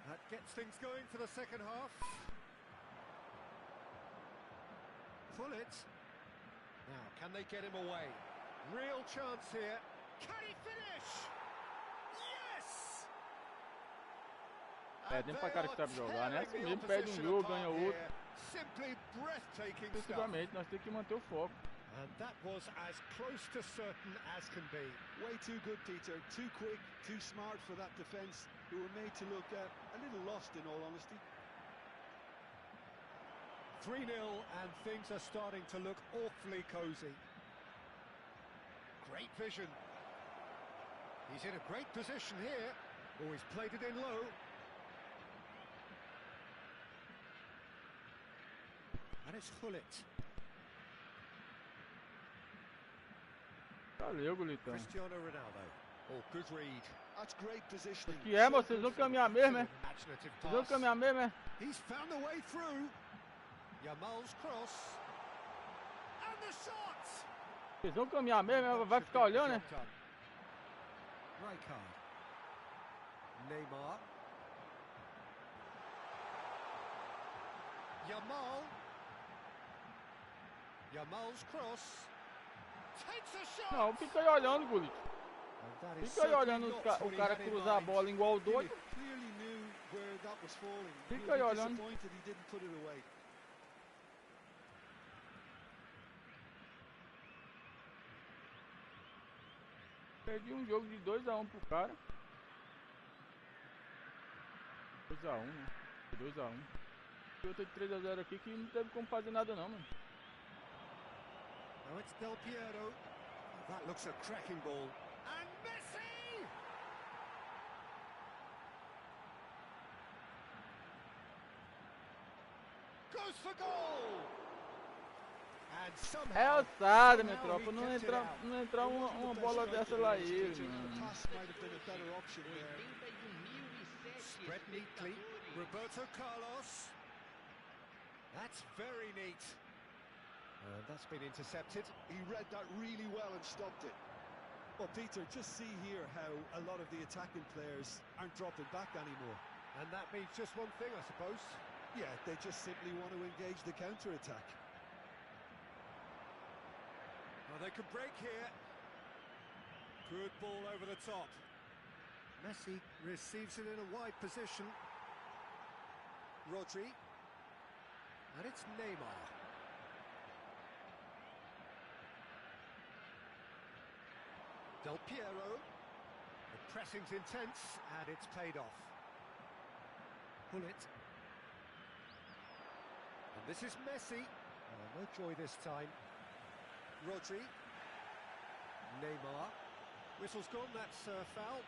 That gets things going for the second half. Pull it. Now, can they get him away? Real chance here. Can he finish? Yes! Perdemos pra cara que sabe jogar, né? Assim mesmo, perde um jogo, ganha outro. Simply breathtaking stuff. Principalmente, nós temos que manter o foco. And that was as close to certain as can be. Way too good, Peter. Too quick, too smart for that defence, who were made to look a little lost, in all honesty. 3-0 and things are starting to look awfully cosy. Great vision. He's in a great position here. Oh, he's played it in low. And it's Hullet. Valeu, Gulitão. Cristiano Ronaldo. Oh, good read. That's great positioning. Que é, vocês vão caminhar mesmo, é? Vocês vão caminhar mesmo, é? He's found a way through. Yamal's cross. And the shot. Vocês vão caminhar mesmo, é? Vai ficar olhando, né? Rijkaard. Neymar. Yamal's cross. Takes a shot. Não, fica aí olhando, Gulito. Fica aí olhando o cara cruzar a bola igual o doido. Fica aí olhando. Perdi um jogo de 2-1 pro cara. 2-1, né? 2-1. E outra de 3-0 aqui que não teve como fazer nada não, mano. Now it's Del Piero. That looks a cracking ball. And Messi! Goes for goal! And somehow... É alçada, minha tropa. Não entrar uma bola dessa lá aí, mano. Spread neatly. Roberto Carlos. That's very neat. That's been intercepted. He read that really well and stopped it. Well, Peter, just see here how a lot of the attacking players aren't dropping back anymore. And that means just one thing, I suppose. Yeah, they just simply want to engage the counter-attack. Well, they can break here. Good ball over the top. Messi receives it in a wide position. Rodri. And it's Neymar. Del Piero. The pressing's intense, and it's paid off. Hullet. And this is Messi. Oh, no joy this time. Rodri. Neymar. Whistle's gone, that's a foul.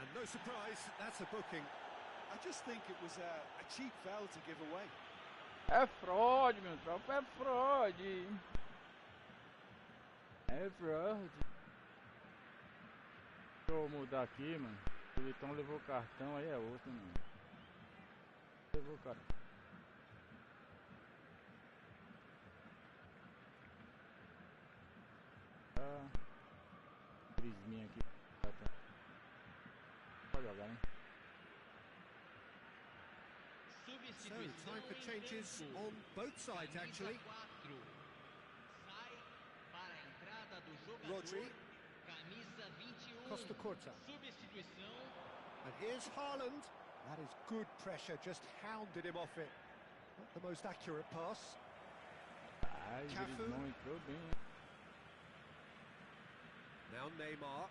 And no surprise, that's a booking. I just think it was a cheap foul to give away. É fraude, meu tropa, é fraude. É fraude. Deixa eu mudar aqui, mano. O Vitão levou o cartão, aí é outro, mano. Levou o cartão. Prisminha aqui. Pode jogar, né? So, time for changes on both sides, actually. Rodri. Costa Curta. And here's Haaland. That is good pressure, just hounded him off it. Not the most accurate pass. Cafu. Now Neymar.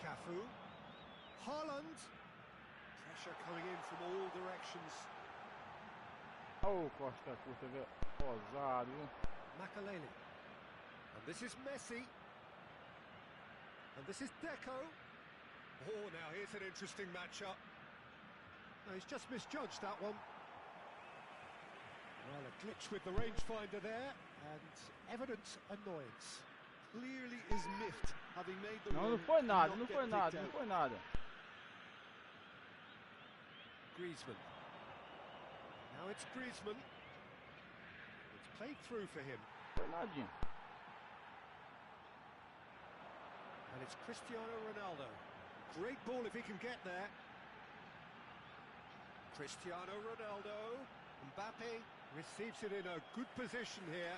Cafu. Haaland. Pressure coming in from all directions. Oh, Costa Curta, velho. Rosado. Makalele. And this is Messi. And this is Deco. Oh, now here's an interesting matchup. No, he's just misjudged that one. Well, a glitch with the rangefinder there, and evident annoyance. Clearly is miffed, having made the Não, run não foi nada, and não not foi get nada, kicked não out. foi nada. Griezmann. Now it's Griezmann. It's played through for him. Foi nadinha. And it's Cristiano Ronaldo. Great ball if he can get there. Cristiano Ronaldo. Mbappe receives it in a good position here.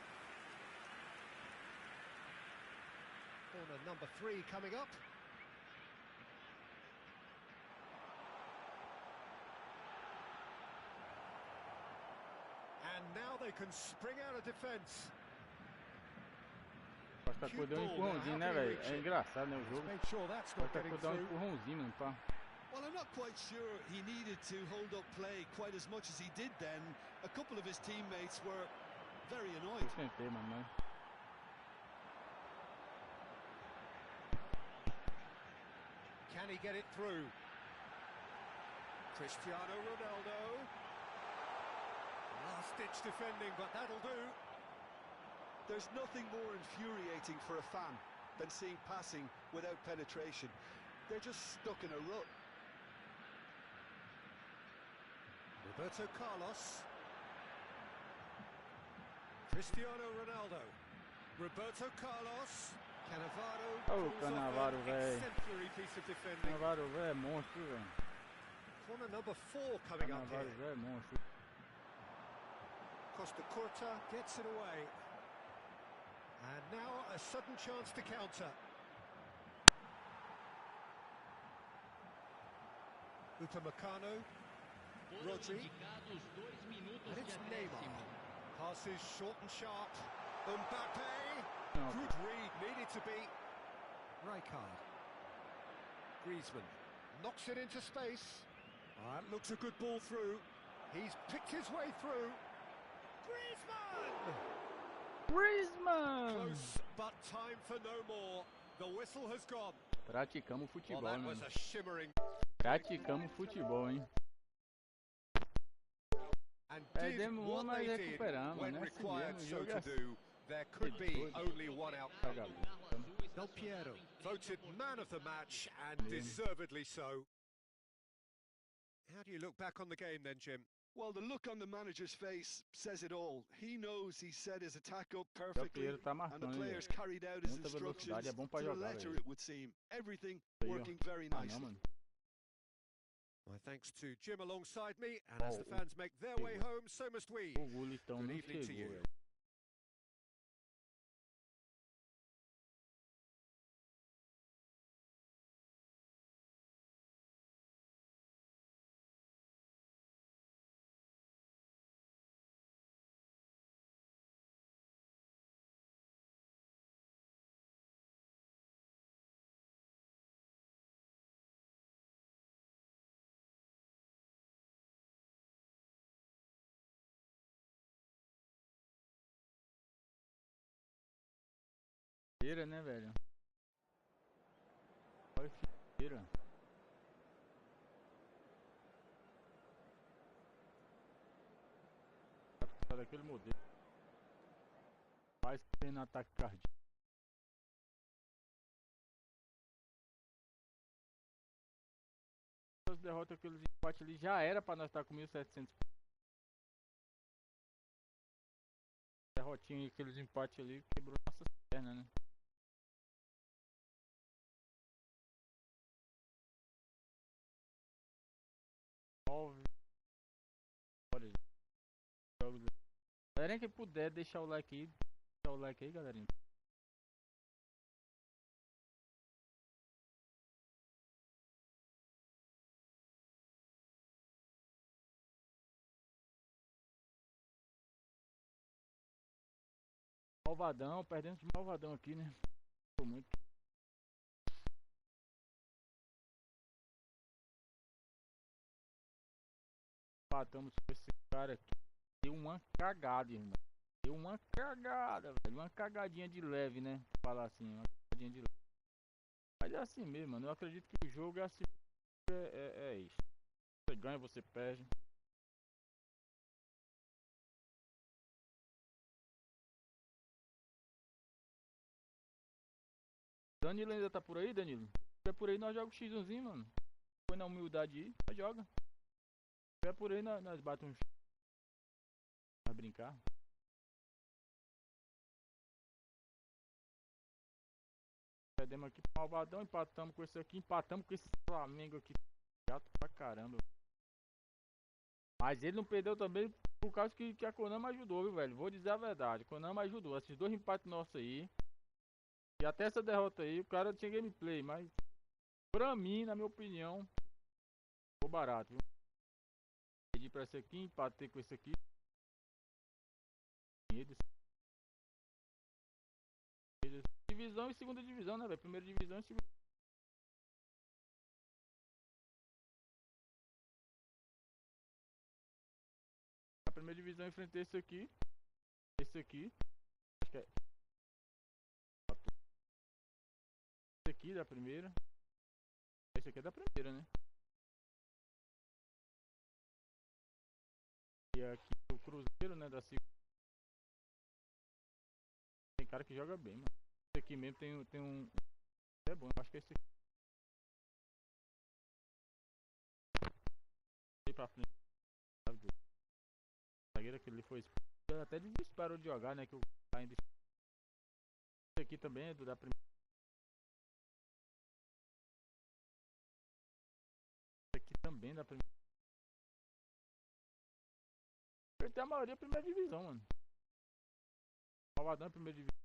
Corner number 3 coming up. And now they can spring out of defence. Costa Curta deu um empurrãozinho, né, velho? É engraçado, né, o jogo. Costa Curta deu um empurrãozinho, mano, pá. Well, I'm not quite sure he needed to hold up play quite as much as he did then. A couple of his teammates were very annoyed. Eu tentei, mano. Can he get it through? Cristiano Ronaldo. Last-ditch defending, but that'll do. There's nothing more infuriating for a fan than seeing passing without penetration. They're just stuck in a rut. Roberto Carlos. Cristiano Ronaldo. Roberto Carlos. Cannavaro. Oh, pulls off Cannavaro, an velho. exemplary piece of defending. Cannavaro, velho, é monstro, velho. Corner number 4 coming up Cannavaro, here. velho, é monstro. Costa Curta gets it away. And now a sudden chance to counter. Upamecano. Rodri. And it's Neymar. Passes short and sharp. Mbappe. Good read, needed to be. Rijkaard. Griezmann. Knocks it into space. That looks a good ball through. He's picked his way through. Griezmann! Griezmann! Close, but time for no more. The whistle has gone. Praticamos Well, futebol, that né? was a shimmering. Praticamos futebol, hein? And did Perdemos what mas they did recuperamos, when né? Assim required mesmo, so jogo é to assim. do. There could be only one outcome. Acabou. Del Piero, voted man of the match, and deservedly so. How do you look back on the game then, Jim? Well, the look on the manager's face says it all. He knows he set his attack up Del perfectly, Piero tá and the marcando, hein, players velho. carried out his Muita instructions velocidade, é bom pra to the jogar, letter, velho. it would seem. Everything Aí, ó. working very Ah, não, nicely. mano. My thanks to Jim alongside me, and as the Oh, fans make their way home, so must we. O Gulitão Good não evening to chegou, you. velho. Feira, né, velho? Olha feira. Tá daquele modelo. Faz tendo ataque cardíaco. As derrotas, aqueles empates ali já era pra nós estar com 1.700. Derrotinha, aqueles empates ali quebrou nossas pernas, né? Galerinha que puder deixar o like aí, deixar o like aí, galerinha. Malvadão, perdendo de malvadão aqui, né? Por muito. Empatamos com esse cara aqui. Deu uma cagada, irmão. Deu uma cagada, velho. Uma cagadinha de leve, né? Falar assim, uma cagadinha de leve. Mas é assim mesmo, mano. Eu acredito que o jogo é assim. É isso. Você ganha, você perde. Danilo ainda tá por aí, Danilo? Se tiver por aí, nós jogamos X1zinho, mano. Põe na humildade aí, nós joga. Se tiver por aí, nós batemos um X. Vai brincar. Perdemos aqui pro Malvadão, empatamos com esse aqui, empatamos com esse Flamengo aqui. Gato pra caramba. Mas ele não perdeu também por causa que a Konami ajudou, viu, velho? Vou dizer a verdade, a Konami ajudou. Esses dois empates nossos aí. E até essa derrota aí, o cara tinha gameplay, mas pra mim, na minha opinião, ficou barato, viu? Perdi pra esse aqui, empatei com esse aqui. Divisão e segunda divisão, né, velho? Primeira divisão e segunda. A primeira divisão enfrentei esse aqui. Esse aqui. Acho que é. Esse aqui da primeira. Esse aqui é da primeira, né? E aqui o Cruzeiro né? Da segunda. Tem cara que joga bem, mano. Esse aqui mesmo tem um. É bom, eu acho que é esse aqui. Aí pra frente. O zagueiro que ele foi expulso. Até disparou de jogar, né? Que o cara ainda. Esse aqui também é do da primeira. Esse aqui também da primeira. Ele tem a maioria primeira divisão, mano. Malvadão é primeira divisão.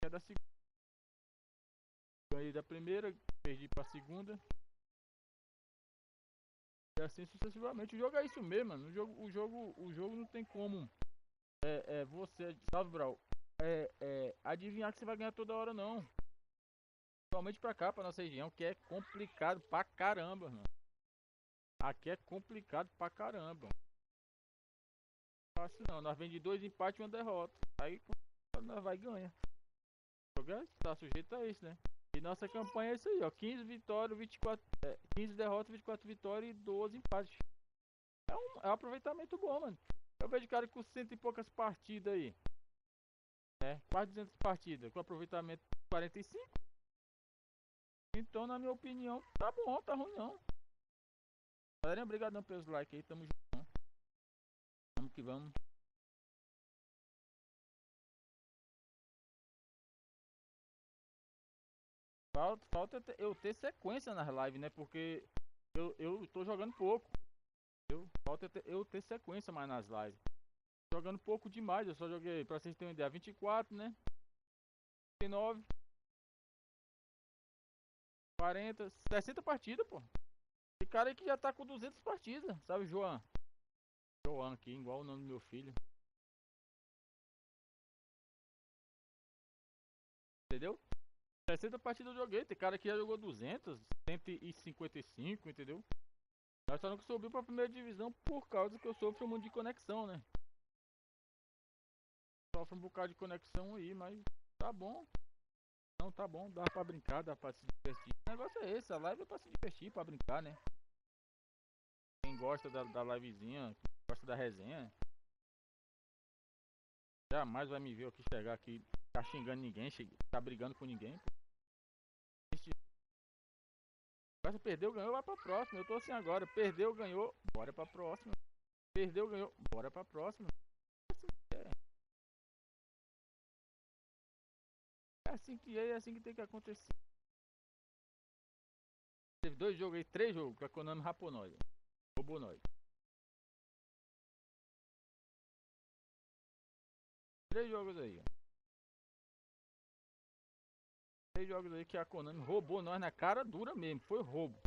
É da segunda. Ganhei da primeira, perdi pra segunda. E assim sucessivamente. O jogo é isso mesmo, mano. O jogo não tem como. Você, salve, Brau. Adivinhar que você vai ganhar toda hora, não. Principalmente pra cá, pra nossa região, que é complicado pra caramba, mano. Aqui é complicado pra caramba. Não fácil não. Nós vem de 2 empates e 1 derrota. Aí nós vai ganhar. O jogo tá sujeito a isso, né? E nossa campanha é isso aí, ó. 15 vitórias, 24. 15 derrotas, 24 vitórias e 12 empates. É um aproveitamento bom, mano. Eu vejo cara com 100 e poucas partidas aí. Quase 200 partidas. Com aproveitamento 45. Então, na minha opinião, tá bom, tá ruim não. Galerinha, obrigadão pelos likes aí. Tamo junto. Vamos que vamos. Falta eu ter sequência nas lives, né? Porque eu tô jogando pouco. Falta eu ter sequência mais nas lives. Tô jogando pouco demais. Eu só joguei, pra vocês terem uma ideia, 24, né? 39, 40, 60 partidas, pô. Tem cara aí que já tá com 200 partidas, sabe, João? João aqui, igual o nome do meu filho. Entendeu? 60 partidas eu joguei. Tem cara que já jogou 200, 155, entendeu? Nós só não subiu pra primeira divisão por causa que eu sofro muito de conexão, né? Sofro um bocado de conexão aí, mas tá bom. Não, tá bom, dá pra brincar, dá pra se divertir. O negócio é esse, a live é pra se divertir, pra brincar, né? Quem gosta da livezinha, quem gosta da resenha, jamais vai me ver aqui chegar aqui, tá xingando ninguém, tá brigando com ninguém. Se perdeu, ganhou, vai pra próxima. Eu tô assim agora, perdeu, ganhou, bora pra próxima. Perdeu, ganhou, bora pra próxima. É assim que tem que acontecer. Teve 2 jogos aí, 3 jogos que a Konami rapou nós. Roubou nós. 3 jogos aí. 3 jogos aí que a Konami roubou nós na cara dura mesmo. Foi roubo.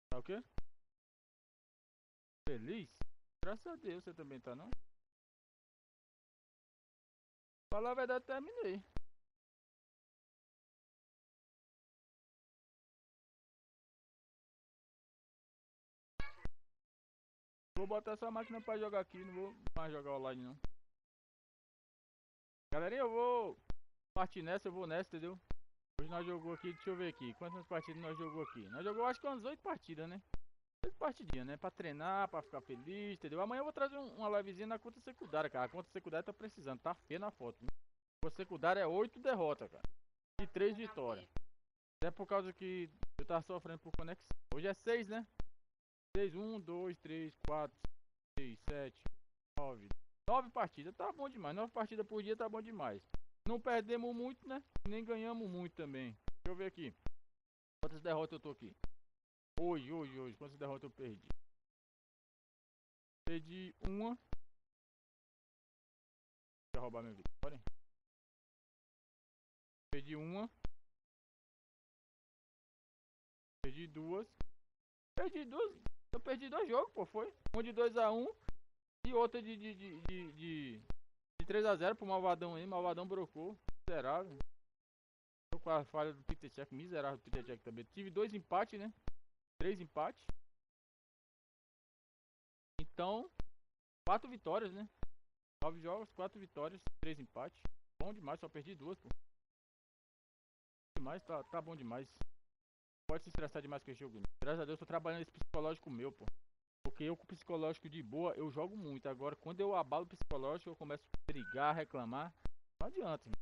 Tá o quê? Feliz? Graças a Deus, você também tá não? Falar a verdade, terminei. Vou botar essa máquina pra jogar aqui, não vou mais jogar online não. Galerinha, eu vou partir nessa, eu vou nessa, entendeu? Hoje nós jogou aqui, deixa eu ver aqui, quantas partidas nós jogou aqui? Nós jogou acho que umas 8 partidas, né? 8 partidinhas, né? Pra treinar, pra ficar feliz, entendeu? Amanhã eu vou trazer uma livezinha na conta secundária, cara. A conta secundária tá precisando, tá feia na foto. Né? A conta secundária é 8 derrotas, cara. E 3 vitórias. É por causa que eu tava sofrendo por conexão. Hoje é 6, né? 6, 1, 2, 3, 4, 6, 7, 9. 9 partidas, tá bom demais. 9 partidas por dia tá bom demais. Não perdemos muito, né? Nem ganhamos muito também. Deixa eu ver aqui. Quantas derrotas eu tô aqui? Hoje. Quantas derrotas eu perdi? Perdi uma. Deixa eu roubar minha vitória. Perdi uma. Perdi duas. Eu perdi 2 jogos, pô. Foi? Um de 2-1 e outra de 3-0 pro Malvadão aí. Malvadão brocou. Miserável. Tô com a falha do Peter Check. Miserável do Peter Check também. Tive 2 empates, né? 3 empates. Então, 4 vitórias, né? 9 jogos, 4 vitórias, 3 empates. Bom demais, só perdi 2, pô. demais, tá bom demais. Pode se estressar demais com esse jogo. Graças a Deus, tô trabalhando esse psicológico meu, pô. Porque eu com o psicológico de boa, eu jogo muito. Agora, quando eu abalo o psicológico, eu começo a brigar, reclamar. Não adianta, irmão.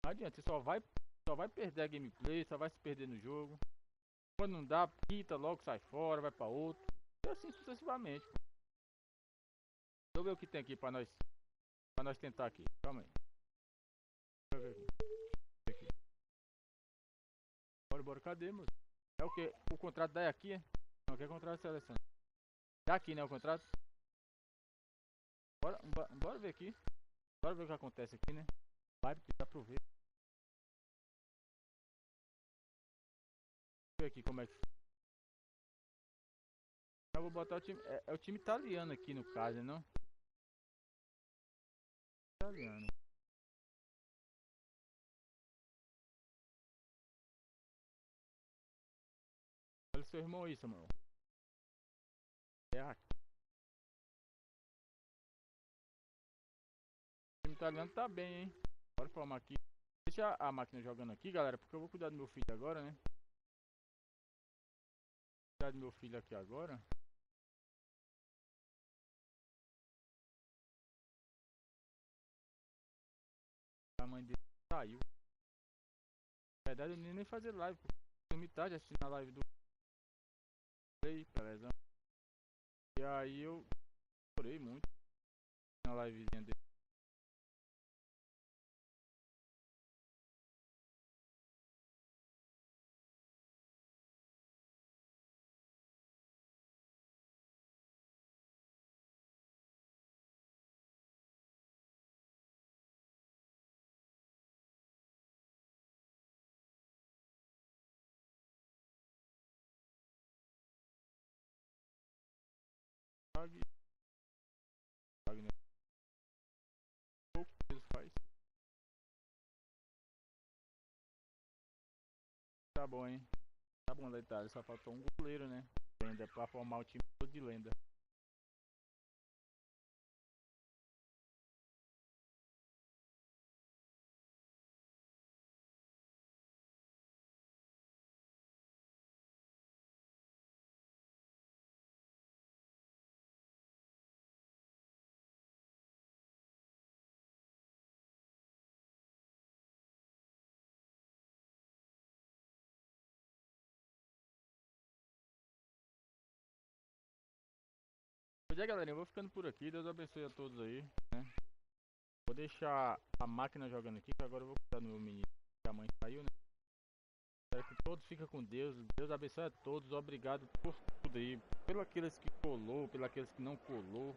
Não adianta, você só vai perder a gameplay, só vai se perder no jogo. Quando não dá, quita logo, sai fora, vai pra outro. E assim sucessivamente, pô. Deixa eu ver o que tem aqui pra nós tentar aqui. Calma aí. Deixa eu ver aqui. Bora, cadê, moço? É o que? O contrato daí aqui, é? Não, quer contrato de seleção. Tá aqui, né, o contrato? Bora ver aqui. Bora ver o que acontece aqui, né? Vai, dá pra ver. Ver aqui como é que... Eu vou botar o time... É o time italiano aqui no caso, não? Italiano. Olha o seu irmão aí, Samuel. É aqui. O time italiano tá bem, hein? Bora formar aqui. Deixa a máquina jogando aqui, galera, porque eu vou cuidar do meu filho agora, né? Cuidar do meu filho aqui agora. A mãe dele saiu. Na verdade, eu nem fazer live. Dormi tarde assistindo a live do Play, beleza? E aí eu chorei muito na livezinha dele. Pouco que eles faz. Tá bom, hein? Tá bom da Itália, só faltou um goleiro, né? Lenda, pra formar o time todo de lenda. Pois é, galerinha, eu vou ficando por aqui. Deus abençoe a todos aí, né? Vou deixar a máquina jogando aqui, que agora eu vou cuidar do meu menino. Que a mãe saiu, né? Espero que todos fiquem com Deus. Deus abençoe a todos. Obrigado por tudo aí. Pelo aqueles que colou, pelo aqueles que não colou.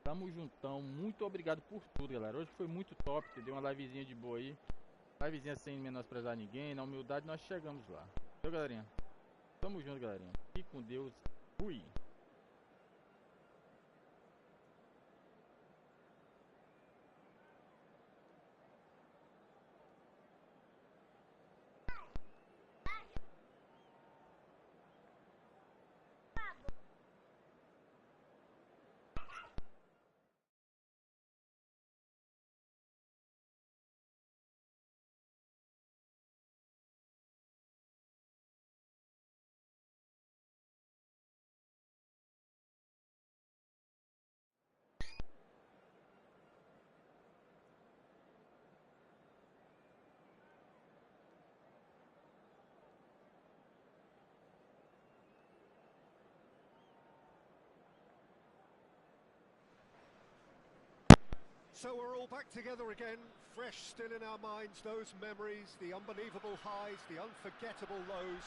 Tamo juntão. Muito obrigado por tudo, galera. Hoje foi muito top. Deu uma livezinha de boa aí. Livezinha sem menosprezar ninguém. Na humildade nós chegamos lá. Então, galerinha. Tamo junto, galerinha. Fique com Deus. Fui. So we're all back together again, fresh still in our minds, those memories, the unbelievable highs, the unforgettable lows.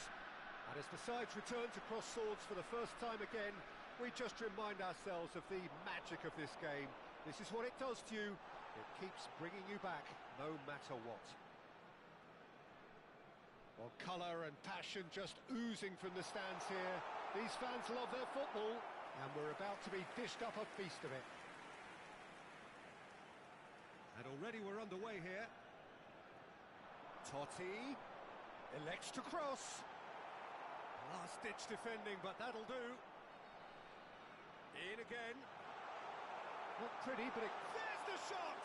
And as the sides return to cross swords for the first time again, we just remind ourselves of the magic of this game. This is what it does to you. It keeps bringing you back, no matter what. Well, colour and passion just oozing from the stands here. These fans love their football, and we're about to be dished up a feast of it. And already we're underway here. Totti elects to cross. Last-ditch defending, but that'll do. In again. Not pretty, but there's the shot!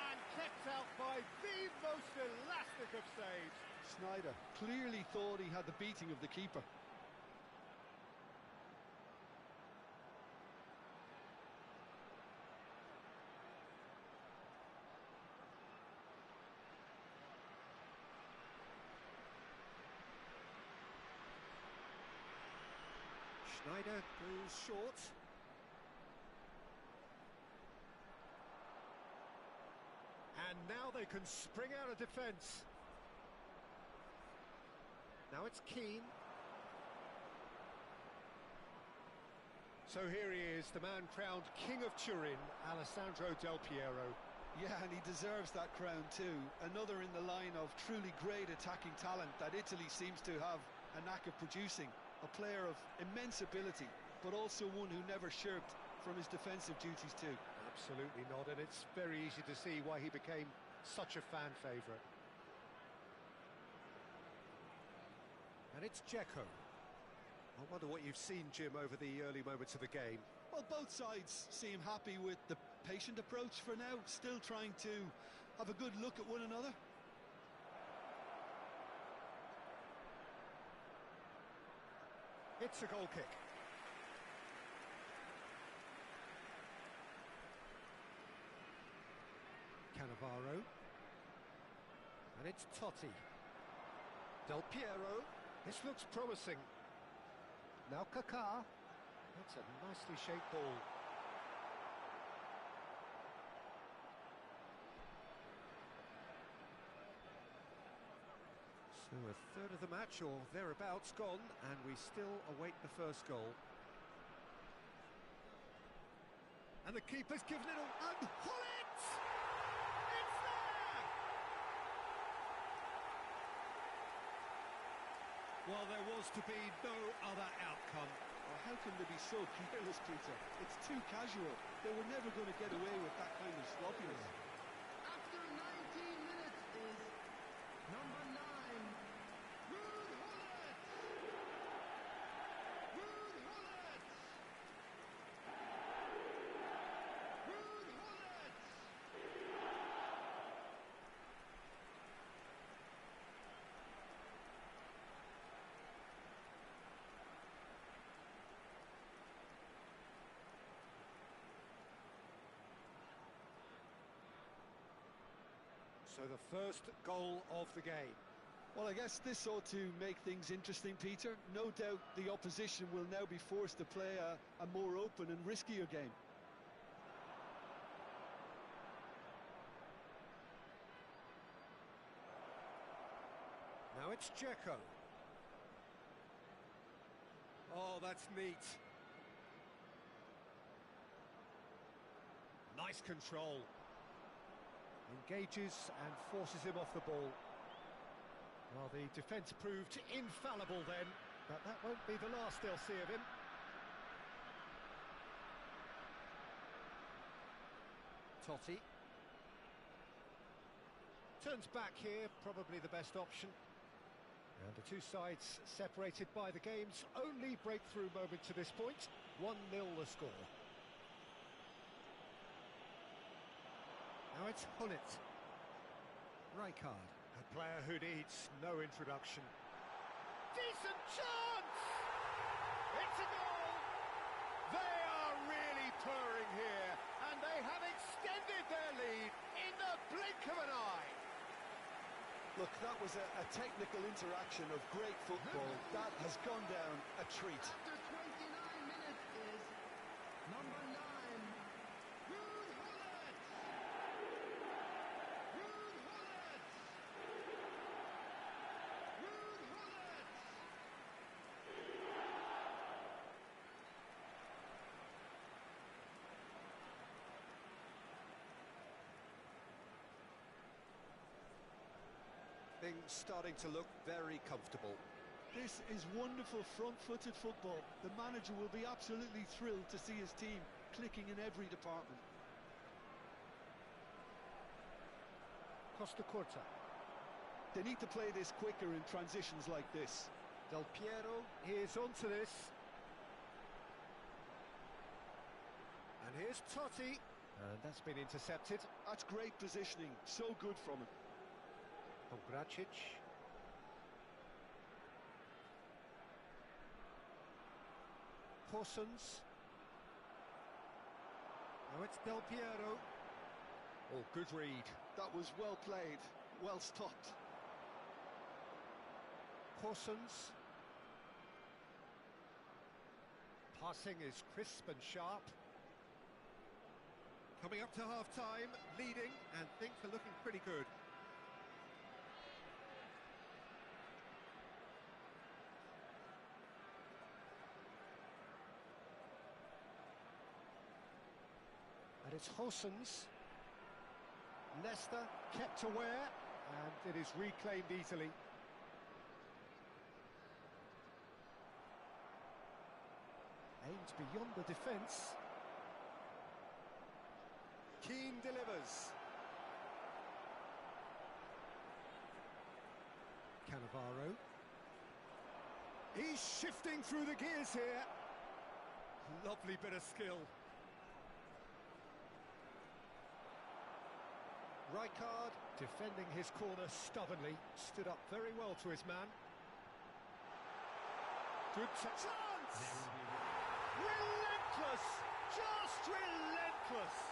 And kept out by the most elastic of saves. Snyder clearly thought he had the beating of the keeper. Snyder goes short. And now they can spring out of defence. Now it's Keane. So here he is, the man crowned King of Turin, Alessandro Del Piero. Yeah, and he deserves that crown too. Another in the line of truly great attacking talent that Italy seems to have a knack of producing. A player of immense ability, but also one who never shirked from his defensive duties too. Absolutely not, and it's very easy to see why he became such a fan favourite. And it's Dzeko. I wonder what you've seen, Jim, over the early moments of the game. Well, both sides seem happy with the patient approach for now, still trying to have a good look at one another. It's a goal kick. Cannavaro. And it's Totti. Del Piero. This looks promising. Now Kaká. That's a nicely shaped ball. So a third of the match or thereabouts gone, and we still await the first goal. And the keeper's given it all. And Hullet! It's there! Well, there was to be no other outcome. Well, how can they be so careless, Peter? It's too casual. They were never going to get away with that kind of sloppiness. After 19 minutes is number 9. So the first goal of the game. Well, I guess this ought to make things interesting, Peter. No doubt the opposition will now be forced to play a more open and riskier game. Now it's Dzeko. Oh, that's neat. Nice control. Engages and forces him off the ball. Well, the defence proved infallible then, but that won't be the last they'll see of him. Totti. Turns back here, probably the best option. And the two sides separated by the game's only breakthrough moment to this point. 1-0 the score. Now it's Hullet. Rijkaard, a player who needs no introduction. Decent chance! It's a goal! They are really purring here, and they have extended their lead in the blink of an eye. Look, that was a technical interaction of great football. That has gone down a treat. After 29 minutes is number 9. Things starting to look very comfortable. This is wonderful front-footed football. The manager will be absolutely thrilled to see his team clicking in every department. Costa Curta. They need to play this quicker in transitions like this. Del Piero is onto this. And here's Totti. And that's been intercepted. That's great positioning, so good from him. Gracic. Parsons. Now it's Del Piero. Oh, good read. That was well played, well stopped. Parsons. Passing is crisp and sharp. Coming up to half-time, leading, and things are looking pretty good. And it's Hossens. Leicester kept aware, and it is reclaimed easily. Aimed beyond the defence. Keane delivers. Cannavaro. He's shifting through the gears here. Lovely bit of skill. Rijkaard defending his corner stubbornly, stood up very well to his man. Good chance! Relentless! Just relentless!